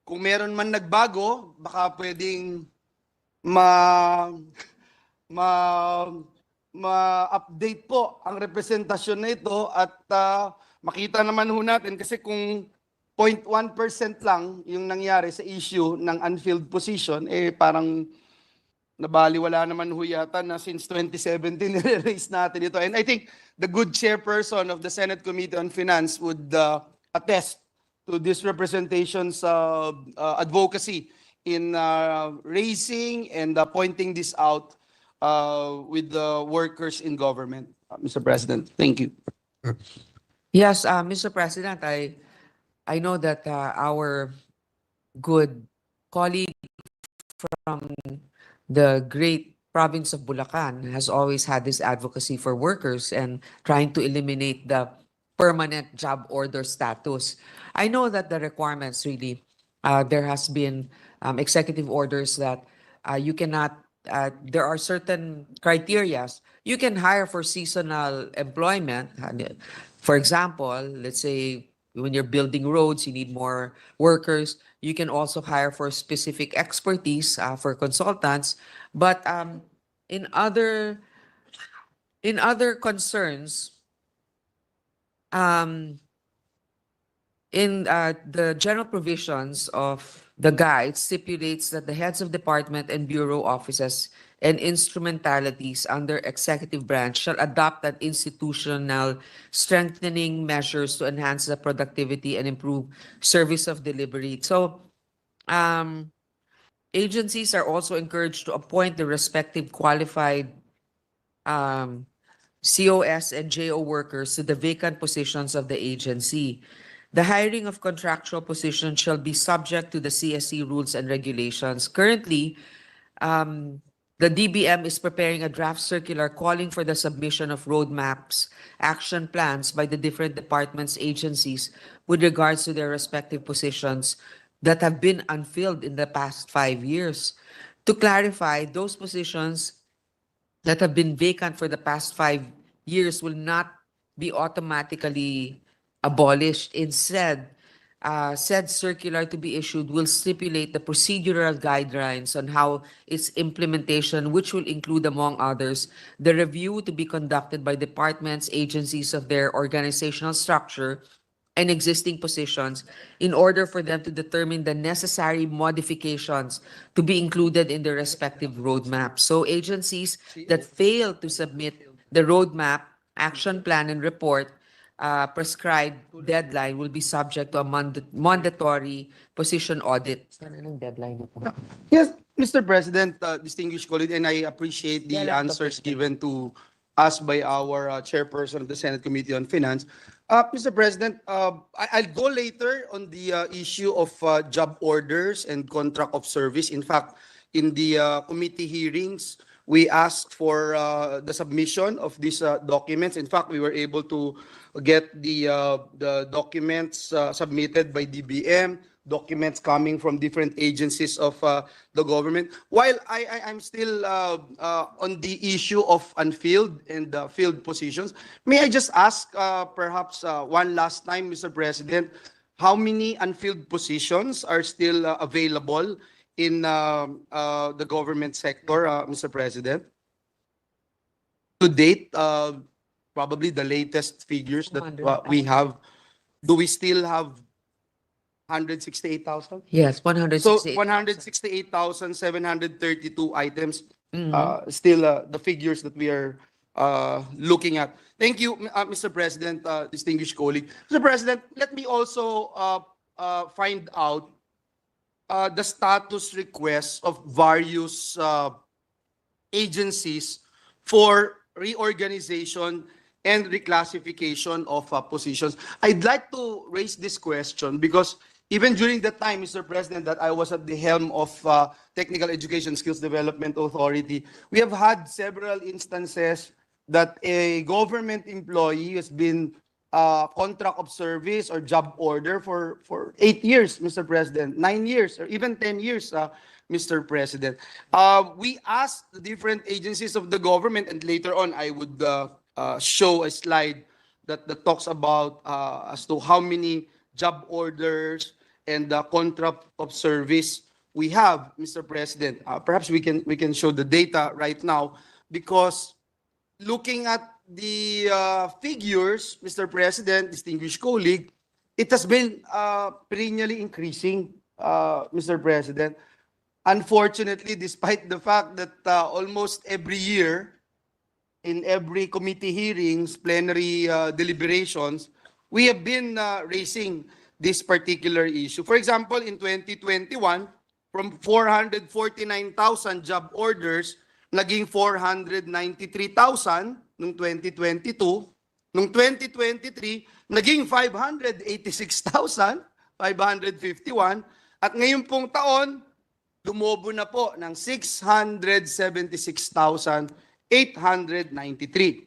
kung meron man nagbago, baka pwedeng ma-update po ang representasyon na ito at makita naman ho natin, kasi kung 0.1% lang yung nangyari sa issue ng unfilled position, parang nabaliwala naman ho yata na since 2017 nire-raise natin ito. And I think the good chairperson of the Senate Committee on Finance would attest to this representation's advocacy in raising and pointing this out with the workers in government. Mr. President, thank you. Yes, Mr. President, I know that our good colleague from the great province of Bulacan has always had this advocacy for workers and trying to eliminate the permanent job order status. I know that the requirements really, there has been executive orders that you cannot, there are certain criterias. You can hire for seasonal employment. For example, let's say when you're building roads, you need more workers. You can also hire for specific expertise for consultants. But in other concerns, in the general provisions of the guide stipulates that the heads of department and bureau offices and instrumentalities under executive branch shall adopt an institutional strengthening measures to enhance the productivity and improve service of delivery. So agencies are also encouraged to appoint the respective qualified COS and JO workers to the vacant positions of the agency. The hiring of contractual positions shall be subject to the CSC rules and regulations. Currently, the DBM is preparing a draft circular calling for the submission of roadmaps, action plans by the different departments, agencies with regards to their respective positions that have been unfilled in the past 5 years. To clarify, those positions that have been vacant for the past 5 years will not be automatically abolished. Instead, said circular to be issued will stipulate the procedural guidelines on how its implementation, which will include, among others, the review to be conducted by departments, agencies of their organizational structure and existing positions in order for them to determine the necessary modifications to be included in their respective roadmaps. So agencies that fail to submit the roadmap, action plan, and report prescribed deadline will be subject to a mandatory position audit. Anong deadline ito? Yes, Mr. President, distinguished colleague, and I appreciate the answers given to us by our chairperson of the Senate Committee on Finance. Mr. President, I'll go later on the issue of job orders and contract of service. In fact, in the committee hearings, we asked for the submission of these documents. In fact, we were able to get the documents submitted by DBM, documents coming from different agencies of the government. While I'm still on the issue of unfilled and filled positions, may I just ask perhaps one last time, Mr. President, how many unfilled positions are still available in the government sector, Mr. President? To date, probably the latest figures that we have, do we still have 168,000? Yes, So 168. 168,732 items, still the figures that we are looking at. Thank you, Mr. President, distinguished colleague. Mr. President, let me also find out the status requests of various agencies for reorganization and reclassification of positions. I'd like to raise this question because even during the time, Mr. President, that I was at the helm of Technical Education Skills Development Authority, we have had several instances that a government employee has been contract of service or job order for 8 years, Mr. President, 9 years, or even 10 years, Mr. President. We asked the different agencies of the government, and later on I would show a slide that talks about as to how many job orders and contract of service we have, Mr. President. Perhaps we can show the data right now, because looking at the figures, Mr. President, distinguished colleague, it has been perennially increasing, Mr. President. Unfortunately, despite the fact that almost every year, in every committee hearings, plenary deliberations, we have been raising this particular issue. For example, in 2021, from 449,000 job orders, naging 493,000 noong 2022. Noong 2023, naging 586,551. At ngayon pong taon, lumobo na po ng 676,893.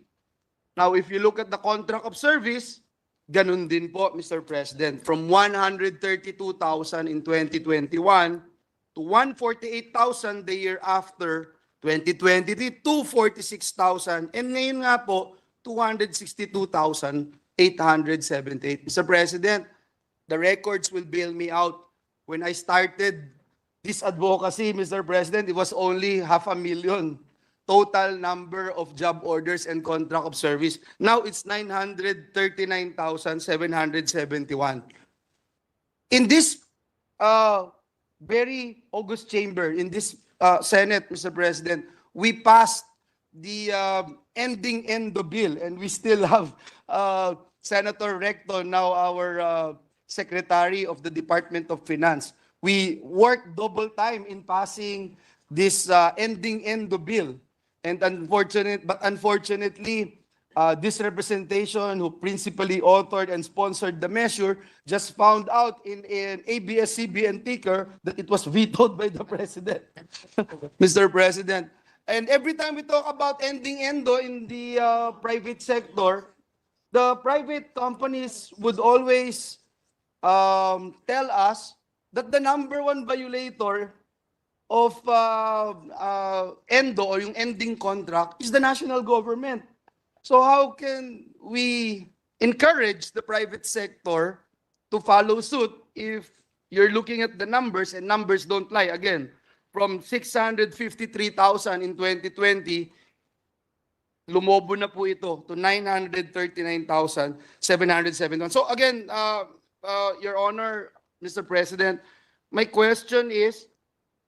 Now, if you look at the contract of service, ganun din po, Mr. President. From 132,000 in 2021 to 148,000 the year after, 2023, 246,000. And ngayon nga po, 262,878. Mr. President, the records will bail me out. When I started this advocacy, Mr. President, it was only 500,000 total number of job orders and contract of service. Now it's 939,771. In this very august chamber, in this Senate, Mr. President, we passed the ending endo bill, and we still have Senator Recto, now our Secretary of the Department of Finance. We worked double time in passing this ending endo bill. And unfortunately, this representation who principally authored and sponsored the measure just found out in an ABS-CBN ticker that it was vetoed by the President, Mr. President. And every time we talk about ending endo in the private sector, the private companies would always tell us that the number one violator of endo or yung ending contract is the national government. So how can we encourage the private sector to follow suit if you're looking at the numbers and numbers don't lie? Again, from 653,000 in 2020, lumobo na po ito to 939,771. So again, Your Honor, Mr. President, my question is,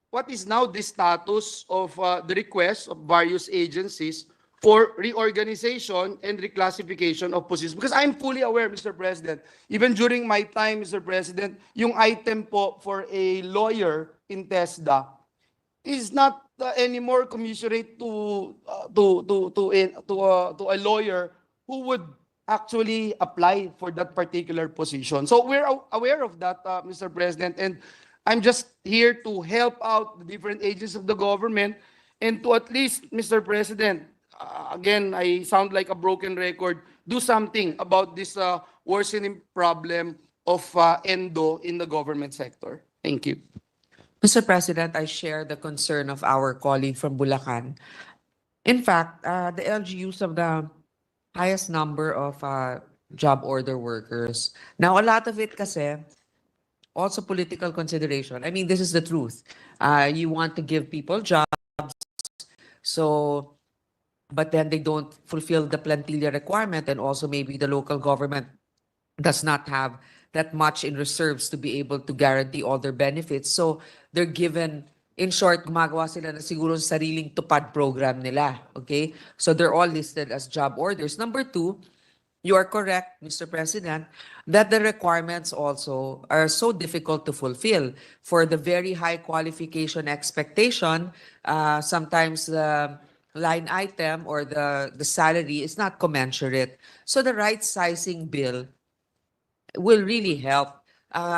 what is now the status of the request of various agencies for reorganization and reclassification of positions? Because I'm fully aware, Mr. President, even during my time, Mr. President, yung item po for a lawyer in TESDA is not anymore commensurate to a lawyer who would actually apply for that particular position. So we're aware of that, Mr. President, and I'm just here to help out the different agencies of the government and to at least, Mr. President, again, I sound like a broken record, do something about this worsening problem of endo in the government sector. Thank you. Mr. President, I share the concern of our colleague from Bulacan. In fact, the LGUs of the highest number of job order workers. Now, a lot of it kasi, also political consideration. I mean, this is the truth. You want to give people jobs, so, but then they don't fulfill the plantilla requirement, and also maybe the local government does not have that much in reserves to be able to guarantee all their benefits. So they're given, in short, gumagawa sila na siguro sa sariling tupad program nila. Okay? So they're all listed as job orders. Number two, you are correct, Mr. President, that the requirements also are so difficult to fulfill. For the very high qualification expectation, sometimes the line item or the salary is not commensurate. So the right sizing bill will really help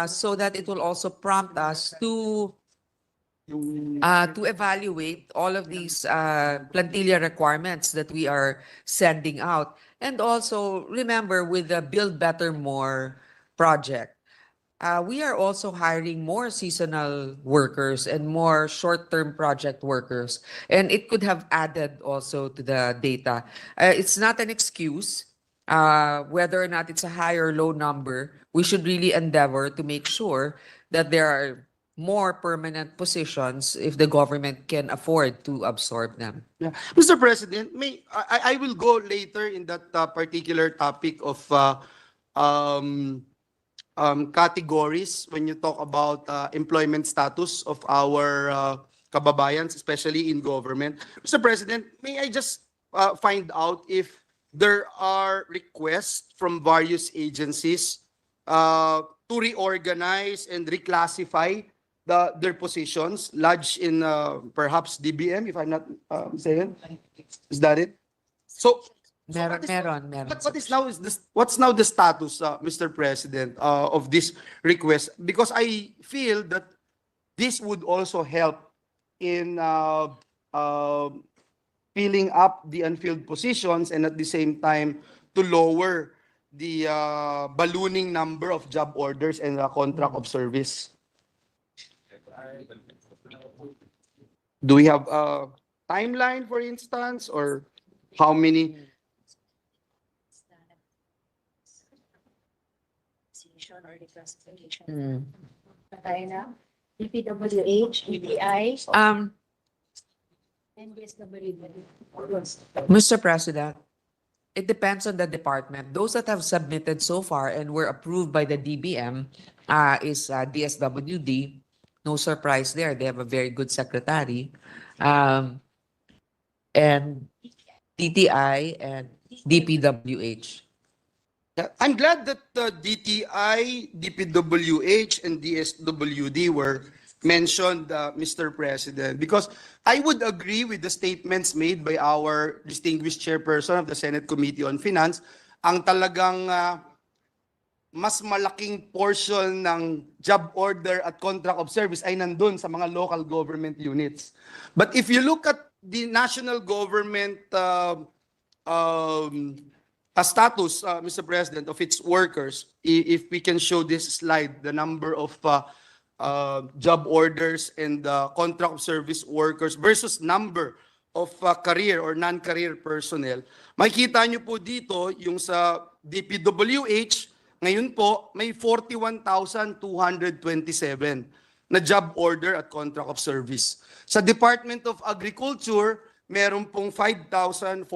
so that it will also prompt us to evaluate all of these plantilla requirements that we are sending out. And also, remember, with the Build Better More project, we are also hiring more seasonal workers and more short-term project workers. And it could have added also to the data. It's not an excuse. Whether or not it's a high or low number, we should really endeavor to make sure that there are more permanent positions if the government can afford to absorb them. Yeah. Mr. President, I will go later in that particular topic of categories when you talk about employment status of our kababayans, especially in government. Mr. President, may I just find out if there are requests from various agencies to reorganize and reclassify their positions lodged in perhaps DBM, if I'm not mistaken. Is that it? So Meron. what's now the status, Mr. President, of this request? Because I feel that this would also help in filling up the unfilled positions and at the same time to lower the ballooning number of job orders and contract of service. Do we have a timeline, for instance, or how many? Or reclassification. Patay na. DPWH, EDI, Mr. President, it depends on the department. Those that have submitted so far and were approved by the DBM is DSWD. No surprise there. They have a very good secretary. And TTI and DPWH. I'm glad that DTI, DPWH, and DSWD were mentioned, Mr. President, because I would agree with the statements made by our distinguished chairperson of the Senate Committee on Finance. Ang talagang mas malaking portion ng job order at contract of service ay nandun sa mga local government units. But if you look at the national government status, Mr. President, of its workers, if we can show this slide, the number of job orders and contract of service workers versus number of career or non-career personnel, makikita nyo po dito yung sa DPWH, ngayon po may 41,227 na job order at contract of service. Sa Department of Agriculture, meron pong 5,407.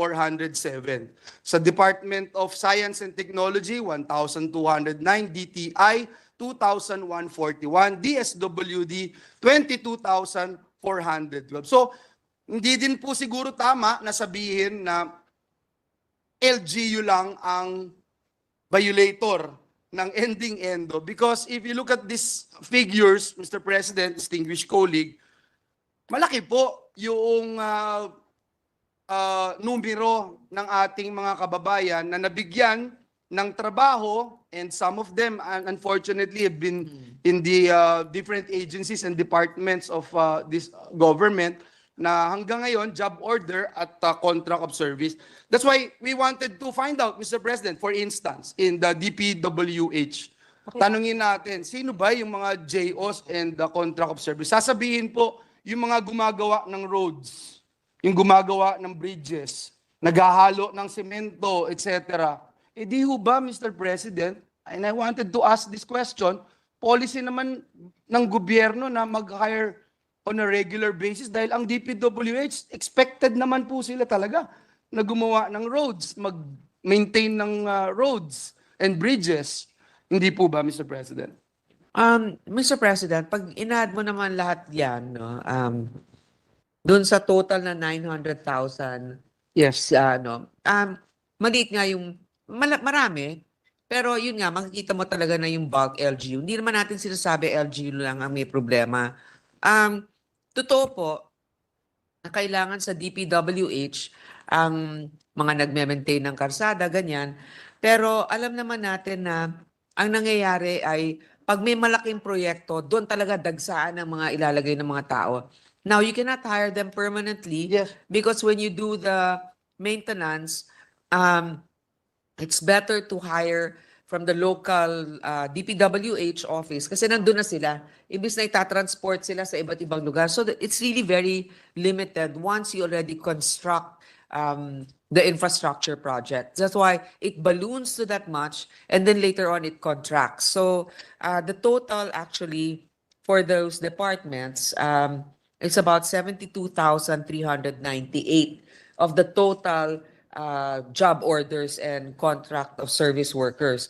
Sa Department of Science and Technology, 1,209. DTI, 2,141. DSWD, 22,412. So, hindi din po siguro tama na sabihin na LGU lang ang violator ng ending-endo. Because if you look at these figures, Mr. President, distinguished colleague, malaki po yung numero ng ating mga kababayan na nabigyan ng trabaho, and some of them unfortunately have been in the different agencies and departments of this government na hanggang ngayon job order at contract of service. That's why we wanted to find out, Mr. President, for instance, in the DPWH, tanungin natin, sino ba yung mga JOs and the contract of service? Sasabihin po, yung mga gumagawa ng roads, yung gumagawa ng bridges, naghahalo ng semento, etc. Eh di ho ba, Mr. President, and I wanted to ask this question, policy naman ng gobyerno na mag-hire on a regular basis dahil ang DPWH, expected naman po sila talaga na gumawa ng roads, mag-maintain ng roads and bridges. Hindi po ba, Mr. President? Mr. President, pag in-add mo naman lahat yan, no, dun sa total na 900,000, Yes. maliit nga yung, marami, pero yun nga, makikita mo talaga na yung bulk LGU. Hindi naman natin sinasabi LGU lang ang may problema. Totoo po, na kailangan sa DPWH ang mga nagme-maintain ng karsada, ganyan. Pero alam naman natin na ang nangyayari ay pag may malaking proyekto, doon talaga dagsaan ang mga ilalagay ng mga tao. Now, you cannot hire them permanently because when you do the maintenance, it's better to hire from the local DPWH office kasi nandun na sila. Ibig na itatransport sila sa iba't ibang lugar. So it's really very limited once you already construct the infrastructure project. That's why it balloons to that much and then later on it contracts. So the total actually for those departments, it's about 72,398 of the total job orders and contract of service workers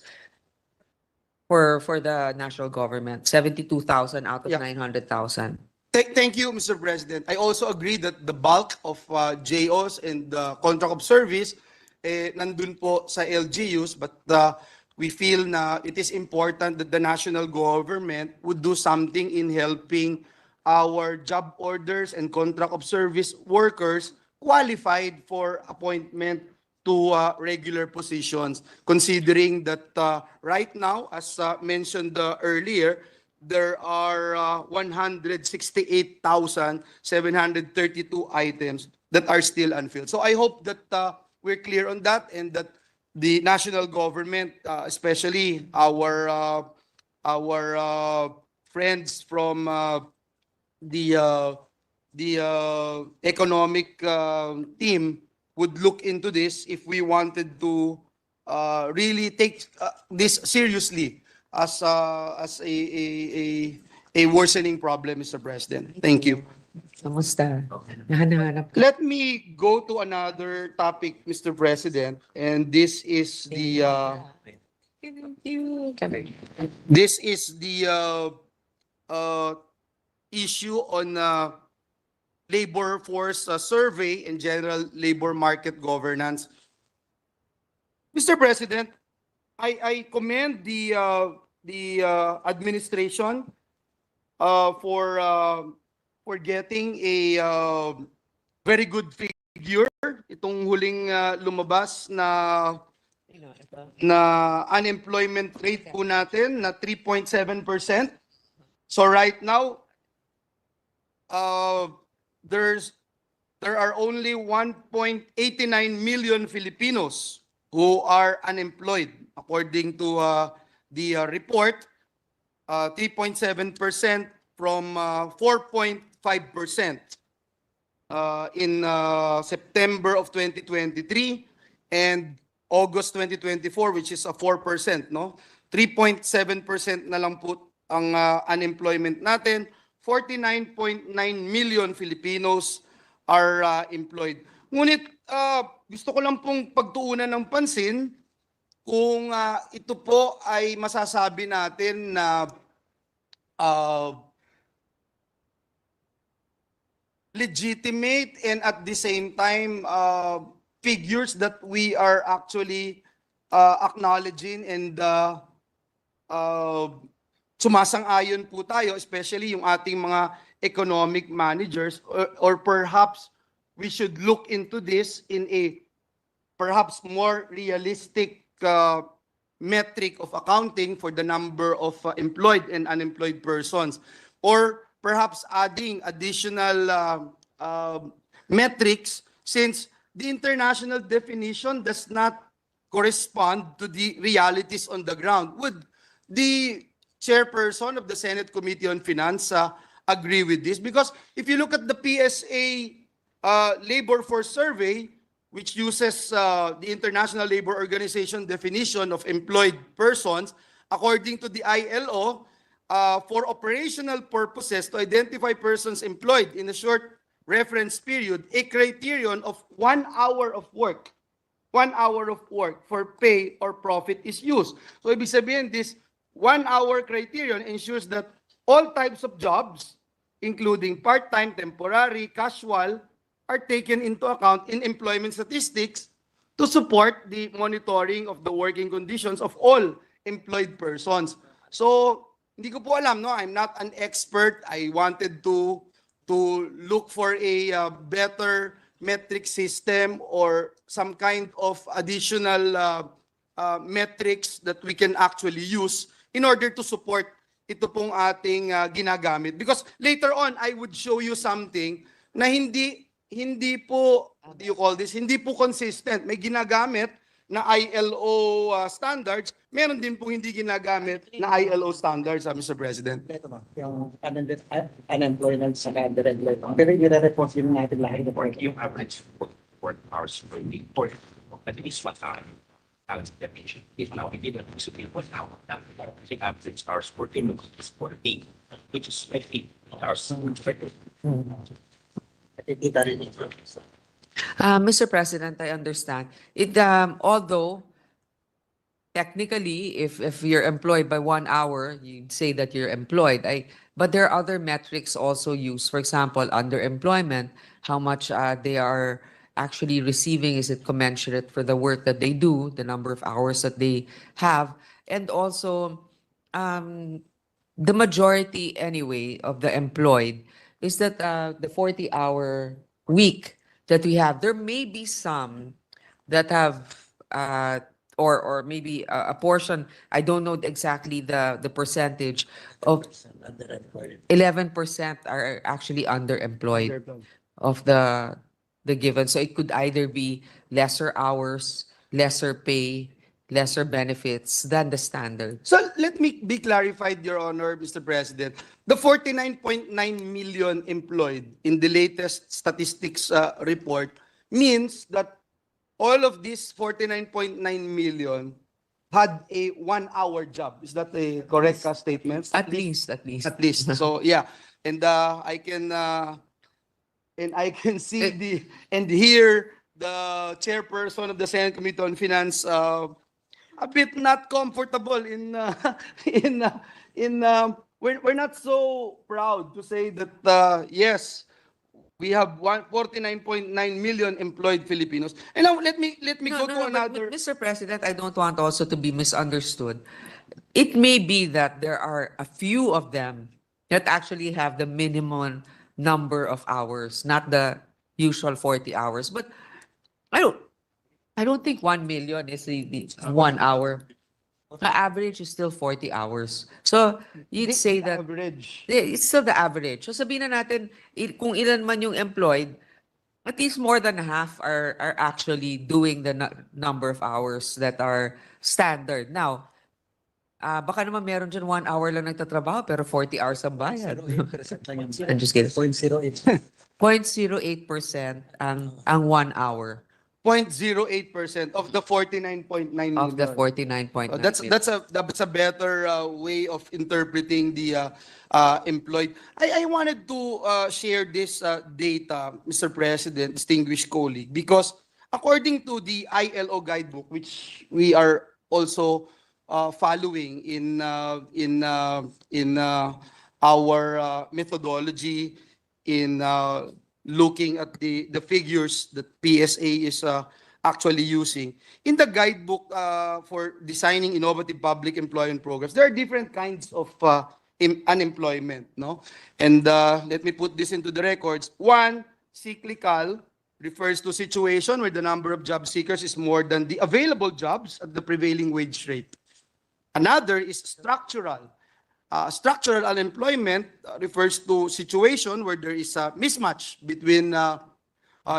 for the national government, 72,000 out of 900,000. Thank you, Mr. President. I also agree that the bulk of JOs and the contract of service nandun po sa LGUs, but we feel na it is important that the national government would do something in helping our job orders and contract of service workers qualified for appointment to regular positions, considering that right now, as mentioned earlier, there are 168,732 items that are still unfilled. So I hope that we're clear on that and that the national government, especially our friends from the economic team would look into this if we wanted to really take this seriously as a worsening problem, Mr. President. Thank you. Kamusta? Nahanap ka? Let me go to another topic, Mr. President, and this is the issue on labor force survey and general labor market governance. Mr. President, I commend the administration for getting a very good figure. Itong huling lumabas na unemployment rate po natin na 3.7%. So right now, there are only 1.89 million Filipinos who are unemployed, according to the report, 3.7% from 4.5%. in September of 2023 and August 2024, which is a 4%, no? 3.7% na lang po ang unemployment natin. 49.9 million Filipinos are employed. Ngunit gusto ko lang pong pagtuunan ng pansin kung ito po ay masasabi natin na legitimate and at the same time figures that we are actually acknowledging and sumasang-ayon po tayo, especially yung ating mga economic managers, or perhaps we should look into this in a perhaps more realistic metric of accounting for the number of employed and unemployed persons, or perhaps adding additional metrics, since the international definition does not correspond to the realities on the ground. Would the chairperson of the Senate Committee on Finance agree with this? Because if you look at the PSA labor force survey, which uses the International Labor Organization definition of employed persons, according to the ILO, for operational purposes to identify persons employed in a short reference period, a criterion of 1 hour of work, 1 hour of work for pay or profit is used. So ibig sabihin, this 1 hour criterion ensures that all types of jobs, including part-time, temporary, casual, are taken into account in employment statistics to support the monitoring of the working conditions of all employed persons. So, hindi ko po alam, no? I'm not an expert. I wanted to look for a better metric system or some kind of additional metrics that we can actually use in order to support ito pong ating ginagamit. Because later on, I would show you something na hindi po, what do you call this, hindi po consistent. May ginagamit na ILO standards, meron din po hindi ginagamit na ILO standards, Mr. President. Ito ba, yung unemployment sa under-employed. Pero i-report din natin lahat yung average work hours per week for at least 1 hour. Balance definition. If now we didn't use it 1 hour, the average hours per day is 14, which is 50 hours. Mr. President, I understand. Although technically, if you're employed by 1 hour, you'd say that you're employed. But there are other metrics also used. For example, underemployment, how much they are actually receiving. Is it commensurate for the work that they do, the number of hours that they have? And also, the majority anyway of the employed is that the 40-hour week that we have, there may be some that have or maybe a portion, I don't know exactly the percentage of 11% are actually underemployed of the given. So it could either be lesser hours, lesser pay, lesser benefits than the standard. So let me be clarified, Your Honor, Mr. President. The 49.9 million employed in the latest statistics report means that all of these 49.9 million had a 1 hour job. Is that a correct statement? At least. At least. So yeah, and I can see and hear the chairperson of the Senate Committee on Finance a bit not comfortable we're not so proud to say that yes, we have 49.9 million employed Filipinos. And now let me go to another. But Mr. President, I don't want also to be misunderstood. It may be that there are a few of them that actually have the minimum number of hours, not the usual 40 hours. But I don't think 1 million is the 1 hour. The average is still 40 hours. So you'd say that Average. it's still the average. So sabihin na natin kung ilan man yung employed, at least more than half are actually doing the number of hours that are standard. Now, baka naman meron dyan 1 hour lang nagtatrabaho pero 40 hours ang bayad. I'm just kidding. 0.08. 0.08% ang 1 hour 0.08% of the 49.9 million. of the 49.9 That's million. that's a better way of interpreting the employed. I wanted to share this data, Mr. President, distinguished colleague, because according to the ILO guidebook, which we are also following in our methodology in looking at the figures that PSA is actually using. In the guidebook for designing innovative public employment programs, there are different kinds of unemployment, no? And let me put this into the records. One, cyclical, refers to situation where the number of job seekers is more than the available jobs at the prevailing wage rate. Another is structural. Structural unemployment refers to situation where there is a mismatch between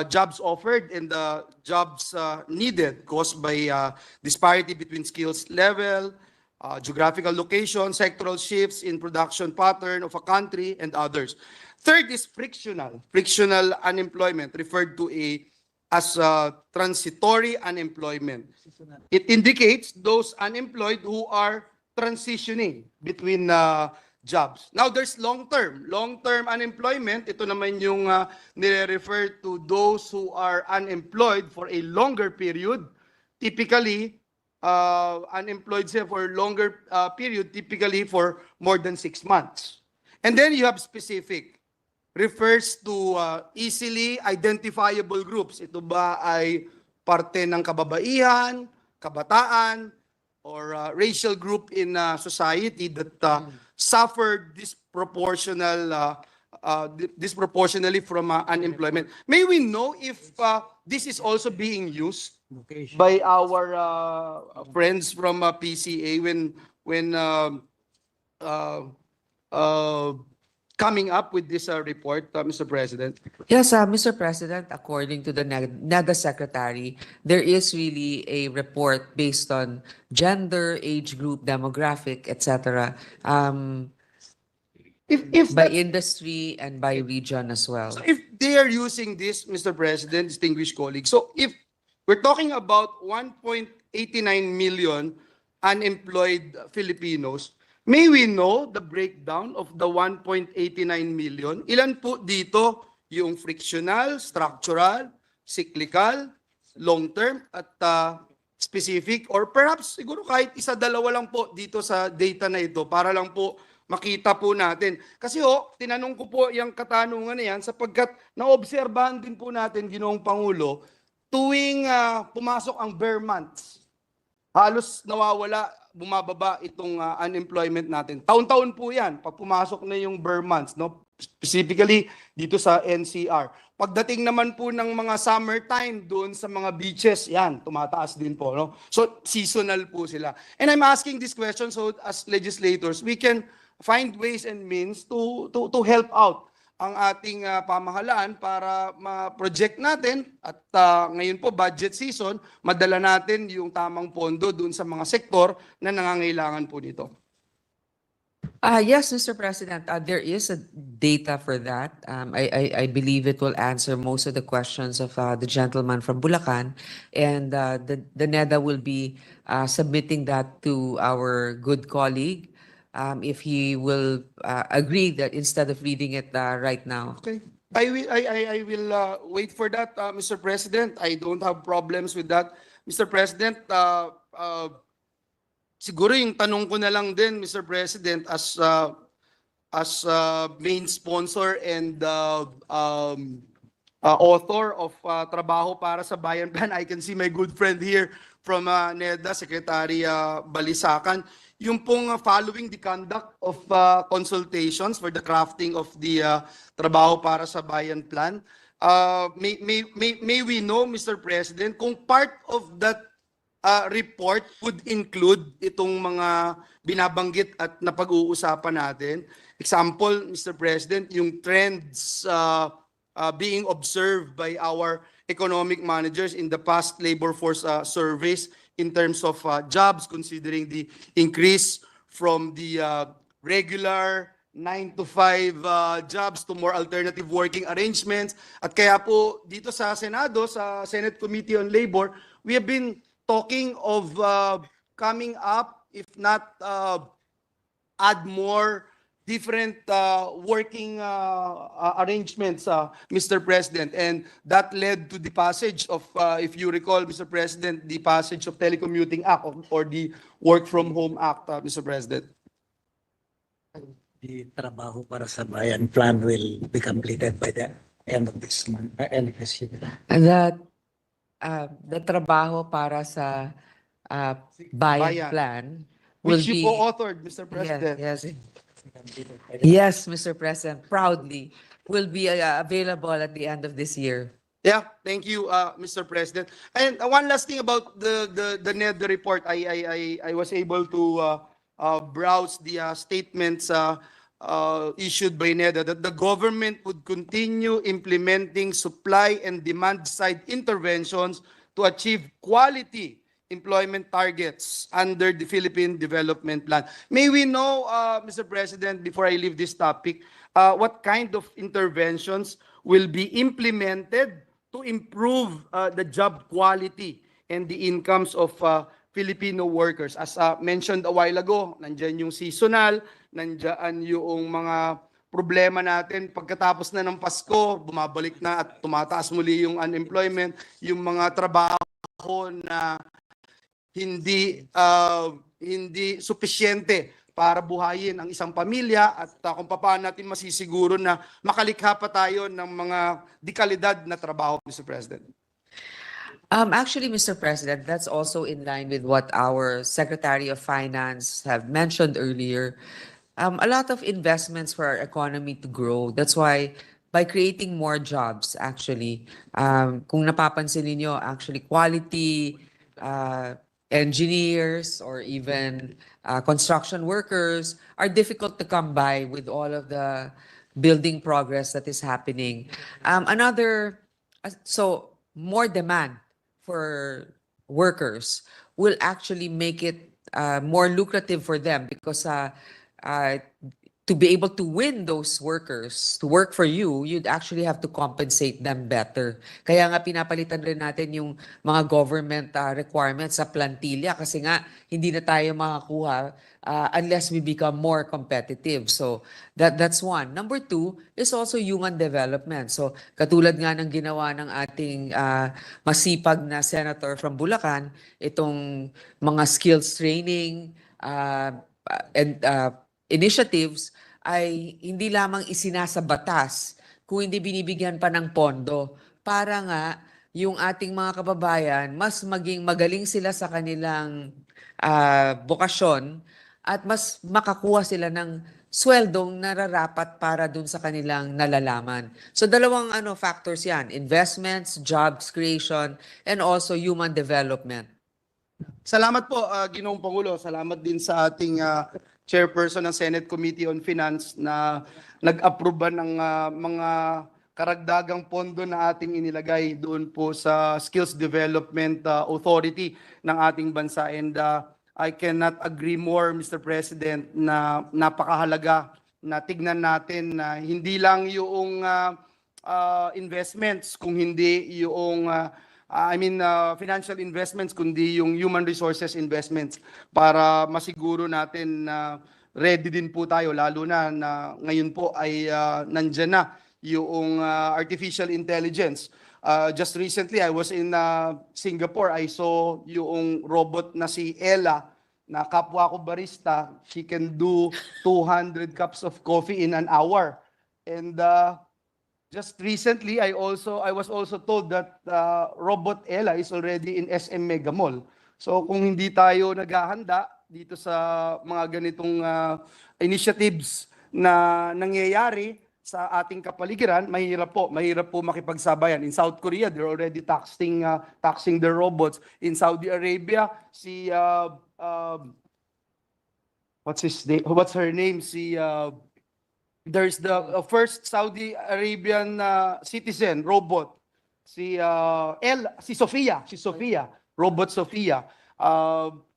jobs offered and the jobs needed, caused by disparity between skills level, geographical location, sectoral shifts in production pattern of a country, and others. Third is frictional. Frictional unemployment, referred to as transitory unemployment. It indicates those unemployed who are transitioning between jobs. Now, there's long-term. Long-term unemployment, ito naman yung nire-refer to those who are unemployed for a longer period, typically unemployed sila for a longer period, typically for more than 6 months. And then you have specific, refers to easily identifiable groups. Ito ba ay parte ng kababaihan, kabataan, or racial group in society that suffered disproportionally from unemployment. May we know if this is also being used by our friends from PCA when coming up with this report, Mr. President? Yes, Mr. President, according to the NEDA Secretary, there is really a report based on gender, age group, demographic, etc. If By that- industry and by region as well. So if they are using this, Mr. President, distinguished colleagues, so if we're talking about 1.89 million unemployed Filipinos, may we know the breakdown of the 1.89 million? Ilan po dito yung frictional, structural, cyclical, long-term, at specific? Or perhaps siguro kahit isa-dalawa lang po dito sa data na ito para lang po makita po natin. Kasi tinanong ko po yung katanungan na yan sapagkat naobserbahan din po natin, Ginoong Pangulo, tuwing pumasok ang bare months, halos nawawala, bumababa itong unemployment natin. Taon-taon po yan, pag pumasok na yung bare months, no? Specifically dito sa NCR. Pagdating naman po ng mga summertime doon sa mga beaches, yan, tumataas din po. No? So, seasonal po sila. And I'm asking this question so as legislators, we can find ways and means to help out ang ating pamahalaan para ma-project natin at ngayon po budget season, madala natin yung tamang pondo doon sa mga sektor na nangangailangan po nito. Yes, Mr. President, there is a data for that. I believe it will answer most of the questions of the gentleman from Bulacan, and the NEDA will be submitting that to our good colleague if he will agree that instead of reading it right now. Okay. I will wait for that, Mr. President. I don't have problems with that. Mr. President, siguro yung tanong ko na lang din, Mr. President, as main sponsor and author of Trabaho para sa Bayan Plan, I can see my good friend here from NEDA, Secretary Balisacan. Yung pong following the conduct of consultations for the crafting of the Trabaho para sa Bayan Plan, may we know, Mr. President, kung part of that report would include itong mga binabanggit at napag-uusapan natin. Example, Mr. President, yung trends being observed by our economic managers in the past labor force surveys in terms of jobs, considering the increase from the regular 9 to 5 jobs to more alternative working arrangements. At kaya po dito sa Senado, sa Senate Committee on Labor, we have been talking of coming up, if not add more different working arrangements, Mr. President. And that led to the passage of, if you recall, Mr. President, the passage of Telecommuting Act or the Work from Home Act, Mr. President. The trabaho para sa bayan plan will be completed by the end of this month, end of this year. And that the trabaho para sa bayan Bayan. plan will Which you be co-authored, Mr. President. Yes, yes, Mr. President, proudly will be available at the end of this year. Yeah, thank you, Mr. President. And one last thing about the NED report, I was able to browse the statements issued by NEDA that the government would continue implementing supply and demand side interventions to achieve quality employment targets under the Philippine Development Plan. May we know, Mr. President, before I leave this topic, what kind of interventions will be implemented to improve the job quality and the incomes of Filipino workers? As mentioned a while ago, nandyan yung seasonal, nandyan yung mga problema natin. Pagkatapos na ng Pasko, bumabalik na at tumataas muli yung unemployment, yung mga trabaho na hindi supisyente para buhayin ang isang pamilya at kung paano natin masisiguro na makalikha pa tayo ng mga dekalidad na trabaho, Mr. President. Actually, Mr. President, that's also in line with what our Secretary of Finance have mentioned earlier. A lot of investments for our economy to grow. That's why by creating more jobs, actually, kung napapansin niyo, actually quality engineers or even construction workers are difficult to come by with all of the building progress that is happening. So more demand for workers will actually make it more lucrative for them because to be able to win those workers to work for you, you'd actually have to compensate them better. Kaya nga pinapalitan rin natin yung mga government requirements sa plantilla kasi nga hindi na tayo makakuha unless we become more competitive. So that's one. Number two is also human development. So katulad nga ng ginawa ng ating masipag na senator from Bulacan, itong mga skills training and initiatives ay hindi lamang isinasa batas kung hindi binibigyan pa ng pondo para nga yung ating mga kababayan mas maging magaling sila sa kanilang bokasyon at mas makakuha sila ng sweldong nararapat para dun sa kanilang nalalaman. So dalawang factors yan, investments, jobs creation, and also human development. Salamat po, Ginoong Pangulo. Salamat din sa ating chairperson ng Senate Committee on Finance na nag-approve ng mga karagdagang pondo na ating inilagay doon po sa Skills Development Authority ng ating bansa. And I cannot agree more, Mr. President, na napakahalaga na tignan natin na hindi lang yung investments, kung hindi yung financial investments, kundi yung human resources investments para masiguro natin na ready din po tayo, lalo na ngayon po ay nandyan na yung artificial intelligence. Just recently, I was in Singapore. I saw yung robot na si Ella, na kapwa ko barista. She can do 200 cups of coffee in an hour. And just recently, I was also told that Robot Ella is already in SM Mega Mall. So kung hindi tayo naghahanda dito sa mga ganitong initiatives na nangyayari sa ating kapaligiran, mahirap po makipagsabayan. In South Korea, they're already taxing their robots. In Saudi Arabia, what's her name? There's the first Saudi Arabian citizen robot, si Sophia, robot Sophia.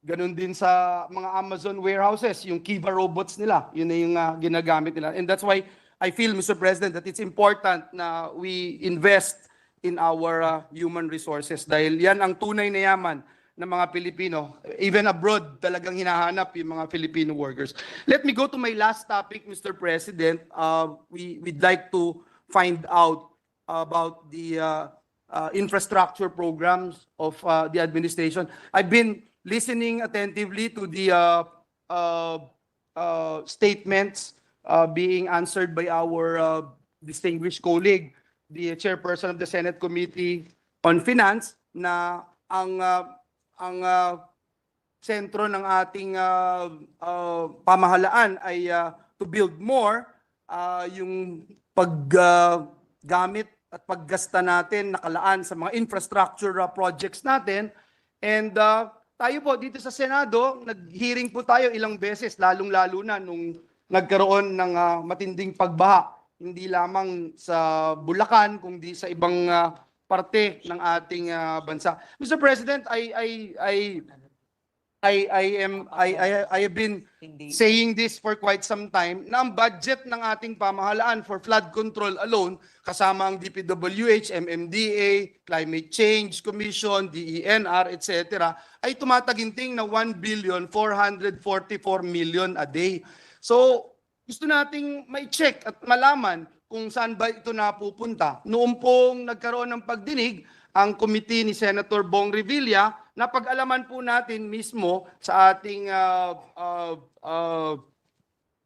Ganun din sa mga Amazon warehouses, yung Kiva robots nila, yun na yung ginagamit nila. And that's why I feel, Mr. President, that it's important na we invest in our human resources dahil yan ang tunay na yaman ng mga Pilipino. Even abroad, talagang hinahanap yung mga Filipino workers. Let me go to my last topic, Mr. President. We'd like to find out about the infrastructure programs of the administration. I've been listening attentively to the statements being answered by our distinguished colleague, the chairperson of the Senate Committee on Finance, na ang sentro ng ating pamahalaan ay to build more, yung paggamit at paggasta natin nakalaan sa mga infrastructure projects natin. And tayo po dito sa Senado, nag-hearing po tayo ilang beses, lalong-lalo na nung nagkaroon ng matinding pagbaha, hindi lamang sa Bulacan, kundi sa ibang parte ng ating bansa. Mr. President, I have been saying this for quite some time na ang budget ng ating pamahalaan for flood control alone, kasama ang DPWH, MMDA, Climate Change Commission, DENR, etc., ay tumataginting na 1,444,000,000 a day. So, gusto nating may check at malaman kung saan ba ito napupunta. Noong pong nagkaroon ng pagdinig, ang committee ni Senator Bong Revilla, napag-alaman po natin mismo sa ating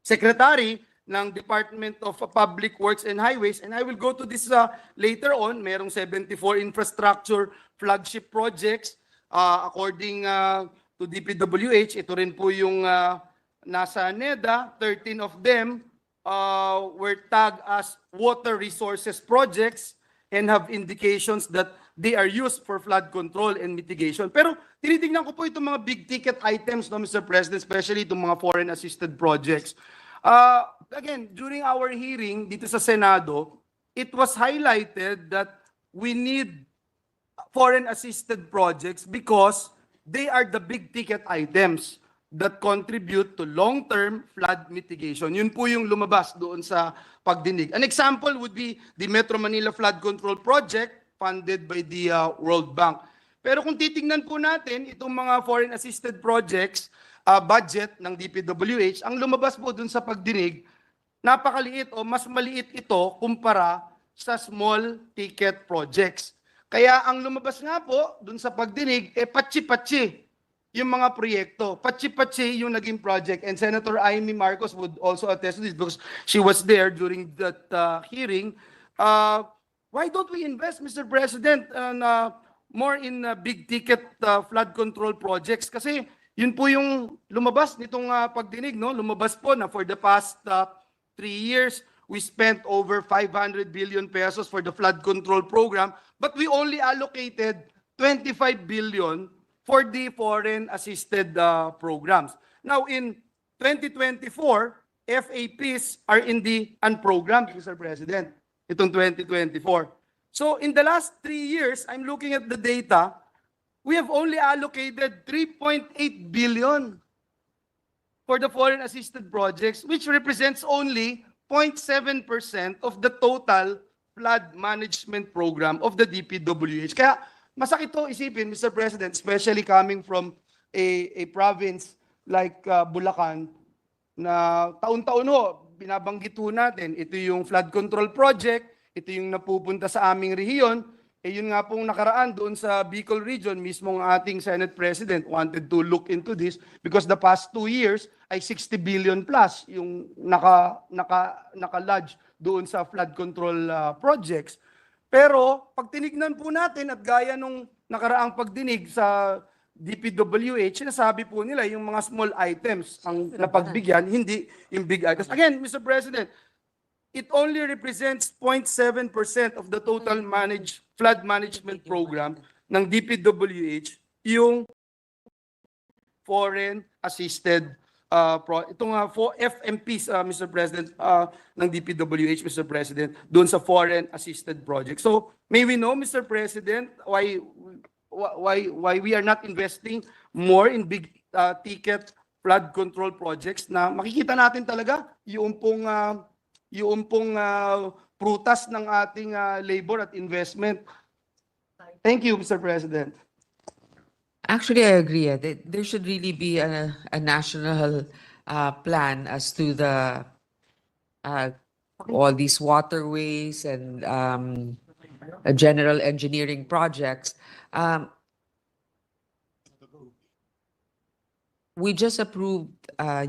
secretary ng Department of Public Works and Highways, and I will go to this later on. Merong 74 infrastructure flagship projects according to DPWH. Ito rin po yung nasa NEDA. 13 of them were tagged as water resources projects and have indications that they are used for flood control and mitigation. Pero tinitingnan ko po itong mga big ticket items, no, Mr. President, especially itong mga foreign assisted projects. Again, during our hearing dito sa Senado, it was highlighted that we need foreign assisted projects because they are the big ticket items that contribute to long-term flood mitigation. Yun po yung lumabas doon sa pagdinig. An example would be the Metro Manila Flood Control Project funded by the World Bank. Pero kung titingnan po natin itong mga foreign assisted projects budget ng DPWH, ang lumabas po doon sa pagdinig, napakaliit o mas maliit ito kumpara sa small ticket projects. Kaya ang lumabas nga po doon sa pagdinig, patsi-patsi yung mga proyekto. Patsi-patsi yung naging project. And Senator Amy Marcos would also attest to this because she was there during that hearing. Why don't we invest, Mr. President, more in big ticket flood control projects? Kasi yun po yung lumabas nitong pagdinig, no? Lumabas po na for the past 3 years, we spent over 500 billion pesos for the flood control program, but we only allocated 25 billion for the foreign assisted programs. Now in 2024, FAPs are in the unprogrammed, Mr. President, itong 2024. So in the last 3 years, I'm looking at the data, we have only allocated 3.8 billion for the foreign assisted projects, which represents only 0.7% of the total flood management program of the DPWH. Kaya masakit to isipin, Mr. President, especially coming from a province like Bulacan, na taon-taon ho, binabanggit ho natin, ito yung flood control project, ito yung napupunta sa aming rehiyon, yun nga pong nakaraan doon sa Bicol region, mismo ang ating Senate President wanted to look into this because the past 2 years ay 60 billion plus yung naka-lodge doon sa flood control projects. Pero pag tinignan po natin at gaya nung nakaraang pagdinig sa DPWH, sinasabi po nila yung mga small items ang napagbigyan, hindi yung big items. Again, Mr. President, it only represents 0.7% of the total flood management program ng DPWH, yung foreign assisted itong FMPs, Mr. President, ng DPWH, Mr. President, doon sa foreign assisted project. So, may we know, Mr. President, why we are not investing more in big ticket flood control projects na makikita natin talaga yung pong prutas ng ating labor at investment. Thank you, Mr. President. Actually, I agree. There should really be a national plan as to the all these waterways and general engineering projects. We just approved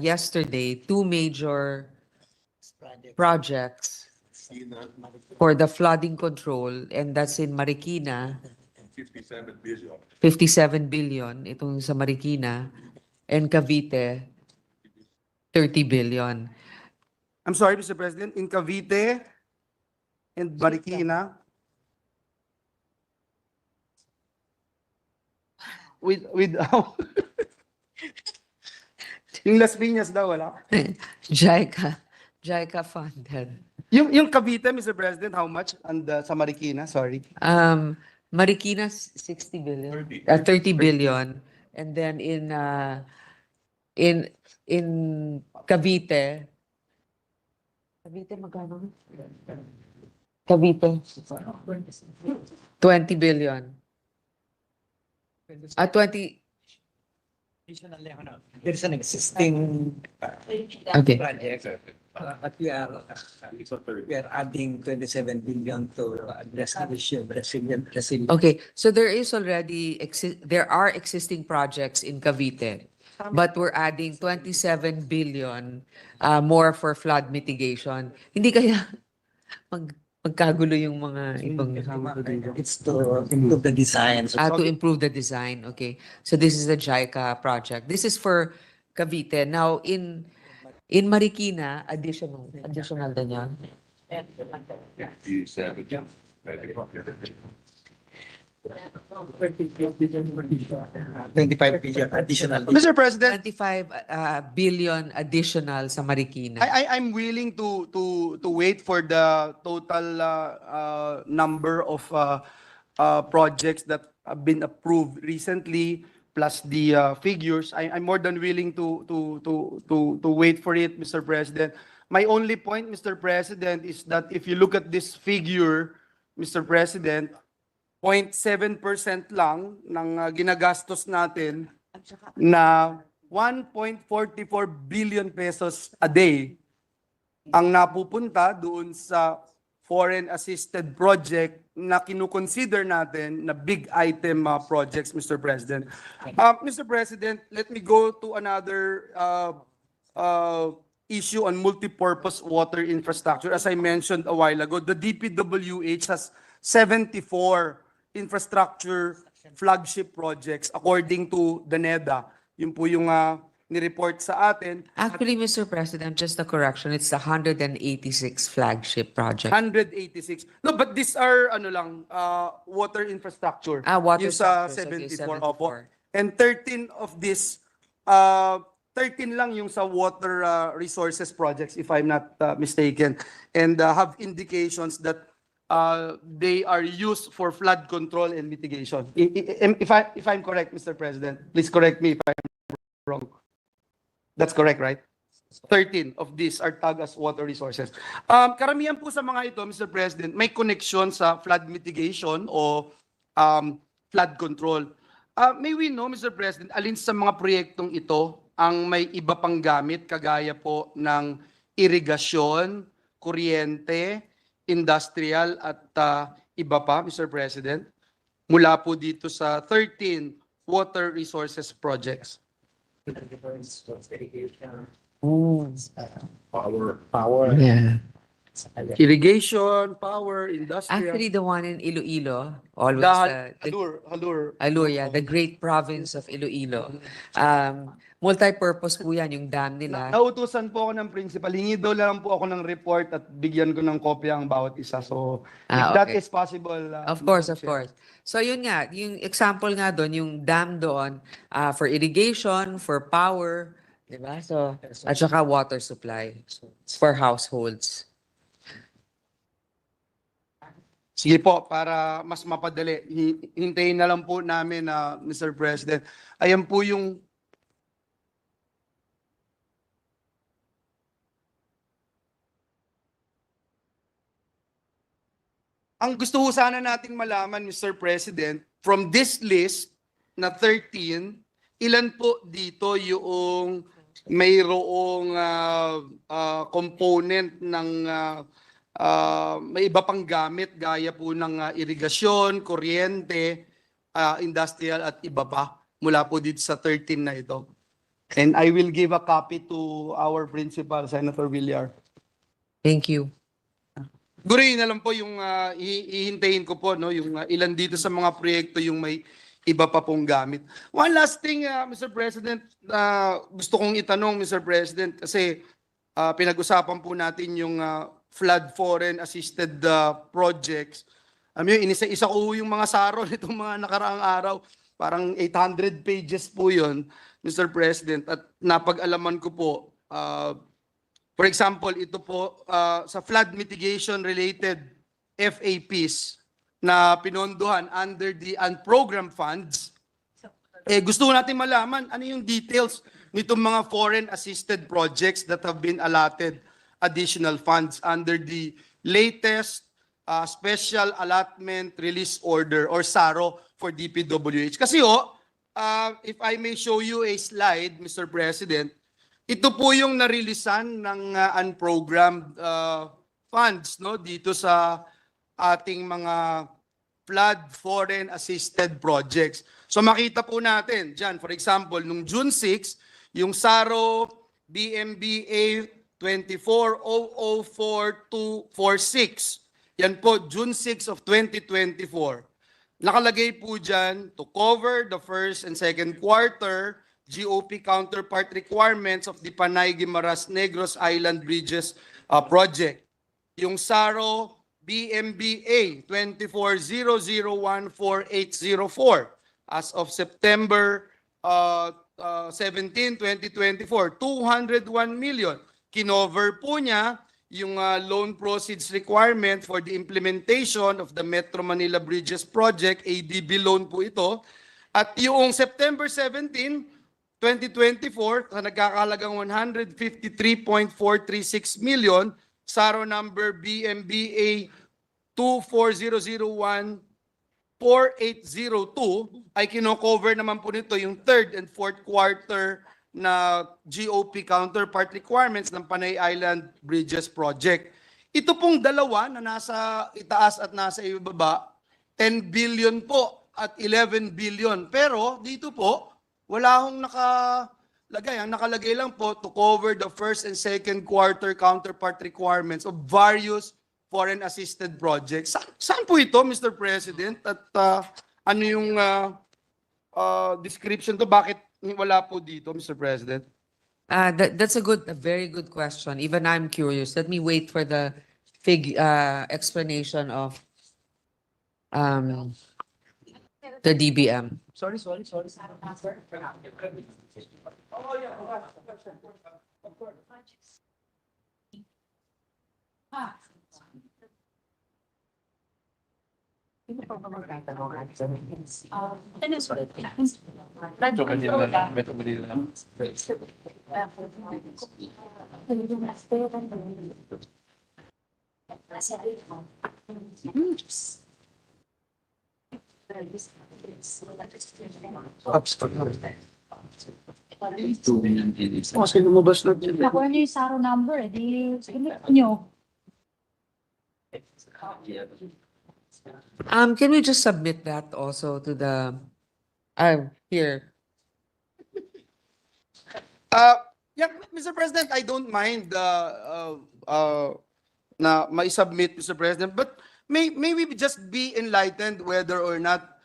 yesterday 2 major projects for the flooding control, and that's in Marikina. 57 billion. 57 billion itong sa Marikina, and Cavite 30 billion. I'm sorry, Mr. President, in Cavite and Marikina, with yung Las Piñas daw wala. JICA funded. Yung Cavite, Mr. President, how much? And sa Marikina, sorry. Marikina 60 billion, 30 billion, and then in Cavite magkano? Cavite 20 billion. 20. There's an existing Okay. project, but we are adding 27 billion to address the issue of resilient. Okay, so there are existing projects in Cavite, but we're adding 27 billion more for flood mitigation. Hindi kaya magkagulo yung mga ibang It's to improve the design. to improve the design. Okay, so this is the JICA project. This is for Cavite. Now in Marikina, additional din yan. 57. 25 billion additional. Mr. President, 25 billion additional sa Marikina. I'm willing to wait for the total number of projects that have been approved recently, plus the figures. I'm more than willing to wait for it, Mr. President. My only point, Mr. President, is that if you look at this figure, Mr. President, 0.7% lang ng ginagastos natin na 1.44 billion pesos a day ang napupunta doon sa foreign assisted project na kinukonsider natin na big item projects, Mr. President. Mr. President, let me go to another issue on multipurpose water infrastructure. As I mentioned a while ago, the DPWH has 74 infrastructure flagship projects according to the NEDA. Yun po yung ni-report sa atin. Actually, Mr. President, just a correction, it's 186 flagship projects. 186. No, but these are water infrastructure. Water Yung sa structures, okay, 74. Opo. And 13 of this 13 lang yung sa water resources projects, if I'm not mistaken, and have indications that they are used for flood control and mitigation. If I'm correct, Mr. President, please correct me if I'm wrong. That's correct, right? 13 of these are tagged as water resources. Karamihan po sa mga ito, Mr. President, may connection sa flood mitigation o flood control. May we know, Mr. President, alin sa mga proyektong ito ang may iba pang gamit kagaya po ng irigasyon, kuryente, industrial at iba pa, Mr. President, mula po dito sa 13 water resources projects. Power. Yeah. Irrigation, power, industrial. Actually, the one in Iloilo, always Halur. Alur, yeah, the great province of Iloilo. Multi-purpose po yan, yung dam nila. Nautusan po ako ng principal. Hingi daw lang po ako ng report at bigyan ko ng kopya ang bawat isa. So, if that okay. is possible. Of course, Madam of Chair. course. So yun nga, yung example nga doon, yung dam doon, for irrigation, for power, di ba? So, at saka water supply for households. Sige po, para mas mapadali, hintayin na lang po namin na Mr. President. Ayan po yung ang gusto ho sana nating malaman, Mr. President, from this list na 13, ilan po dito yung mayroong component ng may iba pang gamit gaya po ng irigasyon, kuryente, industrial at iba pa mula po dito sa 13 na ito. And I will give a copy to our principal, Senator Villar. Thank you. Siguro yun na lang po yung ihintayin ko po, no, yung ilan dito sa mga proyekto yung may iba pa pong gamit. One last thing, Mr. President, gusto kong itanong, Mr. President, kasi pinag-usapan po natin yung flood foreign assisted projects. Inisa-isa ko yung mga saro nitong mga nakaraang araw. Parang 800 pages po yun, Mr. President. At napag-alaman ko po, for example, ito po sa flood mitigation related FAPs na pinondohan under the Unprogrammed Funds. Gusto natin malaman ano yung details nitong mga foreign assisted projects that have been allotted additional funds under the latest Special Allotment Release Order or SARO for DPWH. Kasi if I may show you a slide, Mr. President, ito po yung narilisan ng unprogrammed funds, no, dito sa ating mga flood foreign assisted projects. So makita po natin diyan, for example, nung June 6, yung SARO BMBA 24004246. Yan po, June 6 of 2024. Nakalagay po diyan to cover the first and second quarter GOP counterpart requirements of the Panay-Guimaras Negros Island Bridges project. Yung SARO BMBA 2400148804 as of September 17, 2024, 201 million. Kinover po niya yung loan proceeds requirement for the implementation of the Metro Manila Bridges Project, ADB loan po ito. At yung September 17, 2024, na nagkakalagang 153.436 million, SARO number BMBA 2400148802, ay kino-cover naman po nito yung third and fourth quarter na GOP counterpart requirements ng Panay Island Bridges Project. Ito pong dalawa na nasa itaas at nasa ibaba, 10 billion po at 11 billion. Pero dito po, wala akong nakalagay. Ang nakalagay lang po to cover the first and second quarter counterpart requirements of various foreign assisted projects. Saan po ito, Mr. President? At ano yung description to? Bakit wala po dito, Mr. President? That's a very good question. Even I'm curious. Let me wait for the explanation of the DBM. Sorry. Kasi lumabas na dyan. Nakuha niyo yung SARO number, di sinip niyo. Can we just submit that also to the here? Yeah, Mr. President, I don't mind na mai-submit, Mr. President, but may we just be enlightened whether or not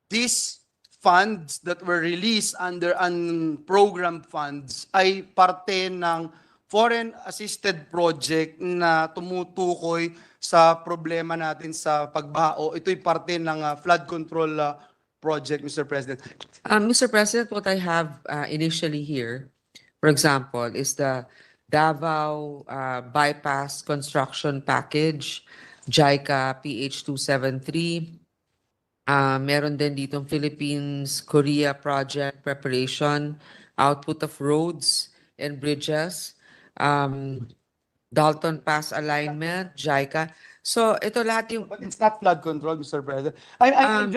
these funds that were released under unprogrammed funds ay parte ng foreign assisted project na tumutukoy sa problema natin sa pagbaha o ito'y parte ng flood control project, Mr. President. Mr. President, what I have initially here, for example, is the Davao bypass construction package JICA PH 273. Meron din ditong Philippines-Korea project preparation, output of roads and bridges, Dalton Pass alignment, JICA. So ito lahat yung But it's not flood control, Mr. President. Um,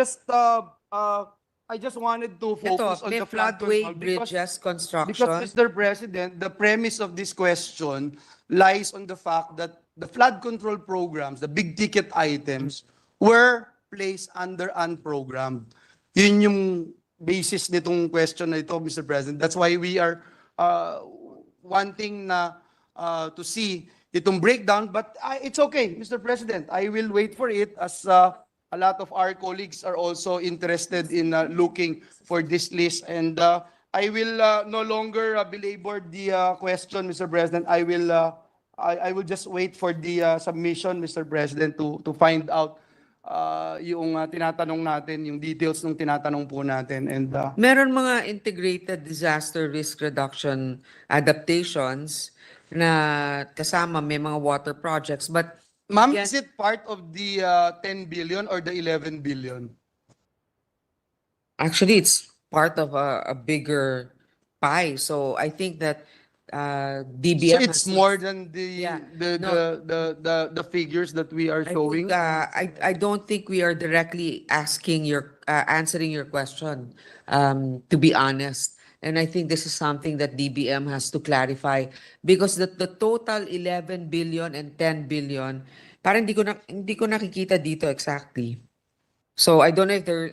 I just wanted to ito, focus on may the flood floodway control bridges because, construction. Mr. President, the premise of this question lies on the fact that the flood control programs, the big ticket items, were placed under unprogrammed. Yun yung basis nitong question na ito, Mr. President. That's why we are wanting na to see itong breakdown, but it's okay, Mr. President. I will wait for it as a lot of our colleagues are also interested in looking for this list. And I will no longer belabor the question, Mr. President. I will just wait for the submission, Mr. President, to find out yung tinatanong natin, yung details ng tinatanong po natin. And Meron mga integrated disaster risk reduction adaptations na kasama may mga water projects, but ma'am, Yes. is it part of the 10 billion or the 11 billion? actually it's part of a bigger pie. So I think that DBM So it's has to- more than the Yeah. the figures that we are I showing. think, I don't think we are directly asking your answering your question, to be honest. And I think this is something that DBM has to clarify because the total 11 billion and 10 billion, parang hindi ko nakikita dito exactly. So I don't know if they're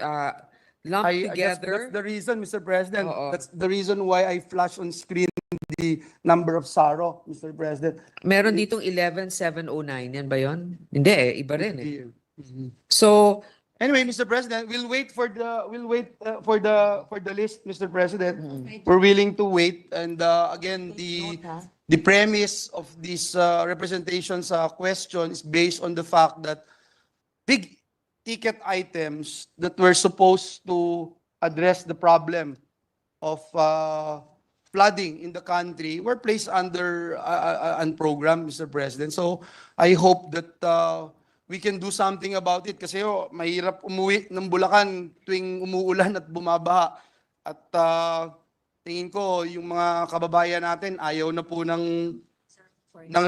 lumped That's together. the reason, Mr. President. Oo. That's the reason why I flash on screen the number of SARO, Mr. President. Meron ditong 11,709. Yan ba yon? Hindi eh, iba rin eh. Mhm. So, Anyway, Mr. President, we'll wait for the list, Mr. President. We're willing to wait. And again, the premise of this representation's question is based on the fact that big ticket items that were supposed to address the problem of flooding in the country were placed under unprogrammed, Mr. President. So I hope that we can do something about it kasi mahirap umuwi ng Bulacan tuwing umuulan at bumabaha. At tingin ko yung mga kababayan natin ayaw na po ng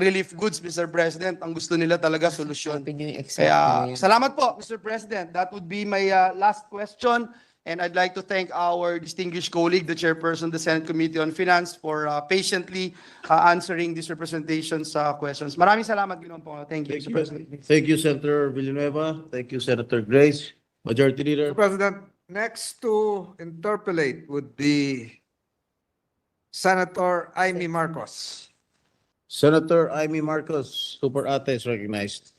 relief goods, Mr. President. Ang gusto nila talaga solusyon. sabi niyo yung exact Kaya na yan. salamat po, Mr. President. That would be my last question. And I'd like to thank our distinguished colleague, the chairperson of the Senate Committee on Finance, for patiently answering these representations questions. Maraming salamat, Ginoong Pangulo. Thank you, Mr. President. Thank you, Senator Villanueva. Thank you, Senator Grace. Majority Leader. Mr. President, next to interpolate would be Senator Amy Marcos. Senator Amy Marcos, Super Ate is recognized.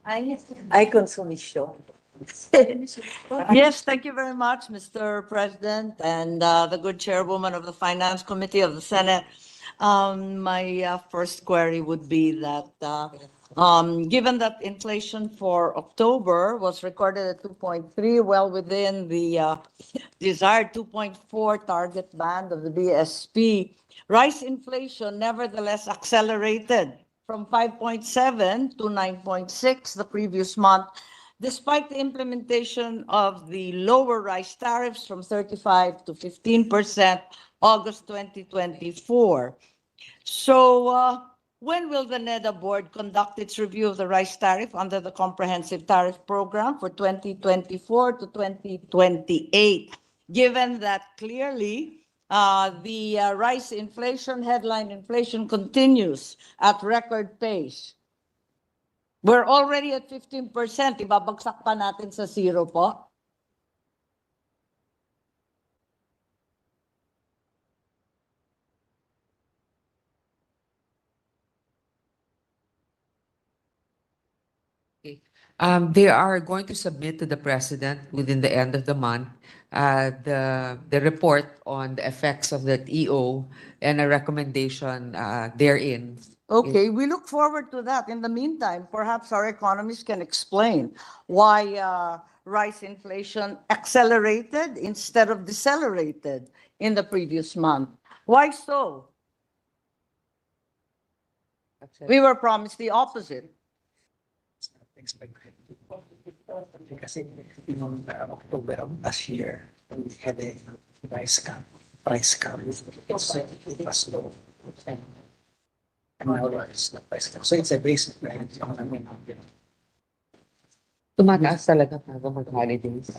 I consume show. Yes, thank you very much, Mr. President, and the good chairwoman of the Finance Committee of the Senate. My first query would be that given that inflation for October was recorded at 2.3, well within the desired 2.4 target band of the BSP, rice inflation nevertheless accelerated from 5.7 to 9.6 the previous month, despite the implementation of the lower rice tariffs from 35 to 15% August 2024. So when will the NEDA board conduct its review of the rice tariff under the comprehensive tariff program for 2024 to 2028? Given that clearly the rice inflation, headline inflation continues at record pace. We're already at 15%. Ibabagsak pa natin sa zero po. They are going to submit to the president within the end of the month the report on the effects of the EO and a recommendation therein. Okay, we look forward to that. In the meantime, perhaps our economists can explain why rice inflation accelerated instead of decelerated in the previous month. Why so? We were promised the opposite. expected. Kasi noong October of last year, we had a price cap. It was low. And now it's the price cap. So it's a basic plan. Tumataas talaga bago mag-holidays.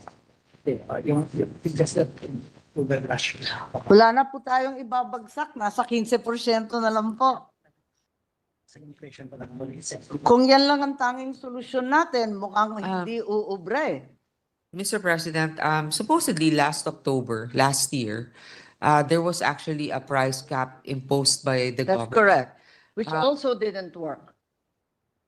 Yung just that October last year. Wala na po tayong ibabagsak. Nasa 15% na lang po. Sa inflation pa lang muli. Kung yan lang ang tanging solusyon natin, mukhang hindi uubra eh. Mr. President, supposedly last year, there was actually a price cap imposed by the That's government. correct. Which Ah. also didn't work.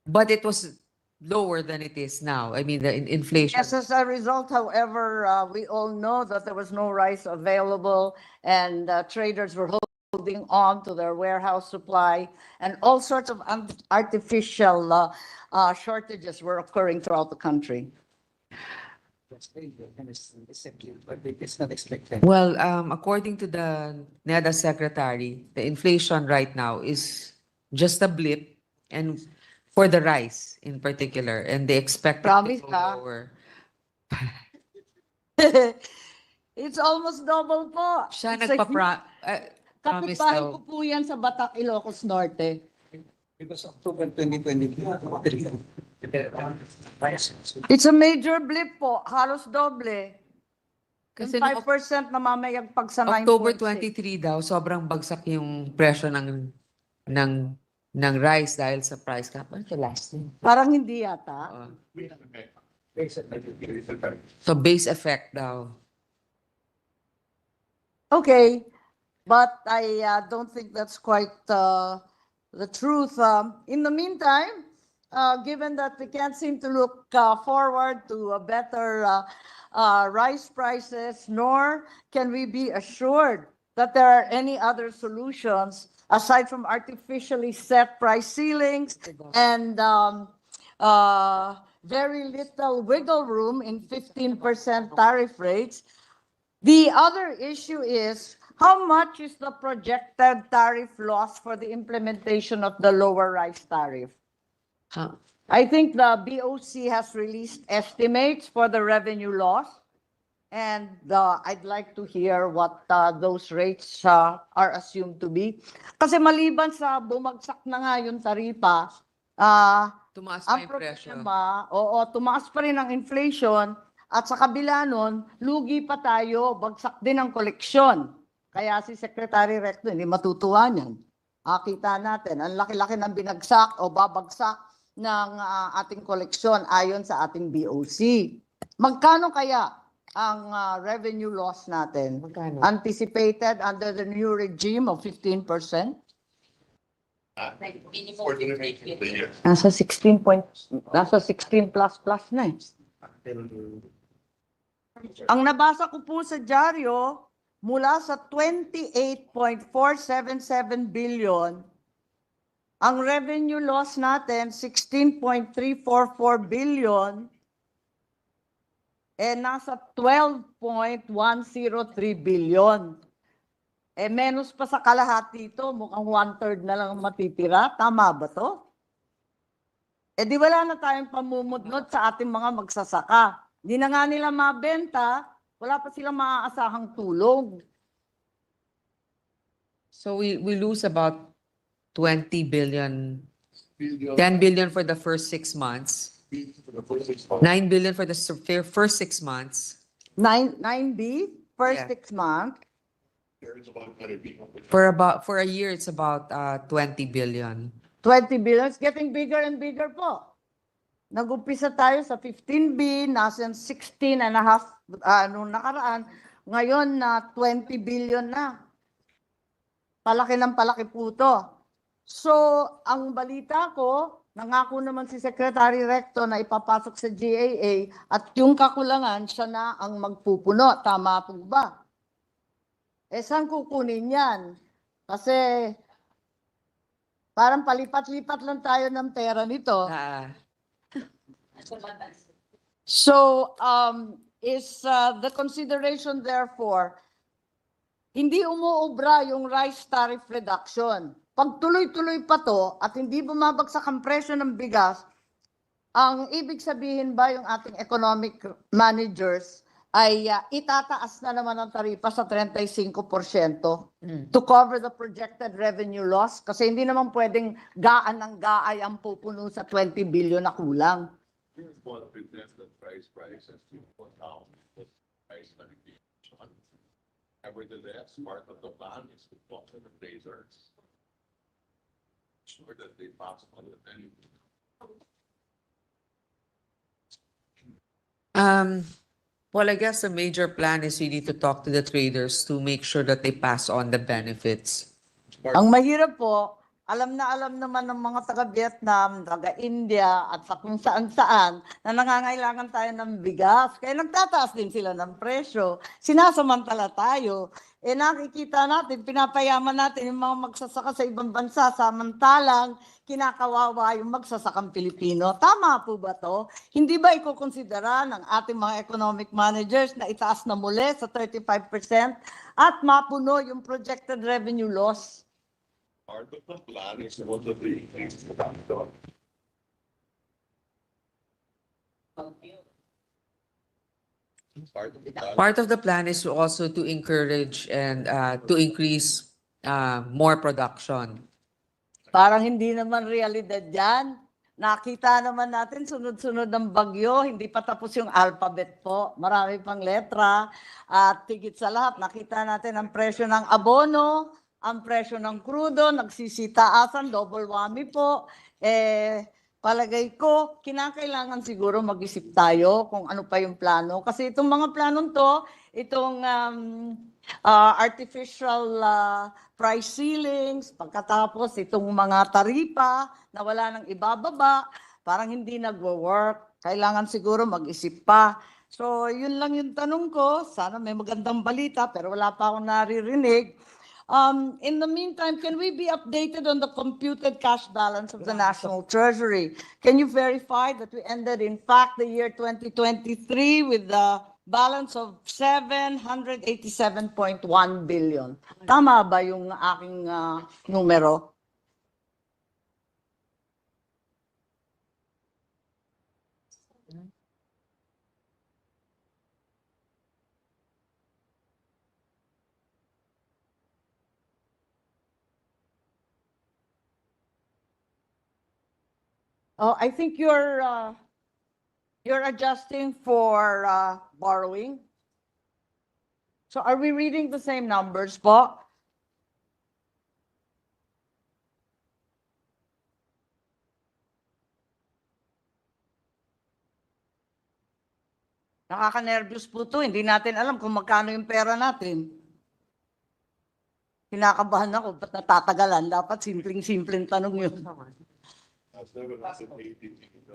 But it was lower than it is now. I mean, the inflation. Yes, as a result, however, we all know that there was no rice available and traders were holding on to their warehouse supply and all sorts of artificial shortages were occurring throughout the country. It's very good and it's disciplined, but it's not expected. Well, according to the NEDA secretary, the inflation right now is just a blip, and for the rice in particular, and they expect it Promise to go ka? lower. It's almost double po. Siya It's a promise Kapitbahay daw. ko po yan sa Batak, Ilocos Norte. Because October 2023, It's a major blip po, halos doble. Kasi Yung noong 5% namamayagpag sa 9.6. October 23 daw, sobrang bagsak yung presyo ng rice dahil sa price cap. Ano ito last year? Parang hindi yata. So base effect daw. Okay, but I don't think that's quite the truth. In the meantime, given that we can't seem to look forward to a better rice prices, nor can we be assured that there are any other solutions aside from artificially set price ceilings and very little wiggle room in 15% tariff rates. The other issue is how much is the projected tariff loss for the implementation of the lower rice tariff? Huh. I think the BOC has released estimates for the revenue loss, and I'd like to hear what those rates are assumed to be. Kasi maliban sa bumagsak na nga yung taripa, Tumaas pa ang yung presyo. problema, tumaas pa rin ang inflation, at sa kabila nun, lugi pa tayo, bagsak din ang koleksyon. Kaya si Secretary Recto hindi matutuwa niyan. Kita natin, ang laki-laki ng binagsak o babagsak ng ating koleksyon ayon sa ating BOC. Magkano kaya ang revenue loss natin? Magkano? Anticipated under the new regime of 15%? Nasa 16 plus na eh. Ang nabasa ko po sa dyaryo, mula sa 28.477 billion, ang revenue loss natin, 16.344 billion, nasa 12.103 billion. Menos pa sa kalahati ito, mukhang 1/3 na lang matitira. Tama ba to? Di wala na tayong pamumudnod sa ating mga magsasaka. Di na nga nila mabenta, wala pa silang maaasahang tulong. So we lose about 20 billion, 10 billion for the first 6 months, 9 billion for the first 6 months. 9B, first Yeah. 6 months. For a year, it's about 20 billion. 20 billion, it's getting bigger and bigger po. Nag-umpisa tayo sa 15B, nasa 16 and a half nung nakaraan. Ngayon na 20 billion na. Palaki ng palaki po to. So, ang balita ko, nangako naman si Secretary Recto na ipapasok sa GAA at yung kakulangan, siya na ang magpupuno. Tama po ba? Saan kukunin yan? Kasi parang palipat-lipat lang tayo ng pera nito. So, is the consideration therefore, hindi umuubra yung rice tariff reduction. Pag tuloy-tuloy pa to at hindi bumabagsak ang presyo ng bigas, ang ibig sabihin ba yung ating economic managers ay itataas na naman ang taripa sa 35% to cover the projected revenue loss? Kasi hindi naman pwedeng gaan ng gaay ang pupuno sa 20 billion na kulang. Nevertheless, part of the plan is to talk to the appraisers. Sure that they pass on the Well, I guess the major plan is really to talk to the traders to make sure that they pass on the benefits. Ang mahirap po, alam naman ng mga taga-Vietnam, taga-India, at sa kung saan-saan na nangangailangan tayo ng bigas. Kaya nagtataas din sila ng presyo. Sinasamantala tayo. Eh nakikita natin, pinapayaman natin yung mga magsasaka sa ibang bansa, samantalang kinakawawa yung magsasakang Pilipino. Tama po ba to? Hindi ba ikukonsidera ng ating mga economic managers na itaas na muli sa 35% at mapuno yung projected revenue loss? part of the plan is what the things to be done. Part of the plan. Part of the plan is also to encourage and to increase more production. Parang hindi naman realidad yan. Nakita naman natin sunod-sunod ng bagyo, hindi pa tapos yung alphabet po. Marami pang letra. At tigit sa lahat, nakita natin ang presyo ng abono, ang presyo ng krudo, nagsisitaasan, double whammy po. Palagay ko, kinakailangan siguro mag-isip tayo kung ano pa yung plano. Kasi itong mga planong to, itong artificial price ceilings, pagkatapos itong mga taripa na wala nang ibababa, parang hindi nagwo-work. Kailangan siguro mag-isip pa. So, yun lang yung tanong ko. Sana may magandang balita, pero wala pa akong naririnig. In the meantime, can we be updated on the computed cash balance of the National Treasury? Can you verify that we ended, in fact, the year 2023 with the balance of 787.1 billion? Tama ba yung aking numero? Oh, I think you're adjusting for borrowing. So are we reading the same numbers po? Nakaka-nervous po to. Hindi natin alam kung magkano yung pera natin. Kinakabahan ako, ba't natatagalan? Dapat simpleng-simpleng tanong yun.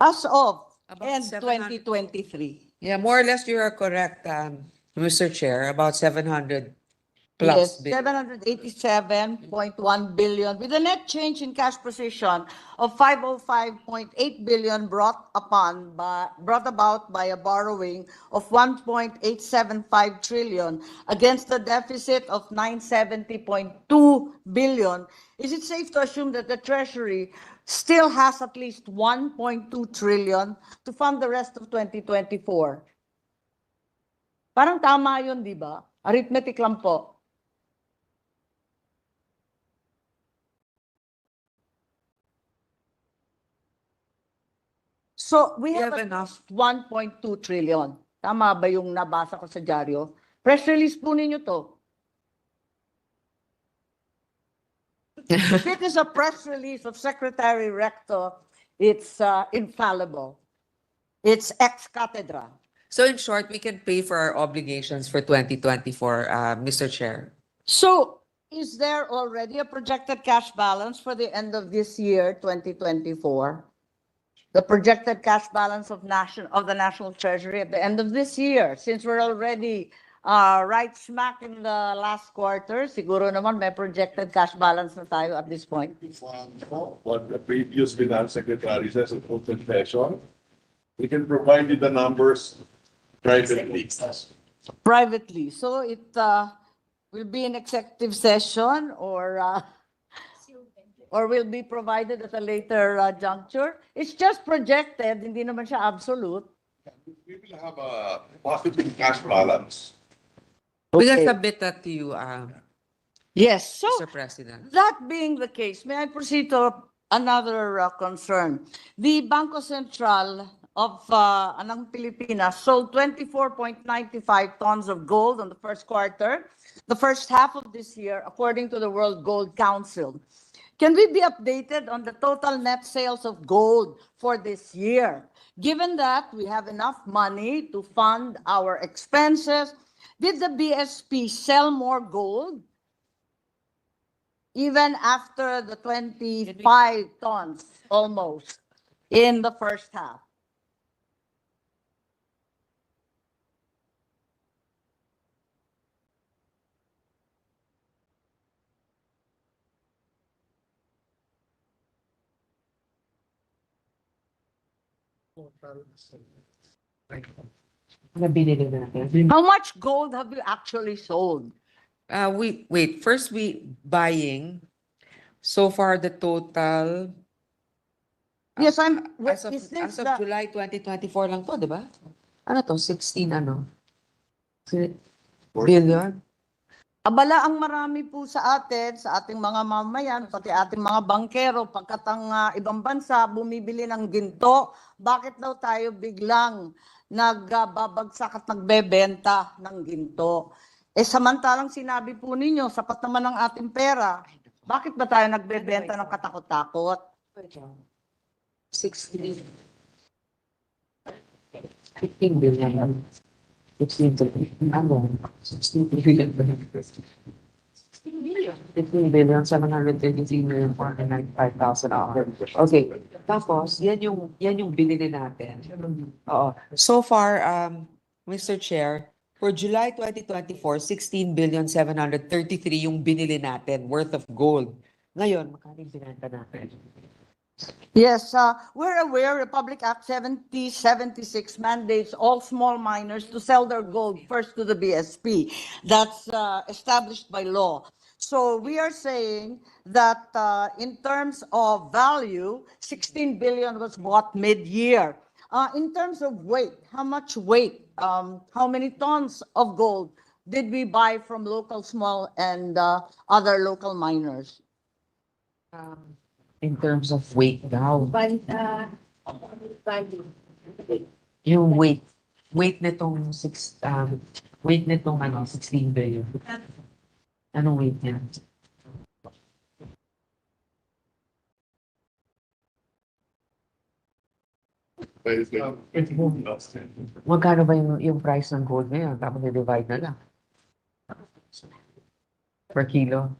As of end 2023. Yeah, more or less you are correct, Mr. Chair, about 700 plus Yes, 787.1 billion with a net change in cash position of 505.8 billion brought about by a borrowing of 1.875 trillion against the deficit of 970.2 billion. Is it safe to assume that the Treasury still has at least 1.2 trillion to fund the rest of 2024? Parang tama yun, di ba? Arithmetic lang po. So we have enough 1.2 trillion. Tama ba yung nabasa ko sa dyaryo? Press release po ninyo to. If it is a press release of Secretary Recto, it's infallible. It's ex cathedra. So in short, we can pay for our obligations for 2024, Mr. Chair. So is there already a projected cash balance for the end of this year, 2024? The projected cash balance of the National Treasury at the end of this year, since we're already right smack in the last quarter, siguro naman may projected cash balance na tayo at this point. What the previous finance secretary says in open session, we can provide you the numbers privately. Privately. So it will be an executive session or or will be provided at a later juncture. It's just projected, hindi naman siya absolute. We will have a positive cash balance. We can Okay. submit that to you, Yes, so Mr. President. that being the case, may I proceed to another concern? The Bangko Sentral of ng Pilipinas sold 24.95 tons of gold on the first quarter, the first half of this year, according to the World Gold Council. Can we be updated on the total net sales of gold for this year? Given that we have enough money to fund our expenses, did the BSP sell more gold even after the 25 tons almost in the first half? How much gold have you actually sold? Wait, first we buying. So far, the total, Yes, as of July 2024 lang to, di ba? Ano to? 16 ano? Billion? Abala ang marami po sa atin, sa ating mga mamayan, pati ating mga bankero, pagkat ang ibang bansa bumibili ng ginto, bakit daw tayo biglang nagbabagsak at nagbebenta ng ginto? Eh samantalang sinabi po ninyo, sapat naman ang ating pera, bakit ba tayo nagbebenta ng katakot-takot? 16 15 billion. 16 billion. Ano? 16 billion. 16 billion, 733,495,000. Okay. Tapos, yan yung binili natin. Oo. So far, Mr. Chair, for July 2024, 16,733,000,000 yung binili natin worth of gold. Ngayon, magkano yung binenta natin? Yes, we're aware Republic Act 7076 mandates all small miners to sell their gold first to the BSP. That's established by law. So we are saying that in terms of value, 16 billion was bought mid-year. In terms of weight, how much weight, how many tons of gold did we buy from local small and other local miners? In terms of weight daw. Value. Yung weight nitong 16 billion. Anong weight niya? Magkano ba yung price ng gold ngayon? Tapos i-divide na lang. Per kilo?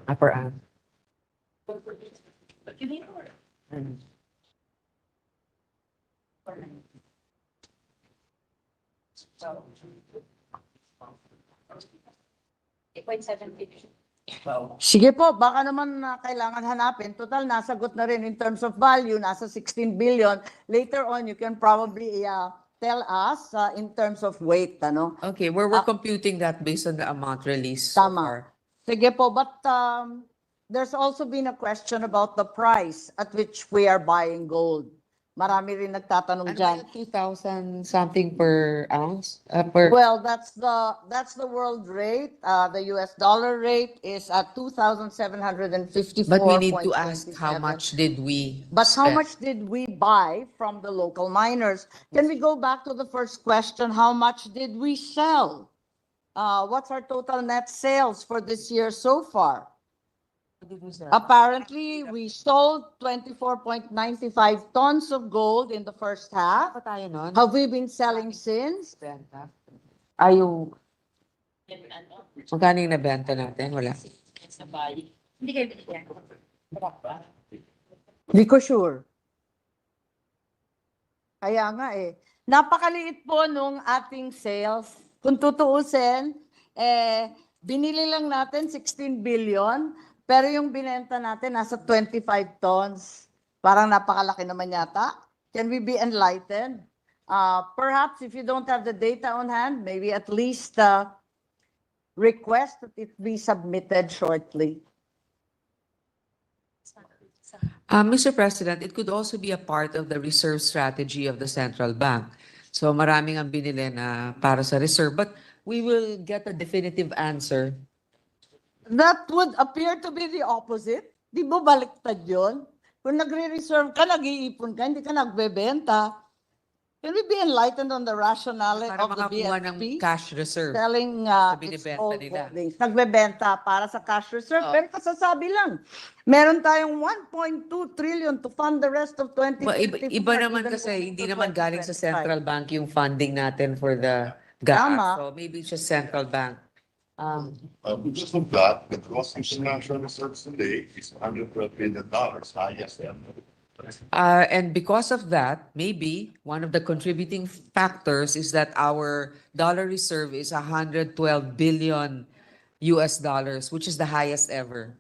Per ounce? Sige po, baka naman kailangan hanapin. Total, nasagot na rin in terms of value, nasa 16 billion. Later on, you can probably tell us in terms of weight. Ano? Okay, we're computing that based on the amount released so Tama. far. Sige po, but there's also been a question about the price at which we are buying gold. Marami rin nagtatanong Ano dyan. ba yung 2,000 something per ounce? Well, that's the world rate. The US dollar rate is at 2,754. But we need to ask how much did we But how spend? much did we buy from the local miners? Can we go back to the first question? How much did we sell? What's our total net sales for this year so far? Apparently, we sold 24.95 tons of gold in the first half. Pa tayo nun? Have we been selling since? Benta? Ay, yung... Magkano yung nabenta natin? Wala. Hindi kayo binigyan. Hindi ko sure. Kaya nga eh. Napakaliit po nung ating sales. Kung tutuusin, binili lang natin 16 billion, pero yung binenta natin nasa 25 tons. Parang napakalaki naman yata. Can we be enlightened? Perhaps if you don't have the data on hand, maybe at least request that it be submitted shortly. Mr. President, it could also be a part of the reserve strategy of the central bank. So maraming ang binili na para sa reserve, but we will get a definitive answer. That would appear to be the opposite. Di ba baliktad yun? Kung nagre-reserve ka, nag-iipon ka, hindi ka nagbebenta. Can we be enlightened on the rationale Para of the makakuha ng BSP? cash reserve. Selling na its binibenta old nila. holdings. Nagbebenta para sa cash reserve. Pero kasasabi lang, meron tayong 1.2 trillion to fund the rest of 2024. Iba naman even kasi, going hindi to naman galing sa 2025. central bank yung funding natin for the GAA. Tama. So maybe it's just central bank. Because of that, the gross international reserves today is $112 billion, highest ever. And because of that, maybe one of the contributing factors is that our dollar reserve is 112 billion US dollars, which is the highest ever.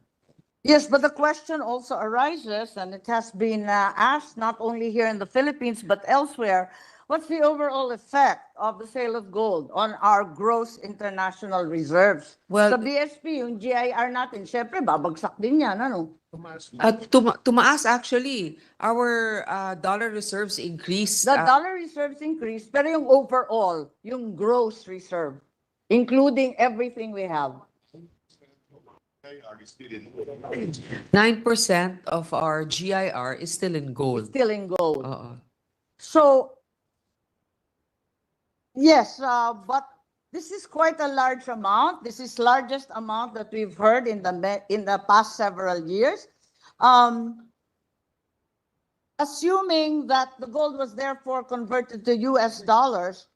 Yes, but the question also arises, and it has been asked not only here in the Philippines, but elsewhere. What's the overall effect of the sale of gold on our gross international reserves? Well- Sa BSP, yung GIR natin, syempre, babagsak din yan, ano? Tumaas actually. Our dollar reserves increased. The dollar reserves increased, pero yung overall, yung gross reserve, including everything we have. Are you still in? 9% of our GIR is still in gold. Still in gold. Oo. So, yes, but this is quite a large amount. This is largest amount that we've heard in the past several years. Assuming that the gold was therefore converted to US dollars,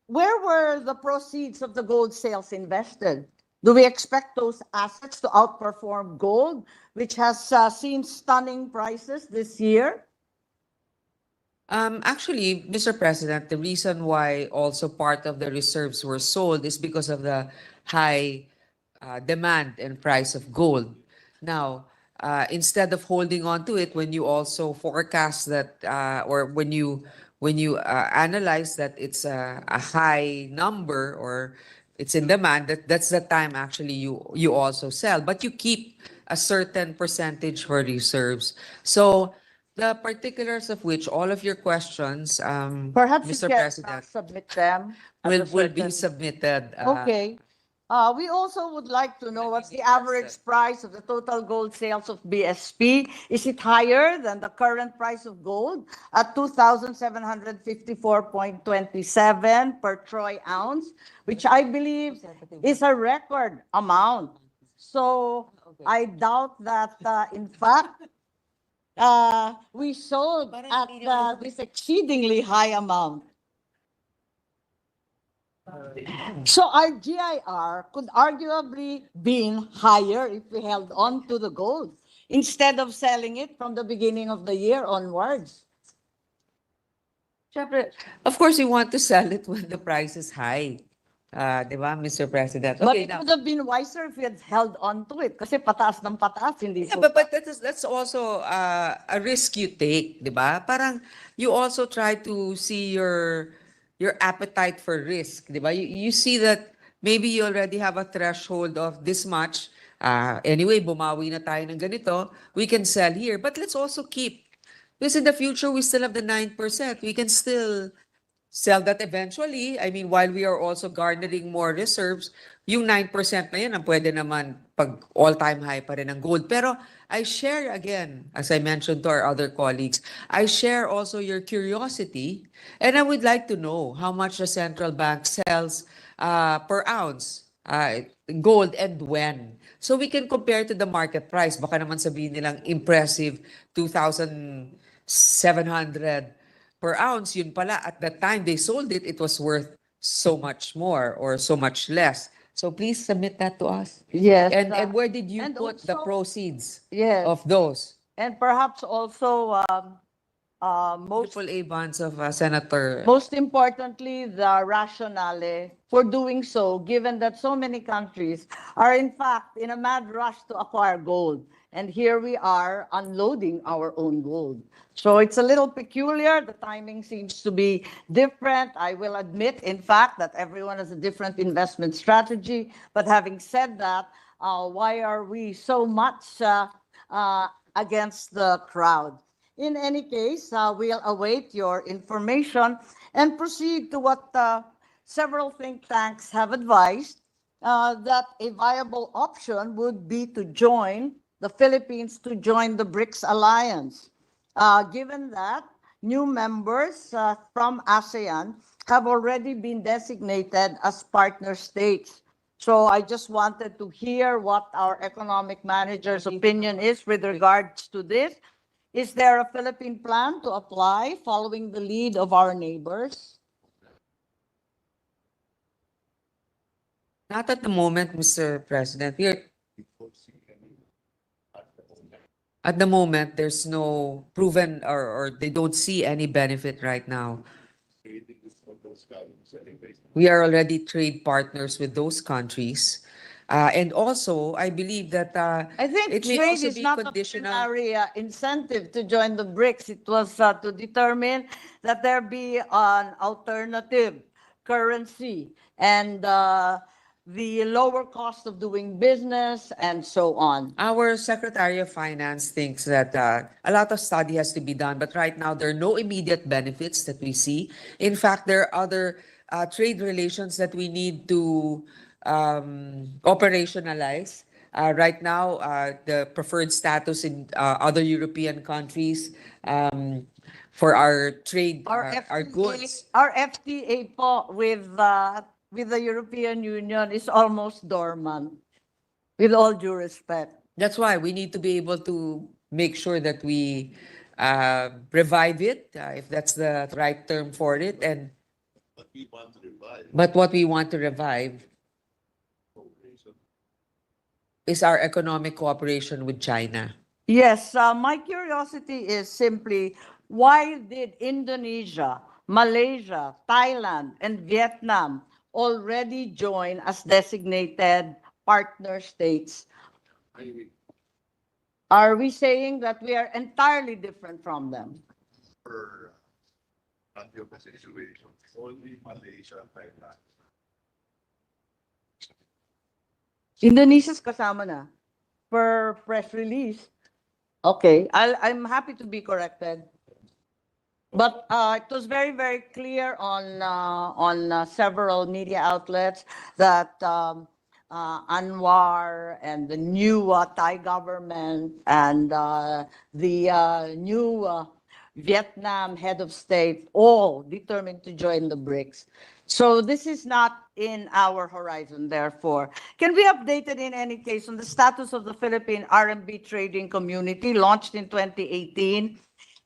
where were the proceeds of the gold sales invested? Do we expect those assets to outperform gold, which has seen stunning prices this year? Actually, Mr. President, the reason why also part of the reserves were sold is because of the high demand and price of gold. Now, instead of holding on to it, when you also forecast that, or when you analyze that it's a high number or it's in demand, that's the time actually you also sell, but you keep a certain percentage for reserves. So the particulars of which all of your questions, Perhaps Mr. you can President, submit them. at a will be certain- submitted. Okay. We also would like to know what's the average price of the total gold sales of BSP. Is it higher than the current price of gold at 2,754.27 per troy ounce, which I believe is a record amount. So I doubt that, in fact, we sold at this exceedingly high amount. So our GIR could arguably been higher if we held on to the gold instead of selling it from the beginning of the year onwards. Syempre, of course, we want to sell it when the price is high. Di ba, Mr. President? But Okay, it now, would have been wiser if we had held on to it kasi pataas ng pataas, hindi yeah, po. but that's also a risk you take, di ba? Parang you also try to see your appetite for risk, di ba? You see that maybe you already have a threshold of this much. Anyway, bumawi na tayo ng ganito. We can sell here, but let's also keep. Because in the future, we still have the 9%. We can still sell that eventually. I mean, while we are also garnering more reserves, yung 9% na yun, ang pwede naman pag all-time high pa rin ang gold. Pero I share again, as I mentioned to our other colleagues, I share also your curiosity, and I would like to know how much the central bank sells per ounce gold and when. So we can compare to the market price. Baka naman sabihin nilang impressive 2,700 per ounce. Yun pala, at the time they sold it, it was worth so much more or so much less. So please submit that to us. Yes. And where did you and put the also- proceeds Yes. of those And perhaps also AAA bonds of Senator? most importantly, the rationale for doing so, given that so many countries are in fact in a mad rush to acquire gold. And here we are unloading our own gold. So it's a little peculiar. The timing seems to be different. I will admit, in fact, that everyone has a different investment strategy. But having said that, why are we so much against the crowd. In any case, we'll await your information and proceed to what several think tanks have advised, that a viable option would be to join the Philippines to join the BRICS alliance. Given that new members from ASEAN have already been designated as partner states. So I just wanted to hear what our economic manager's opinion is with regards to this. Is there a Philippine plan to apply following the lead of our neighbors? Not at the moment, Mr. President. At the moment, there's no proven or they don't see any benefit right now. We are already trade partners with those countries. And also, I believe that I think it may trade also is be not a conditional. primary incentive to join the BRICS. It was to determine that there be an alternative currency and the lower cost of doing business and so on. Our Secretary of Finance thinks that a lot of study has to be done, but right now there are no immediate benefits that we see. In fact, there are other trade relations that we need to operationalize. Right now, the preferred status in other European countries for our trade, our goods. Our FTA po with the European Union is almost dormant, with all due respect. That's why we need to be able to make sure that we revive it, if that's the right term for it. And But we want to revive. but what we want to revive is our economic cooperation with China. Yes, my curiosity is simply, why did Indonesia, Malaysia, Thailand, and Vietnam already join as designated partner states? Are we saying that we are entirely different from them? Per country of the situation, only Malaysia and Thailand. Indonesia's kasama na per press release. Okay, I'm happy to be corrected. But it was very, very clear on several media outlets that Anwar and the new Thai government and the new Vietnam head of state all determined to join the BRICS. So this is not in our horizon, therefore. Can we update it in any case on the status of the Philippine RMB trading community launched in 2018?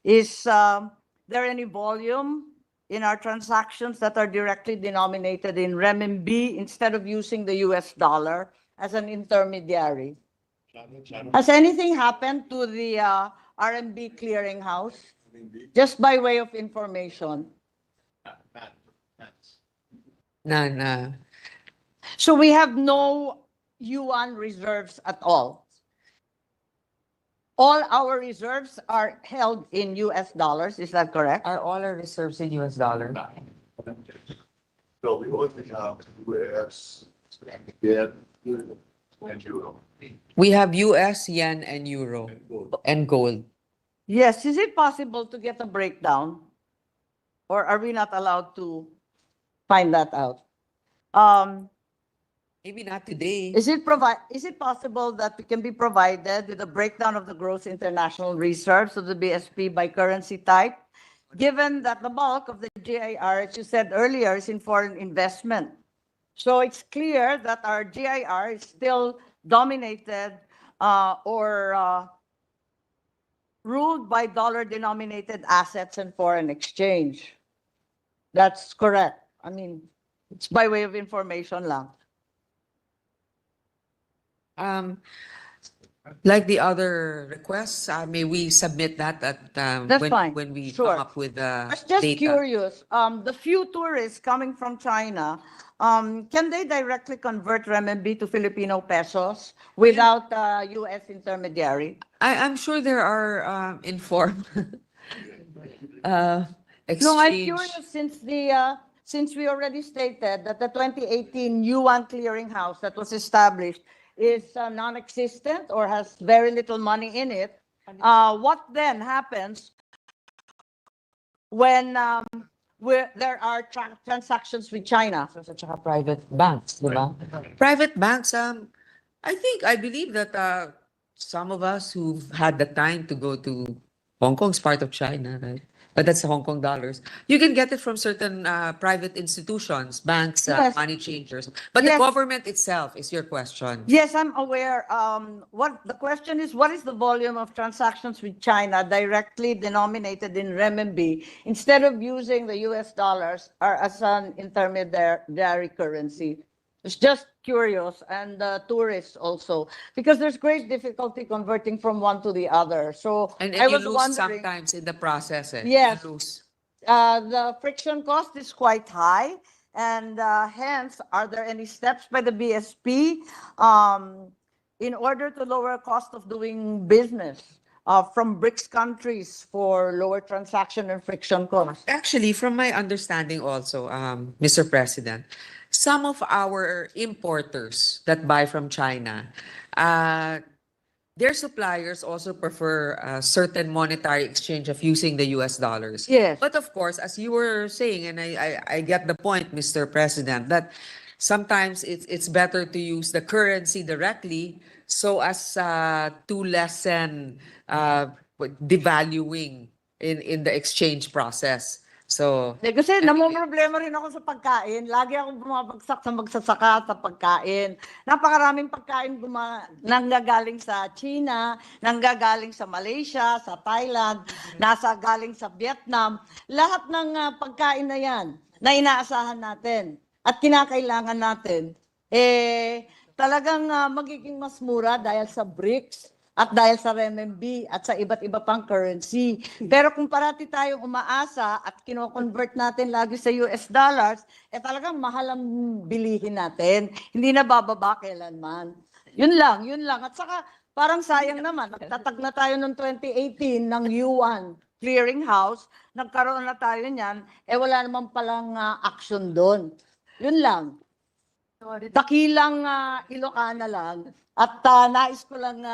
Is there any volume in our transactions that are directly denominated in renminbi instead of using the US dollar as an intermediary? Has anything happened to the RMB clearinghouse? Just by way of information. None. So we have no yuan reserves at all. All our reserves are held in US dollars, is that correct? Are all our reserves in US dollar? So we only have US, yen, and euro. We have US, yen, and euro, and gold. Yes, is it possible to get a breakdown? Or are we not allowed to find that out? Maybe not today. Is it possible that we can be provided with a breakdown of the gross international reserves of the BSP by currency type? Given that the bulk of the GIR, as you said earlier, is in foreign investment. So it's clear that our GIR is still dominated or ruled by dollar-denominated assets and foreign exchange. That's correct. I mean, it's by way of information lang. Like the other requests, may we submit that at That's fine. when we Sure. come up with I was just data? curious, the few tourists coming from China, can they directly convert renminbi to Filipino pesos without US intermediary? I'm sure there are informed exchange. No, I'm curious since we already stated that the 2018 yuan clearinghouse that was established is non-existent or has very little money in it. what then happens when there are transactions with China? At saka private banks, di ba? Private banks, I believe that some of us who've had the time to go to Hong Kong's part of China, right? But that's Hong Kong dollars. You can get it from certain private institutions, banks, Yes. money changers. But the Yes. government itself is your question. Yes, I'm aware. What the question is, what is the volume of transactions with China directly denominated in renminbi instead of using the US dollars or as an intermediary currency? It's just curious, and tourists also, because there's great difficulty converting from one to the other. So And I you was lose wondering, sometimes in the process. Yes. You lose. the friction cost is quite high, and hence, are there any steps by the BSP in order to lower cost of doing business from BRICS countries for lower transaction and friction costs? Actually, from my understanding also, Mr. President, some of our importers that buy from China, their suppliers also prefer a certain monetary exchange of using the US dollars. Yes. But of course, as you were saying, and I get the point, Mr. President, that sometimes it's better to use the currency directly so as to lessen devaluing in the exchange process. So, Kasi namumroblema rin ako sa pagkain. Lagi ako bumabagsak sa magsasaka sa pagkain. Napakaraming pagkain nanggagaling sa China, nanggagaling sa Malaysia, sa Thailand, nasa galing sa Vietnam. Lahat ng pagkain na yan na inaasahan natin at kinakailangan natin, talagang magiging mas mura dahil sa BRICS at dahil sa renminbi at sa iba't iba pang currency. Pero kung parati tayong umaasa at kino-convert natin lagi sa US dollars, talagang mahal ang bilihin natin. Hindi na bababa kailanman. Yun lang. At saka parang sayang naman, nagtatag na tayo noong 2018 ng yuan clearinghouse, nagkaroon na tayo niyan, wala naman palang action doon. Yun lang. Dakilang Ilocana lang. At nais ko lang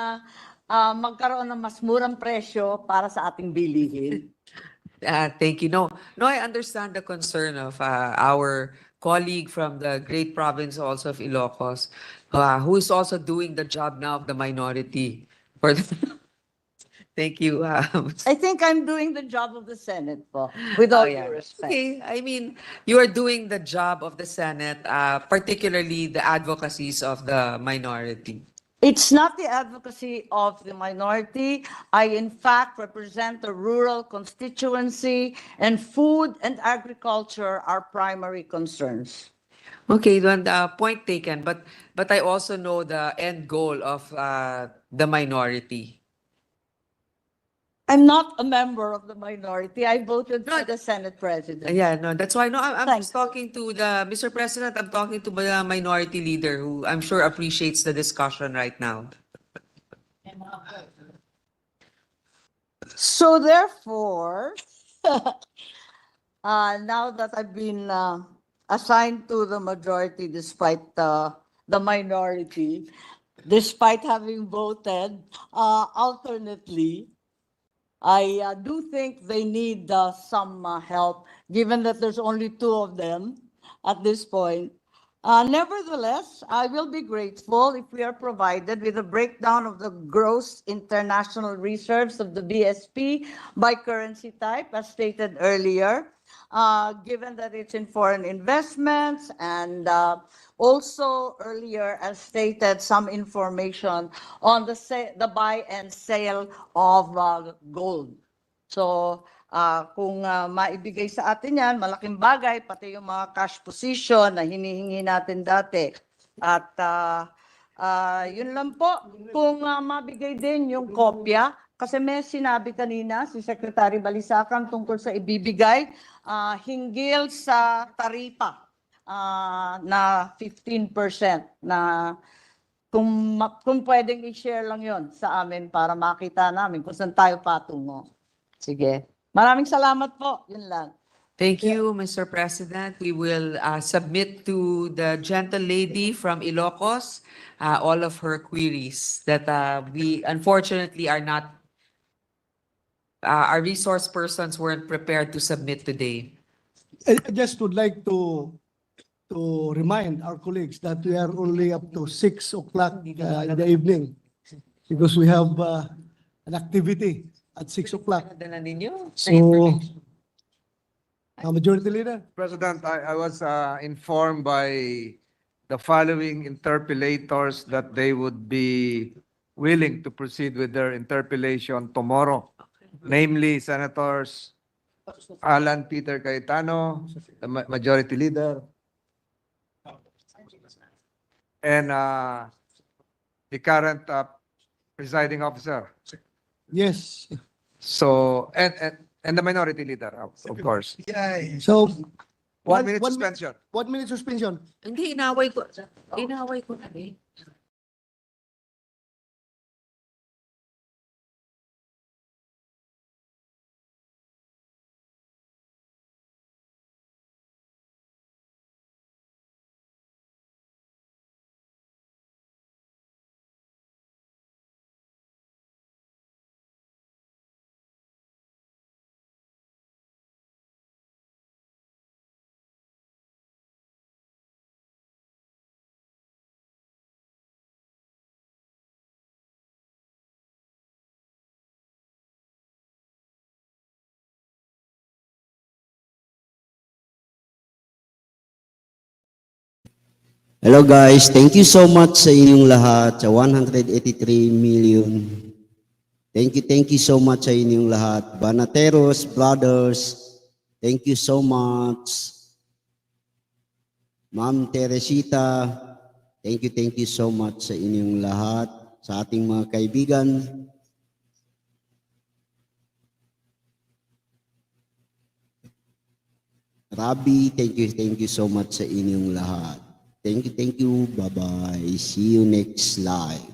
magkaroon ng mas murang presyo para sa ating bilihin. thank you. No, I understand the concern of our colleague from the great province also of Ilocos, who is also doing the job now of the minority. Thank you. I think I'm doing the job of the Senate po, with all due respect. Okay, I mean, you are doing the job of the Senate, particularly the advocacies of the minority. It's not the advocacy of the minority. I, in fact, represent the rural constituency, and food and agriculture are primary concerns. Okay, then point taken. But I also know the end goal of the minority. I'm not a member of the minority. I voted for the Senate President. Yeah, no, that's why. No, I'm Thanks. just talking to the Mr. President. I'm talking to the minority leader who I'm sure appreciates the discussion right now. So therefore, now that I've been assigned to the majority despite the minority, despite having voted alternately, I do think they need some help, given that there's only two of them at this point. Nevertheless, I will be grateful if we are provided with a breakdown of the gross international reserves of the BSP by currency type, as stated earlier, given that it's in foreign investments, and also earlier, as stated, some information on the buy and sale of gold. So, kung maibigay sa atin yan, malaking bagay, pati yung mga cash position na hinihingi natin dati. At yun lang po, kung mabigay din yung kopya, kasi may sinabi kanina si Secretary Balisacan tungkol sa ibibigay hinggil sa taripa na 15% na kung pwedeng i-share lang yon sa amin para makita namin kung saan tayo patungo. Sige. Maraming salamat po. Yun lang. Thank you, Mr. President. We will submit to the gentle lady from Ilocos all of her queries that we unfortunately are not our resource persons weren't prepared to submit today. I just would like to remind our colleagues that we are only up to 6 o'clock in the evening because we have an activity at 6 o'clock. So, Majority Leader. President, I was informed by the following interpellators that they would be willing to proceed with their interpellation tomorrow. Namely, Senators Alan Peter Cayetano, the Majority Leader, and the current presiding officer. Yes. So, and the Minority Leader, of course. So, 1 minute suspension. 1 minute suspension. Hindi, inaway ko. Inaway ko na eh. Hello guys, thank you so much sa inyong lahat, sa 183 million. Thank you so much sa inyong lahat. Banateros, brothers, thank you so much. Ma'am Teresita, thank you so much sa inyong lahat, sa ating mga kaibigan. Rabi, thank you so much sa inyong lahat. Thank you. Bye-bye. See you next live.